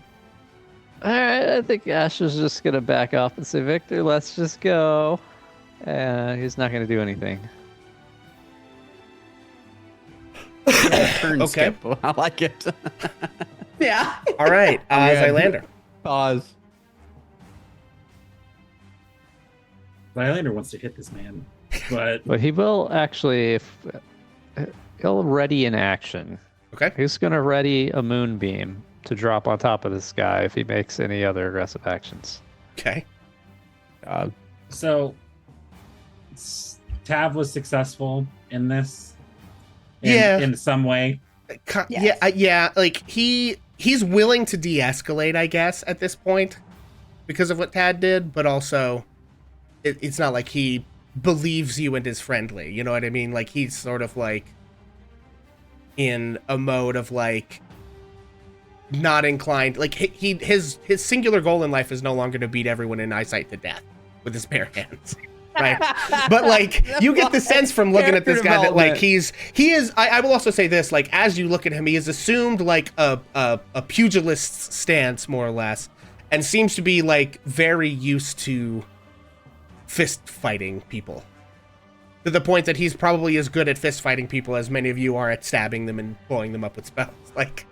All right, I think Ash is just going to back off and say, Victor, let's just go. He's not going to do anything. Turn Okay. skip. I like it. Yeah. All right, Zylander. Pause. Highlander wants to hit this man, but But he will actually, if he'll ready an action. Okay. He's going to ready a moonbeam to drop on top of this guy if he makes any other aggressive actions. Okay. so Tav was successful in this. Yeah. In some way. Yes. Yeah. Like he's willing to de-escalate, I guess, at this point, because of what Tad did. But also, it's not like he believes you and is friendly. You know what I mean? Like he's sort of like in a mode of like not inclined. Like his singular goal in life is no longer to beat everyone in eyesight to death with his bare hands. Right. But like you get the sense from looking at this guy that like he is I will also say this, like as you look at him, he has assumed like a pugilist's stance more or less, and seems to be like very used to fist fighting people, to the point that he's probably as good at fist fighting people as many of you are at stabbing them and blowing them up with spells. Like,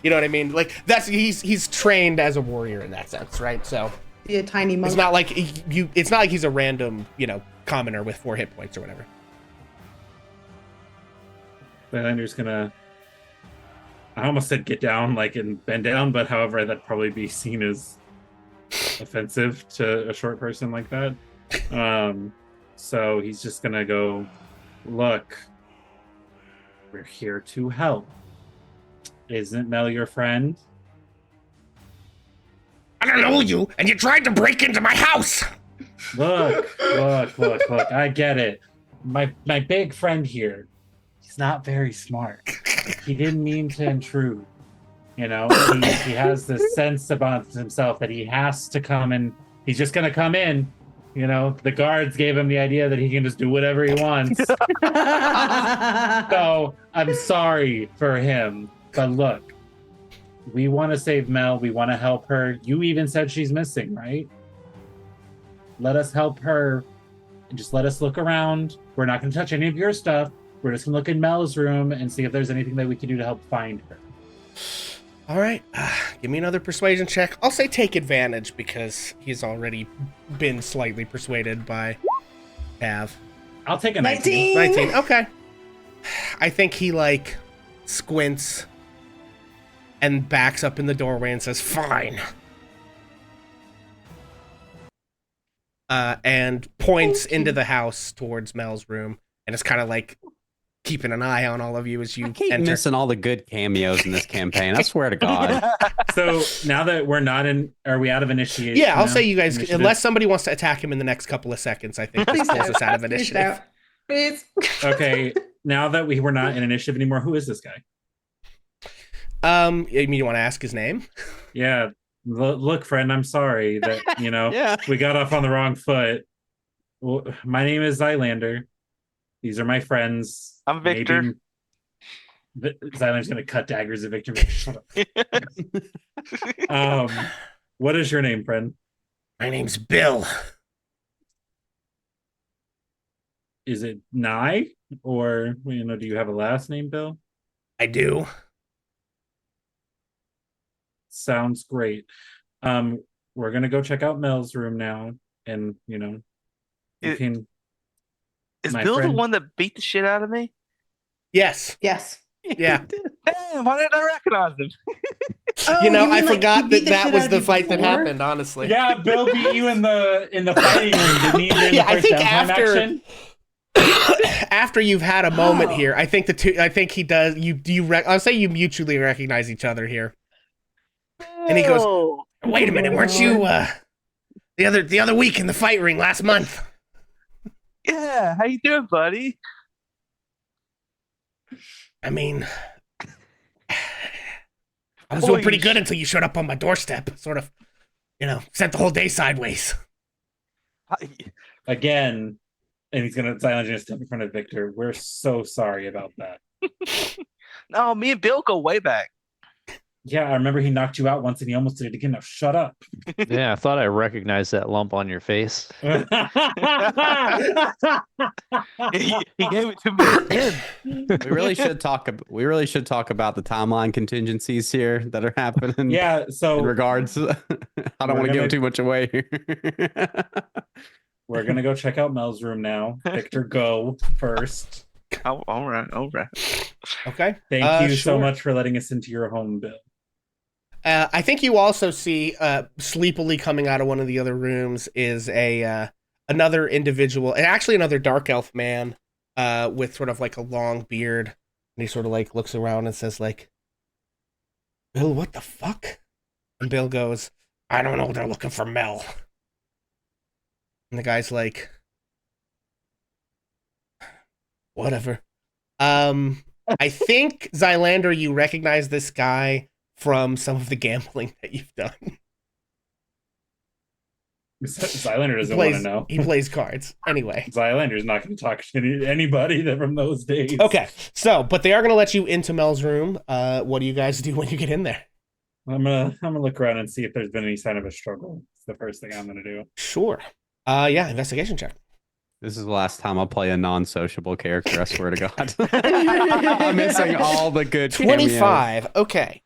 you know what I mean? Like that's he's trained as a warrior in that sense, right? So Be a tiny monk. it's not like it's not like he's a random, you know, commoner with 4 hit points or whatever. Highlander's gonna. I almost said get down, like and bend down, but however, that'd probably be seen as offensive to a short person like that. So he's just gonna go, look, we're here to help. Isn't Mel your friend? I don't know you, and you tried to break into my house. Look. I get it. My big friend here, he's not very smart. He didn't mean to intrude. You know, he has this sense about himself that he has to come in. He's just gonna come in. You know, the guards gave him the idea that he can just do whatever he wants. So I'm sorry for him, but look, we want to save Mel. We want to help her. You even said she's missing, right? Let us help her. Just let us look around. We're not going to touch any of your stuff. We're just going to look in Mel's room and see if there's anything that we can do to help find her. All right, give me another persuasion check. I'll say take advantage because he's already been slightly persuaded by Cav. I'll take a 19. 19, okay. I think he, like, squints and backs up in the doorway and says, fine. And points into the house towards Mel's room and is kind of like keeping an eye on all of you as you I keep enter. missing all the good cameos in this campaign. I swear to God. So now that we're not in, are we out of initiation? Yeah, I'll now? say you guys, Initiative? unless somebody wants to attack him in the next couple of seconds, I think this pulls us out of initiative. Please. Okay, now that we're not in initiative anymore, who is this guy? You mean you want to ask his name? Yeah, look, friend, I'm sorry that, Yeah. we got off on the wrong foot. Well, my name is Zylander. These are my friends. I'm Victor. Zylander's going to cut daggers at Victor. Shut up. What is your name, friend? My name's Bill. Is it Nye? Or, do you have a last name, Bill? I do. Sounds great. We're going to go check out Mel's room now. And, you can... Is my Bill friend- the one that beat the shit out of me? Yes. Yes. Yeah. Damn, why didn't I recognize him? You know, mean, I like, forgot he beat that that shit was out the of you fight that before? happened, honestly. Yeah, Bill beat you in the fighting room, didn't he? During Yeah, the I first think downtime action? after you've had a moment Oh. here, I think he does. I'll say you mutually recognize each other here. And he goes, Oh. "Wait a minute, weren't you the other week in the fight ring last month?" Yeah, how you doing, buddy? I mean, I was doing pretty good Holy until you showed up on my doorstep. Sort of, sent the whole day sideways. Again, and Zylander's gonna step in front of Victor. We're so sorry about that. No, me and Bill go way back. Yeah, I remember he knocked you out once and he almost did it again. Now shut up. Yeah, I thought I recognized that lump on your face. He gave it to me again. We really should talk about the timeline contingencies here that are happening. Yeah, so In regards, I don't want to give too much away here. we're gonna go check out Mel's room now. Victor, go first. Oh, all right. Okay. Thank you sure. so much for letting us into your home, Bill. I think you also see sleepily coming out of one of the other rooms is another individual, and actually another dark elf man with sort of like a long beard, and he sort of like looks around and says like, "Bill, what the fuck?" And Bill goes, "I don't know, they're looking for Mel." And the guy's like, "Whatever." I think Zylander, you recognize this guy from some of the gambling that you've done. Zylander doesn't want to know. He plays cards. Anyway. Zylander's not going to talk to anybody from those days. Okay. So, but they are going to let you into Mel's room. What do you guys do when you get in there? I'm gonna look around and see if there's been any sign of a struggle. It's the first thing I'm gonna do. Sure. Yeah, investigation check. This is the last time I'll play a non-sociable character, I swear to God. I'm missing all the good 25. cameos. Okay.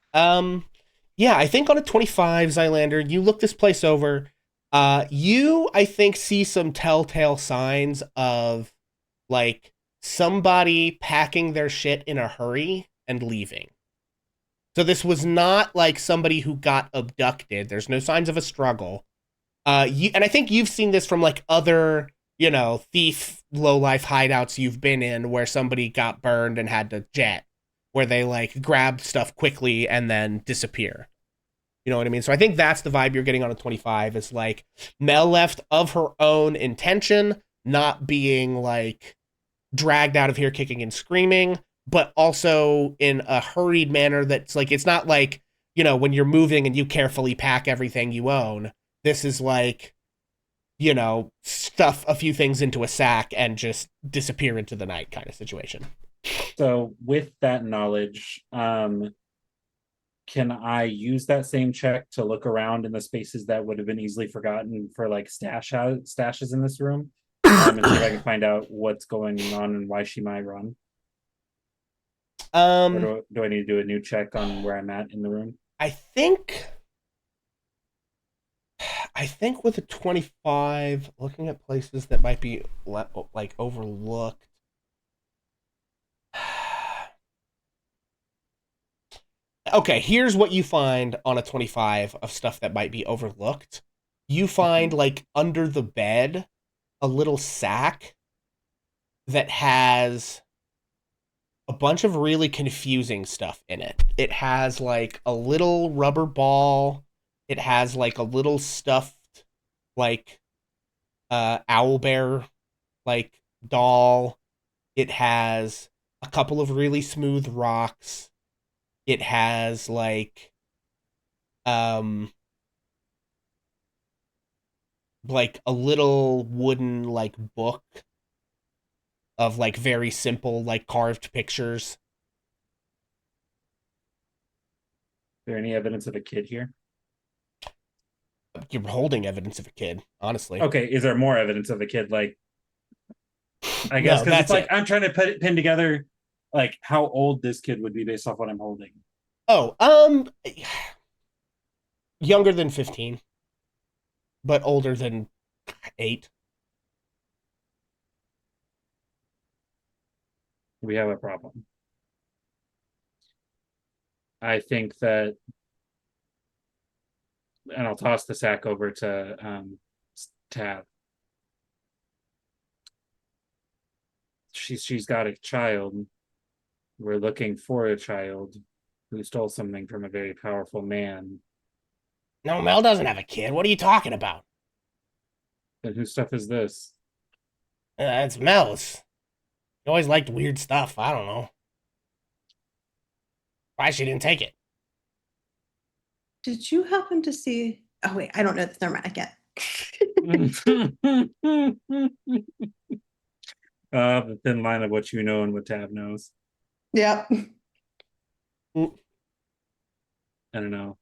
Yeah, I think on a 25, Zylander, you look this place over. You, I think, see some telltale signs of, like, somebody packing their shit in a hurry and leaving. So this was not like somebody who got abducted. There's no signs of a struggle. And I think you've seen this from, like, other, thief, low-life hideouts you've been in where somebody got burned and had to jet, where they, like, grab stuff quickly and then disappear. You know what I mean? So I think that's the vibe you're getting on a 25 is, like, Mel left of her own intention, not being, like, dragged out of here kicking and screaming, but also in a hurried manner that's, like, it's not like, when you're moving and you carefully pack everything you own. This is like, stuff a few things into a sack and just disappear into the night kind of situation. So with that knowledge, can I use that same check to look around in the spaces that would have been easily forgotten for like stashes in this room, and see if I can find out what's going on and why she might run? Or do I need to do a new check on where I'm at in the room? I think with a 25, looking at places that might be like overlooked. Okay, here's what you find on a 25 of stuff that might be overlooked. You find like under the bed a little sack that has a bunch of really confusing stuff in it. It has like a little rubber ball. It has like a little stuffed like owlbear like doll. It has a couple of really smooth rocks. It has like a little wooden like book of like very simple like carved pictures. Is there any evidence of a kid here? You're holding evidence of a kid, honestly. Okay, is there more evidence of a kid? Like, I guess No, because that's it's like it. I'm trying to pin together like how old this kid would be based off what I'm holding. Oh, younger than 15, but older than 8. We have a problem. I think that, and I'll toss the sack over to Tab. She's got a child. We're looking for a child who stole something from a very powerful man. No, Mel doesn't have a kid. What are you talking about? Then whose stuff is this? It's Mel's. He always liked weird stuff. I don't know. Why she didn't take it? Did you happen to see? Oh wait, I don't know this. Never mind. I can't. The thin line of what you know and what Tab knows. Yeah. Mm. I don't know.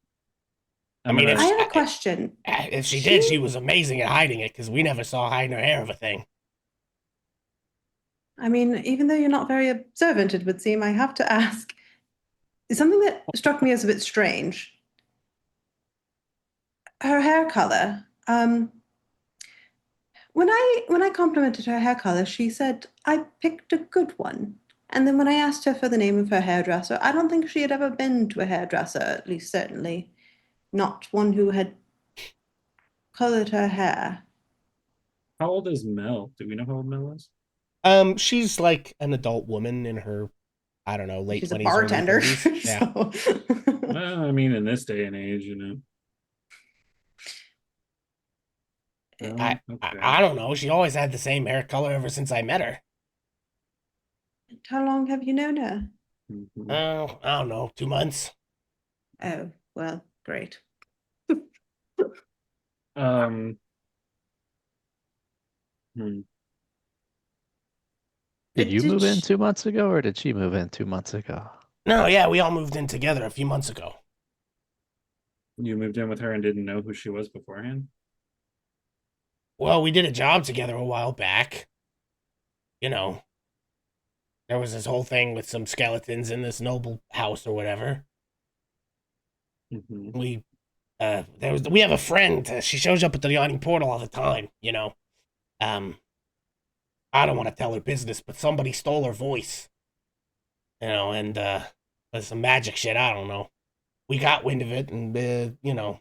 I mean, I have a question. If she did, she was amazing at hiding it because we never saw hiding her hair of a thing. I mean, even though you're not very observant, it would seem, I have to ask. Something that struck me as a bit strange. Her hair color. When I complimented her hair color, she said I picked a good one. And then when I asked her for the name of her hairdresser, I don't think she had ever been to a hairdresser, at least certainly not one who had colored her hair. How old is Mel? Do we know how old Mel is? She's like an adult woman in her, I don't know, late She's a 20s, bartender. early 30s. Yeah. Well, I mean, in this day and age, you know. I don't know. She always had the same hair color ever since I met her. How long have you known her? Oh, I don't know, 2 months. Oh, well, great. Hmm. Did you move in 2 months ago, or did she move in 2 months ago? No, yeah, we all moved in together a few months ago. You moved in with her and didn't know who she was beforehand? Well, we did a job together a while back. You know, there was this whole thing with some skeletons in this noble house or whatever. Mm-hmm. We have a friend. She shows up at the yawning portal all the time. You know, I don't want to tell her business, but somebody stole her voice. You know, and there's some magic shit. I don't know. We got wind of it, and you know,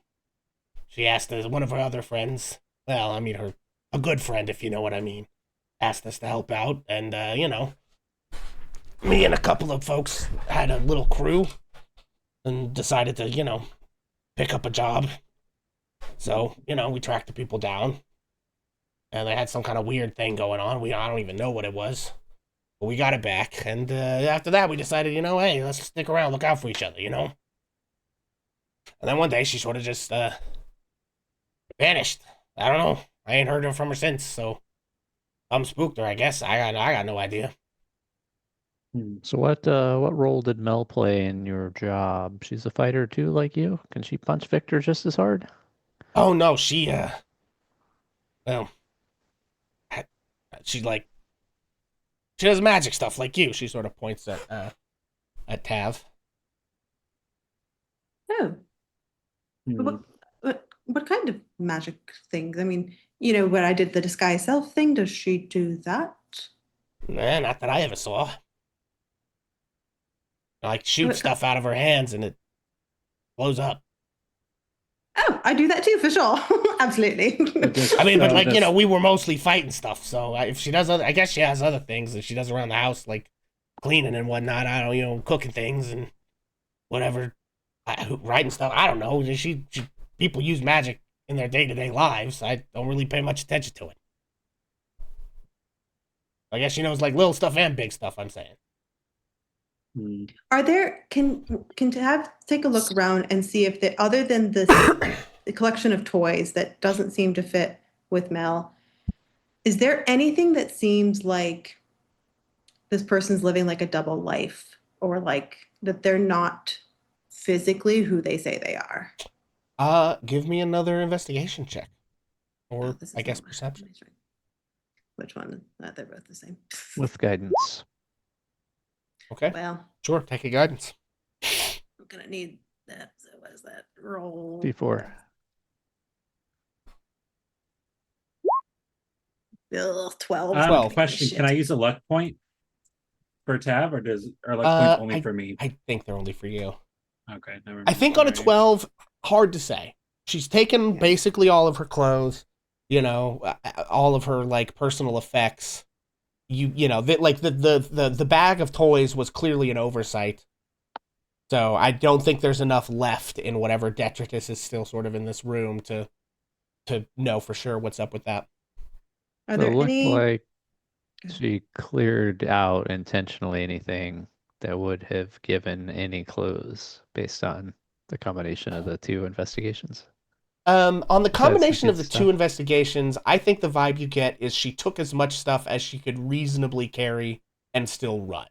she asked one of her other friends. Well, I mean, a good friend, if you know what I mean, asked us to help out, and you know, me and a couple of folks had a little crew, and decided to, you know, pick up a job. So, you know, we tracked the people down, and they had some kind of weird thing going on. I don't even know what it was, but we got it back, and after that, we decided, you know, hey, let's stick around, look out for each other, you know. And then one day, she sort of just vanished. I don't know. I ain't heard from her since, so I'm spooked her, I guess. I got no idea. So what role did Mel play in your job? She's a fighter too, like you? Can she punch Victor just as hard? Oh no, well, she like she does magic stuff like you. She sort of points at Tav. Oh, but Hmm. what kind of magic things? I mean, when I did the disguise self thing, does she do that? Nah, not that I ever saw. Like shoot What ki- stuff out of her hands and it blows up. Oh, I do that too, for sure. Absolutely. I mean, but like this- we were mostly fighting stuff. So if she does other, I guess she has other things that she does around the house, like cleaning and whatnot. I don't, cooking things and whatever, writing stuff. I don't know. People use magic in their day-to-day lives. I don't really pay much attention to it. I guess she knows like little stuff and big stuff. I'm saying. Hmm. Are there can take a look around and see if there, other than this the collection of toys that doesn't seem to fit with Mel, is there anything that seems like this person's living like a double life, or like that they're not physically who they say they are? Give me another investigation check, Oh, or this is I guess not my- perception. Which one? They're both the same. With guidance. Okay, Well, sure. Take a guidance. I'm gonna need that. So what is that? Roll D4. Ugh, 12. 12. Question: Shit. Can I use a luck point for Tab, or luck point only for me? I think they're only for you. Okay, never mind. I think on a Alright. 12, hard to say. She's taken Yeah. basically all of her clothes, all of her like personal effects. The bag of toys was clearly an oversight. So I don't think there's enough left in whatever detritus is still sort of in this room to know for sure what's up with that. Are It there looked any? like Go ahead. she cleared out intentionally anything that would have given any clues based on the combination of the two investigations. On the Besides some combination of good the stuff. two investigations, I think the vibe you get is she took as much stuff as she could reasonably carry and still run.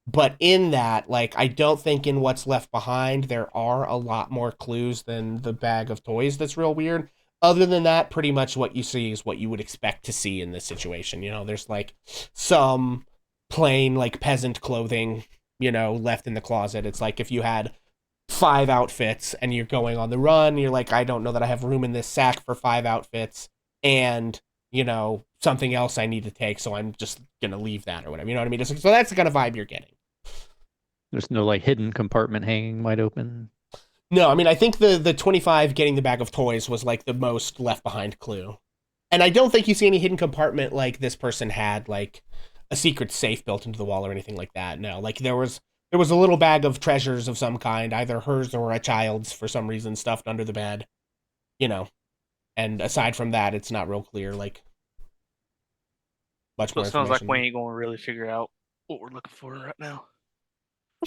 But in that, like, I don't think in what's left behind there are a lot more clues than the bag of toys that's real weird. Other than that, pretty much what you see is what you would expect to see in this situation. There's like some plain, like, peasant clothing, left in the closet. It's like if you had 5 outfits and you're going on the run, you're like, I don't know that I have room in this sack for 5 outfits and, something else I need to take, so I'm just going to leave that or whatever. You know what I mean? So that's the kind of vibe you're getting. There's no like hidden compartment hanging wide open. No, I mean, I think the 25 getting the bag of toys was like the most left behind clue. And I don't think you see any hidden compartment like this person had, like a secret safe built into the wall or anything like that. No, like there was a little bag of treasures of some kind, either hers or a child's for some reason, stuffed under the bed, And aside from that, it's not real clear, like much So more it sounds like information. we ain't gonna really figure out what we're looking for right now.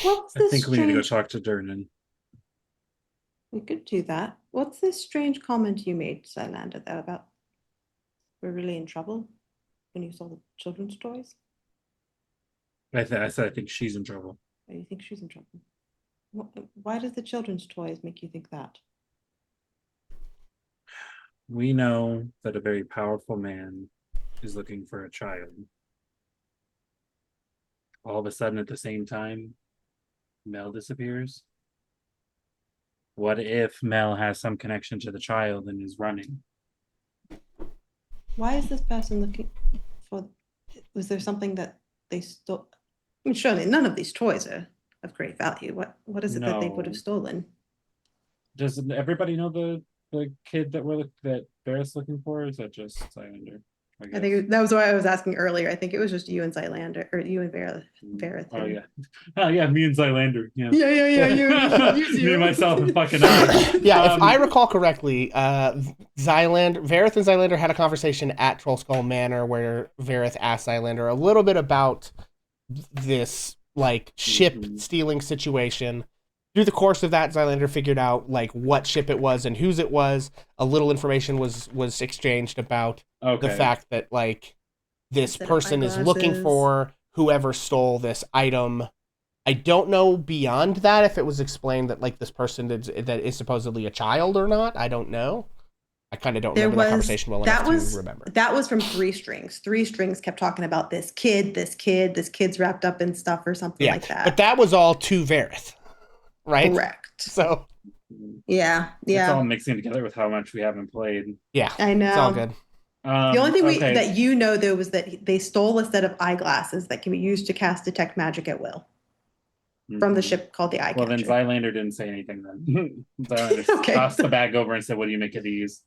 What was I this think we need to go strange? talk to Durnan. We could do that. What's this strange comment you made, Zylander, though, about we're really in trouble when you saw the children's toys? I said I think she's in trouble. Or you think she's in trouble? Why does the children's toys make you think that? We know that a very powerful man is looking for a child. All of a sudden, at the same time, Mel disappears. What if Mel has some connection to the child and is running? Why is this person looking for? Was there something that they stole? I mean, surely none of these toys are of great value. What is it that they would have No. stolen? Does everybody know the kid that Barrett's looking for? Or is that just Zylander? I think that was why I was asking earlier. I think it was just you and Zylander, or you and Vareth. Oh yeah. Oh yeah, me and Zylander. Yeah. Yeah. Me and myself and fucking I. Yeah, if I recall correctly, Vareth and Zylander had a conversation at Trollskull Manor where Vareth asked Zylander a little bit about this like ship stealing situation. Through the course of that, Zylander figured out like what ship it was and whose it was. A little information was exchanged about the fact that like this Set up person is looking eyeglasses. for whoever stole this item. I don't know beyond that if it was explained that like this person that is supposedly a child or not. I don't know. I kind of don't remember that conversation well enough to remember. That was from Three Strings. Three Strings kept talking about this kid's wrapped up in stuff or something like that. But that was all to Verith, right? Correct. So yeah. It's all mixing together with how much we haven't played. Yeah, I know. It's all good. The only thing that you know though was that they stole a set of eyeglasses that can be used to cast detect magic at will from the ship called the Eye Well, Catcher. then Zylander didn't say anything then. Zylander tossed the bag over and said, "What do you make of these?"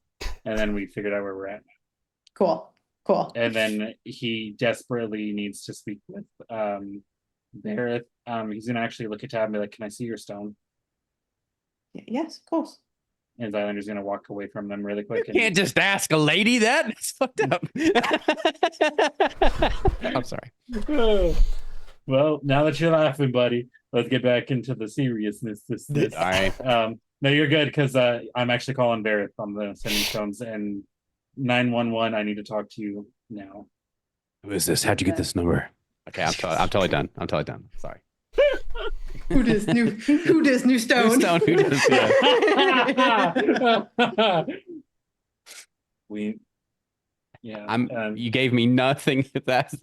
And then we figured out where we're at. Cool. And then he desperately needs to speak with Bareth. He's gonna actually look at Tab and be like, "Can I see your stone?" Yes, of course. And Zylander's gonna walk away from them really quick. You can't just ask a lady that. It's fucked up. I'm sorry. Well, now that you're laughing, buddy, let's get back into the seriousness. This. All right. No, you're good because I'm actually calling Bareth on the sending stones and 911. I need to talk to you now. Who is this? How'd you get this number? Okay, I'm totally done. Sorry. Who does new stone? New stone. Who does? Yeah. You gave me nothing. That's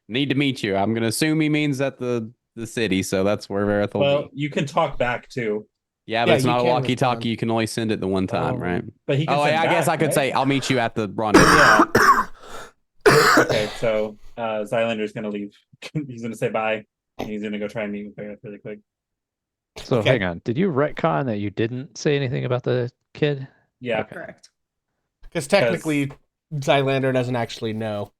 need to meet you. I'm gonna assume he means at the city, so that's where Verith will Well, be. you can talk back too. Yeah, but it's not a walkie-talkie. You can only send it the one time, right? But he can I send guess back, I could right? say I'll meet you at the rendezvous. Okay, so Zylander's gonna leave. He's gonna say bye. And he's gonna go try and meet with Bareth really quick. So hang on. Did you retcon that you didn't say anything about the kid? Yeah. Okay. Correct. Because technically, Zylander doesn't actually know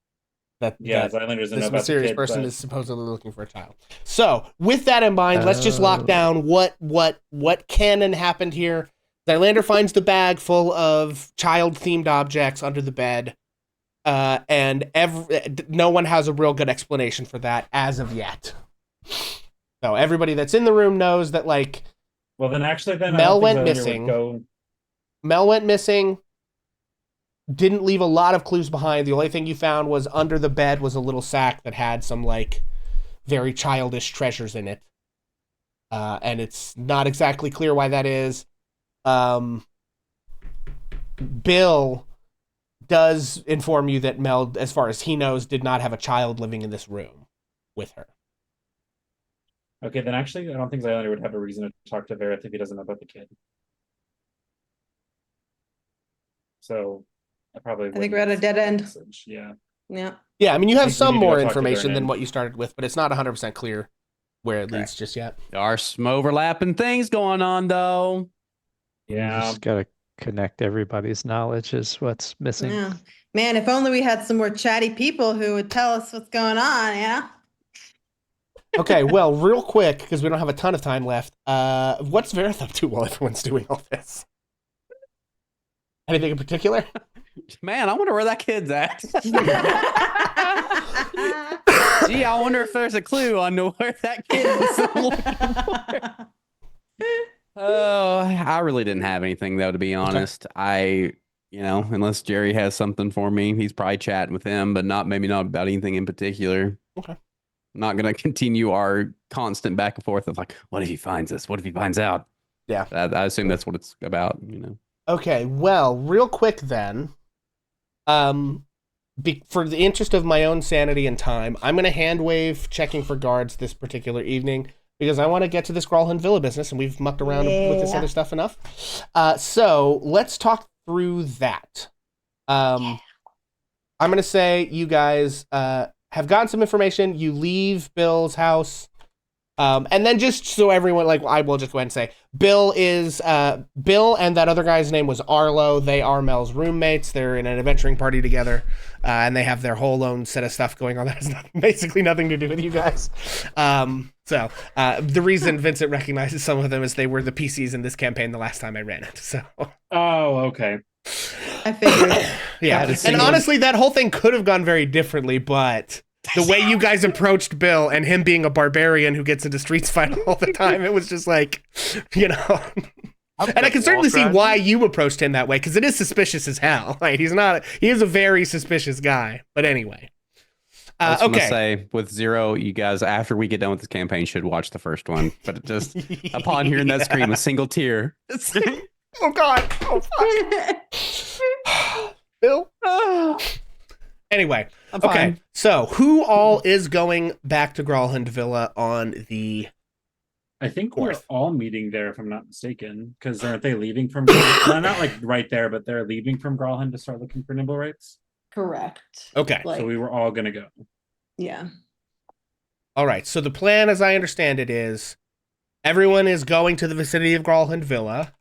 that. Yeah, that Zylander doesn't know this about the mysterious kid, person but- is supposedly looking for a child. So, with that in mind, let's just lock down what canon happened here. Zylander finds the bag full of child-themed objects under the bed, and no one has a real good explanation for that as of yet. So everybody that's in the room knows that, like, Well, then actually, Mel went missing. Mel went missing. Didn't leave a lot of clues behind. The only thing you found was under the bed was a little sack that had some like very childish treasures in it. And it's not exactly clear why that is. Bill does inform you that Mel, as far as he knows, did not have a child living in this room with her. Okay, then actually, I don't think Zylander would have a reason to talk to Verith if he doesn't know about the kid. So, I think we're at a dead end. Yeah. Yeah. Yeah, I mean, you I have think we some need to go more talk to information than Vernon. what you started with, but it's not 100% clear where it leads just yet. There are some overlapping things going on, though. You Yeah. just gotta connect everybody's knowledge is what's missing. Yeah. Man, if only we had some more chatty people who would tell us what's going on, yeah? Okay, well, real quick, because we don't have a ton of time left, what's Verith up to while everyone's doing all this? Anything in particular? Man, I wonder where that kid's at. Gee, I wonder if there's a clue on where that kid is looking for. Oh, I really didn't have anything, though, to be honest. Unless Jerry has something for me, he's probably chatting with him, but maybe not about anything in particular. Okay. I'm not going to continue our constant back and forth of like, what if he finds us? What if he finds out? Yeah. I assume that's what it's about, Okay, well, real quick then, for the interest of my own sanity and time, I'm going to hand wave checking for guards this particular evening because I want to get to this Gralhund Villa business, and we've mucked around with this other stuff enough. So let's talk through that. I'm going to say you guys have gotten some information. You leave Bill's house. And then just so everyone, I will just go ahead and say, Bill and that other guy's name was Arlo. They are Mel's roommates. They're in an adventuring party together, and they have their whole own set of stuff going on that has basically nothing to do with you guys. So the reason Vincent recognizes some of them is they were the PCs in this campaign the last time I ran it. So. Oh, okay. I figured. Yeah, and honestly, that whole thing could have gone very differently, but the way you guys approached Bill and him being a barbarian who gets into streets fight all the time, it was just like, And I can certainly see why you approached him that way, because it is suspicious as hell. Like, he is a very suspicious guy. But anyway. I was gonna Okay. say, with 0, you guys, after we get done with this campaign, should watch the first one. But it just upon hearing that scream, a single tear. Oh God. Oh fuck. Bill. Anyway, I'm okay. fine. So, who all is going back to Gralhund Villa on the? I think Fourth. we're all meeting there, if I'm not mistaken, because aren't they leaving from? Well, not like right there, but they're leaving from Gralhund to start looking for nimble rights. Correct. Okay. Like, So we were all gonna go. yeah. All right. So the plan, as I understand it, is everyone is going to the vicinity of Gralhund Villa.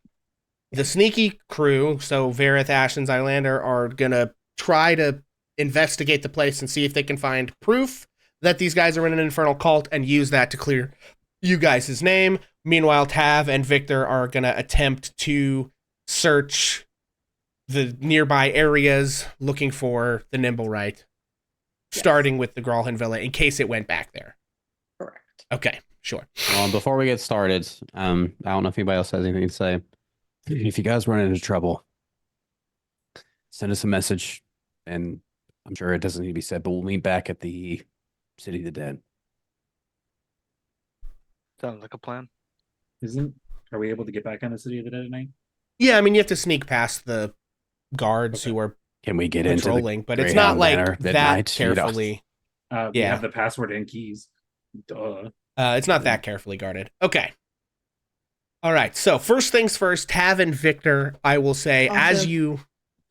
The sneaky crew, so Vareth, Ash, and Zylander, are gonna try to investigate the place and see if they can find proof that these guys are in an infernal cult and use that to clear you guys' name. Meanwhile, Tav and Victor are gonna attempt to search the nearby areas looking for the Nimble Right, starting with the Gralhund Villa in case it went back there. Correct. Okay, sure. Well, before we get started, I don't know if anybody else has anything to say. If you guys run into trouble, send us a message, and I'm sure it doesn't need to be said, but we'll meet back at the City of the Dead. Sounds like a plan. Are we able to get back on the City of the Dead at night? Yeah, I mean, you have to sneak past the guards who are Can we get into patrolling, the but it's not Greyhound like Manor at that night? You know? carefully. We Yeah. have the password and keys. Duh. It's not that carefully guarded. Okay. All right. So first things first, Tav and Victor, I will say, Also, as you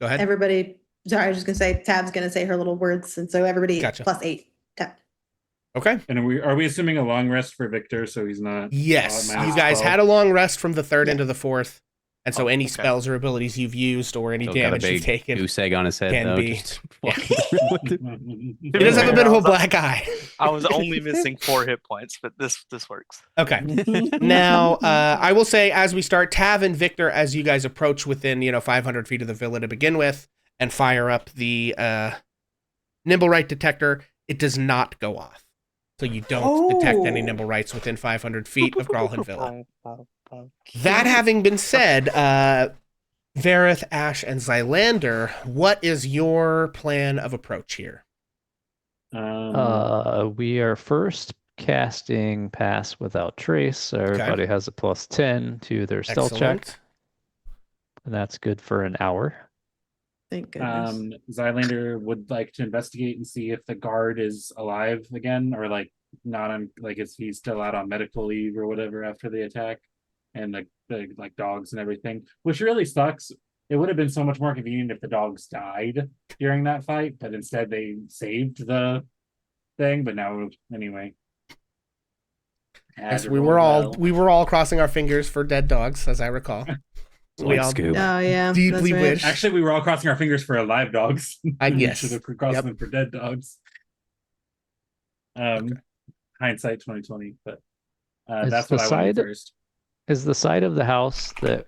go ahead. Everybody, sorry, I was just gonna say Tab's gonna say her little words, and so everybody Gotcha. +8. Tab. Okay. And are we assuming a long rest for Victor so he's not? Yes, minus you guys 12? had a long rest from the third Yeah. into the fourth, and so any okay. spells or abilities you've used or any Still got a damage you've big taken. goose egg on his head, can though. be. Just Yeah. Mm-hmm. He does have a bit of a black eye. I was only missing 4 hit points, but this works. Okay. Now, I will say, as we start, Tav and Victor, as you guys approach within 500 feet of the villa to begin with, and fire up the Nimble Right detector, it does not go off. So you don't detect any Nimble Rights within 500 feet of Gralhund Villa. That having been said, Vareth, Ash, and Zylander, what is your plan of approach here? We are first casting Pass Without Trace, so everybody has a +10 to their stealth check, Excellent. and that's good for an hour. Thank goodness. Zylander would like to investigate and see if the guard is alive again, or like not on, like is he still out on medical leave or whatever after the attack, and the like dogs and everything, which really sucks. It would have been so much more convenient if the dogs died during that fight, but instead they saved the thing. But now anyway. Yes, we were all crossing our fingers for dead dogs, as I recall. We all Scoob. Oh yeah, deeply that's right. wish. Actually, we were all crossing our fingers for alive dogs. Yes. Should have crossed Yep. them for dead dogs. Hindsight 2020, but Is that's the what I wanted side- first. Is the side of the house that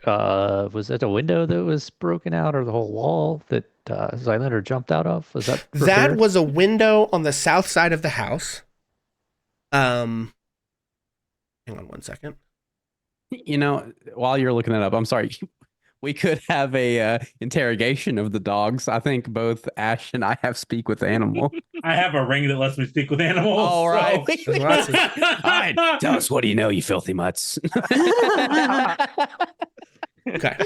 was it a window that was broken out, or the whole wall that Zylander jumped out of? Was that That repaired? was a window on the south side of the house. Hang on one second. While you're looking that up, I'm sorry. We could have a interrogation of the dogs. I think both Ash and I have speak with animal. I have a ring that lets me speak with animals. All right. There's lots of- All right. Tell us, what do you know, you filthy mutts? Okay.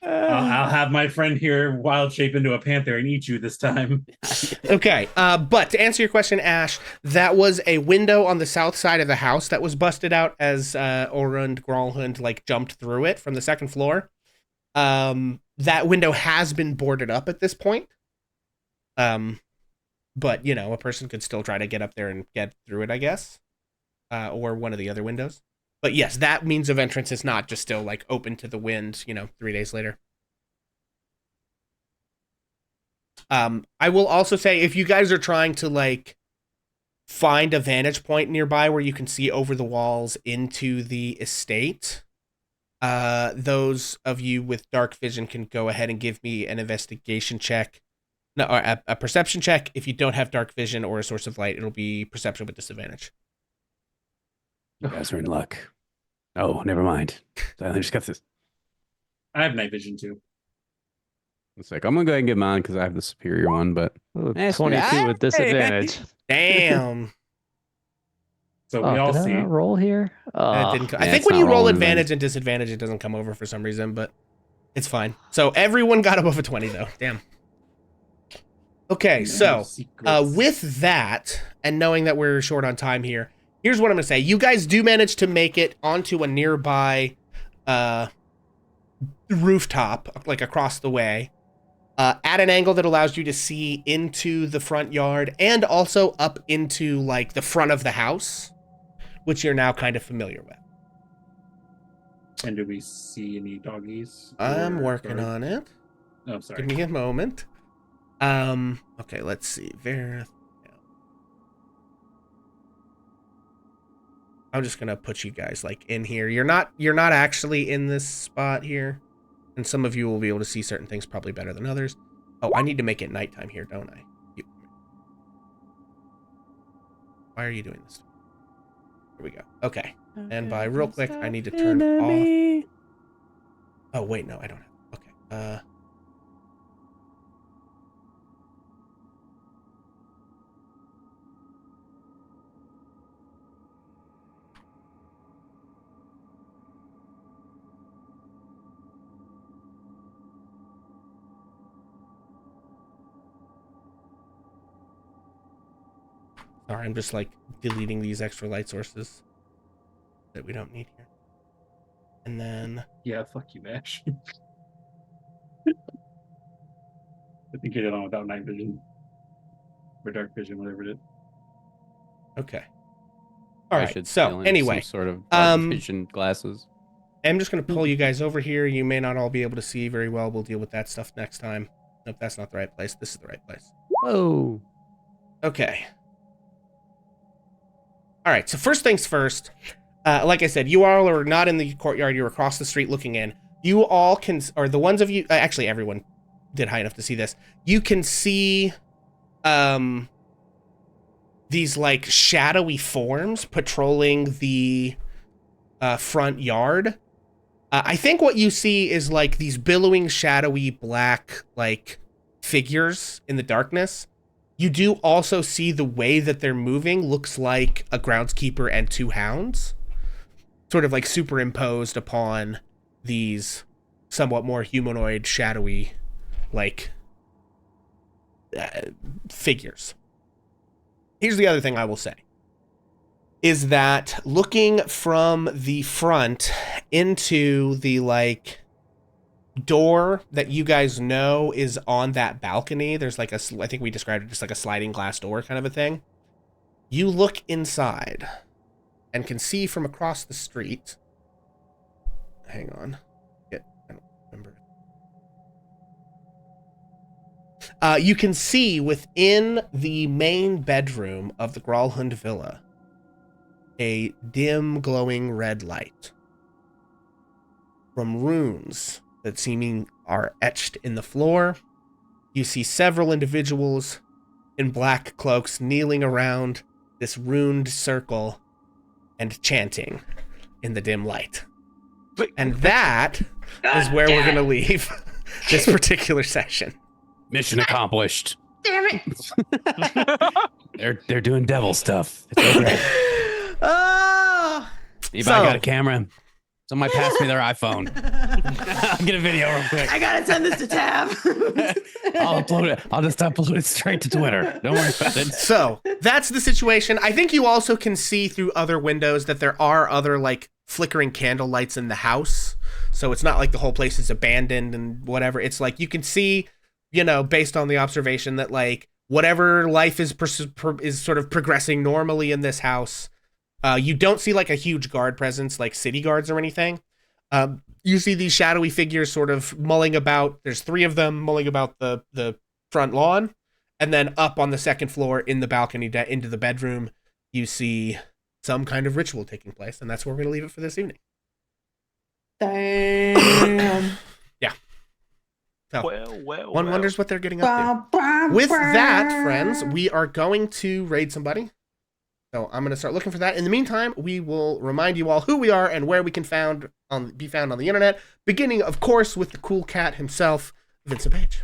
I'll have my friend here wild shape into a panther and eat you this time. Okay. But to answer your question, Ash, that was a window on the south side of the house that was busted out as Orund Gralhund jumped through it from the second floor. That window has been boarded up at this point. But a person could still try to get up there and get through it, I guess. Or one of the other windows. But yes, that means of entrance is not just still open to the wind, 3 days later. I will also say, if you guys are trying to find a vantage point nearby where you can see over the walls into the estate, those of you with dark vision can go ahead and give me an investigation check. No, or a perception check. If you don't have dark vision or a source of light, it'll be perception with disadvantage. You guys are in luck. Oh, never mind. I just got this. I have night vision too. It's like I'm gonna go ahead and get mine because I have the superior one, but Ooh, Nasty. 22 with Hey! disadvantage. Damn. So we Oh, all did I see. not roll here? That Oh, didn't I Yeah, think it's when not you roll rolling advantage and disadvantage, it doesn't come over for some reason, but it's fine. So everyone got above a 20, though. Damn. Okay, so Secrets. with that, and knowing that we're short on time here, here's what I'm going to say. You guys do manage to make it onto a nearby rooftop, like across the way, at an angle that allows you to see into the front yard and also up into like the front of the house, which you're now kind of familiar with. And do we see any doggies? I'm or working guards? on it. Oh, sorry. Give me a moment. Okay, let's see. I'm just gonna put you guys like in here. You're not actually in this spot here. And some of you will be able to see certain things probably better than others. Oh, I need to make it nighttime here, don't I? Why are you doing this? Here we go. Okay. And by real quick, I need to turn off. Oh, wait, no, I don't have. Okay. Sorry, I'm just like deleting these extra light sources that we don't need here. And then Yeah, fuck you, Ash. I think you did on without night vision. Or dark vision, whatever it is. okay. All I right. should So steal in anyway, some sort of dark vision glasses. I'm just gonna pull you guys over here. You may not all be able to see very well. We'll deal with that stuff next time. Nope, that's not the right place. This is the right place. whoa. Okay. All right. So first things first. Like I said, you all are not in the courtyard. You're across the street looking in. You all can, or the ones of you, actually everyone did high enough to see this. You can see these like shadowy forms patrolling the front yard. I think what you see is like these billowing, shadowy, black like figures in the darkness. You do also see the way that they're moving looks like a groundskeeper and two hounds, sort of like superimposed upon these somewhat more humanoid, shadowy, like figures. Here's the other thing I will say, is that looking from the front into the like door that you guys know is on that balcony, there's like I think we described it just like a sliding glass door kind of a thing. You look inside and can see from across the street. Hang on. I don't remember. You can see within the main bedroom of the Gralhund Villa a dim, glowing red light from runes that seeming are etched in the floor. You see several individuals in black cloaks kneeling around this runed circle and chanting in the dim light. And that is where we're going to leave this particular session. Mission accomplished. Damn it! They're doing devil stuff. It's okay. Oh! Anybody So- got a camera? Somebody pass me their iPhone. I'll get a video real quick. I gotta send this to Tab. I'll upload it. I'll just upload it straight to Twitter. Don't worry about it. So that's the situation. I think you also can see through other windows that there are other like flickering candle lights in the house. So it's not like the whole place is abandoned and whatever. It's like you can see, you know, based on the observation that like whatever life is sort of progressing normally in this house. You don't see like a huge guard presence like city guards or anything. You see these shadowy figures sort of mulling about. There's 3 of them mulling about the front lawn. And then up on the second floor in the balcony into the bedroom, you see some kind of ritual taking place. And that's where we're going to leave it for this evening. Damn. Yeah. So Well. one wonders what they're getting up to. With that, friends, we are going to raid somebody. So I'm going to start looking for that. In the meantime, we will remind you all who we are and where we can be found on the internet. Beginning, of course, with the cool cat himself, Vincent Page.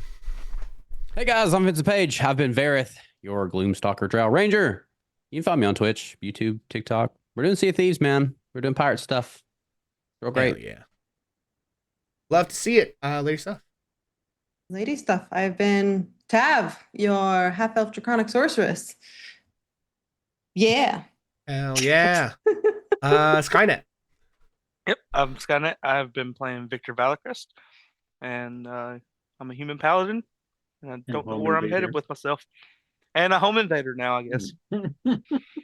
Hey guys, I'm Vincent Page. I've been Vareth, your Gloomstalker Drow Ranger. You can find me on Twitch, YouTube, TikTok. We're doing Sea of Thieves, man. We're doing pirate stuff. Real great. Hell yeah. Love to see it. Lady stuff. Lady stuff. I've been Tav, your half-elf draconic sorceress. Yeah. Hell yeah. Skynet. Yep, I'm Skynet. I've been playing Victor Valacrest, and I'm a human paladin, and I don't know home where I'm invader. headed with myself. And a home invader now, I guess.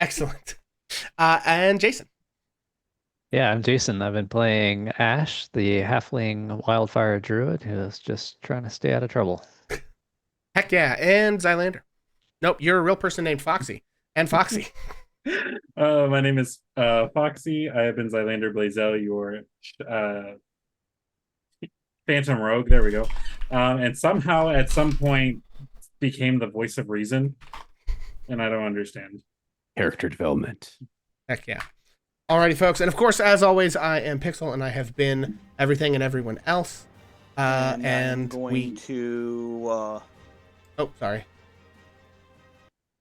Excellent. And Jason. Yeah, I'm Jason. I've been playing Ash, the halfling wildfire druid who's just trying to stay out of trouble. Heck yeah. And Zylander. Nope, you're a real person named Foxy. And Foxy. My name is Foxy. I have been Zylander Blazel, your Phantom Rogue. There we go. And somehow at some point became the voice of reason. And I don't understand. Character development. Heck yeah. Alrighty, folks. And of course, as always, I am Pixel, and I have been everything and everyone else. I'm And going we... to Oh, sorry.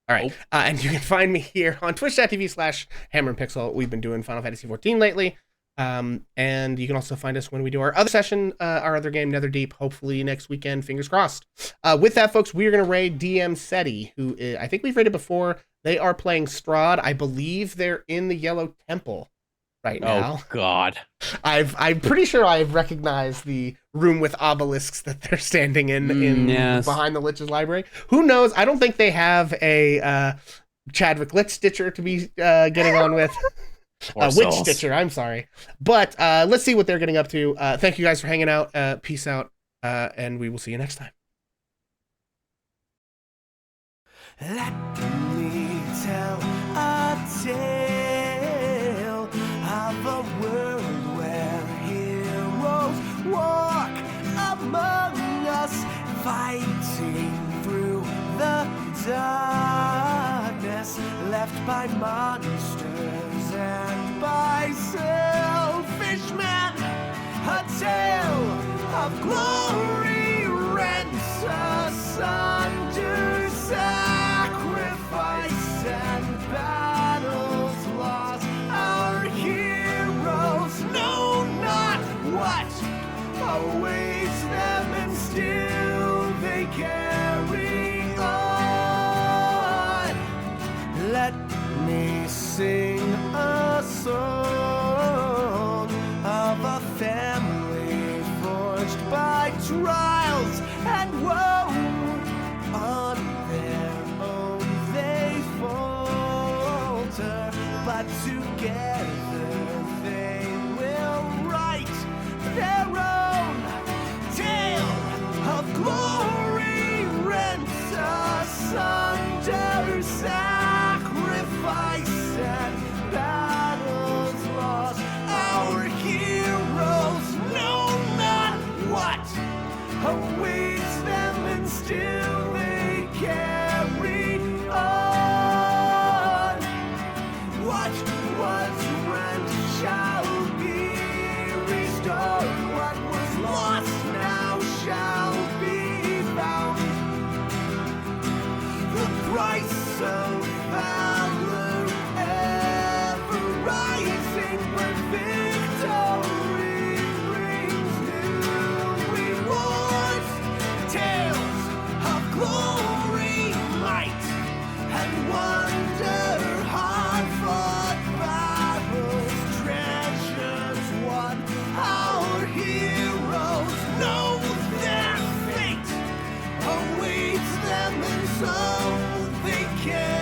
All right. And you can find me here on twitch.tv/HammerandPixel. We've been doing Final Fantasy XIV lately. And you can also find us when we do our other session, our other game, Netherdeep, hopefully next weekend, fingers crossed. With that, folks, we are going to raid DM SETI, who I think we've raided before. They are playing Strahd. I believe they're in the Yellow Temple right now. Oh, God. I'm pretty sure I've recognized the room with obelisks that they're standing in yes. behind the Lich's Library. Who knows? I don't think they have a Chadwick Lich Stitcher to be getting on with. Witch Stitcher, I'm sorry. But let's see what they're getting up to. Thank you guys for hanging out. Peace out. And we will see you next time. Let me tell a tale of a world where heroes walk among us, fighting through the darkness left by monsters and by selfish men. A tale of glory rents asunder, sacrifice and battles lost. Our heroes know not what awaits them, and still they carry on. Let me sing a song of a family forged by trials and woe. On their own they falter, but together they will write their own tale of glory rents asunder, sacrifice and battles lost. Our heroes know not what awaits them, and still they carry on. What was rent shall be restored. What was lost now shall be found. The price of valor ever rising, but victory brings new rewards. Tales of glory, might, and wonder, hard-fought battles, treasures won. Our heroes know their fate awaits them, and so they can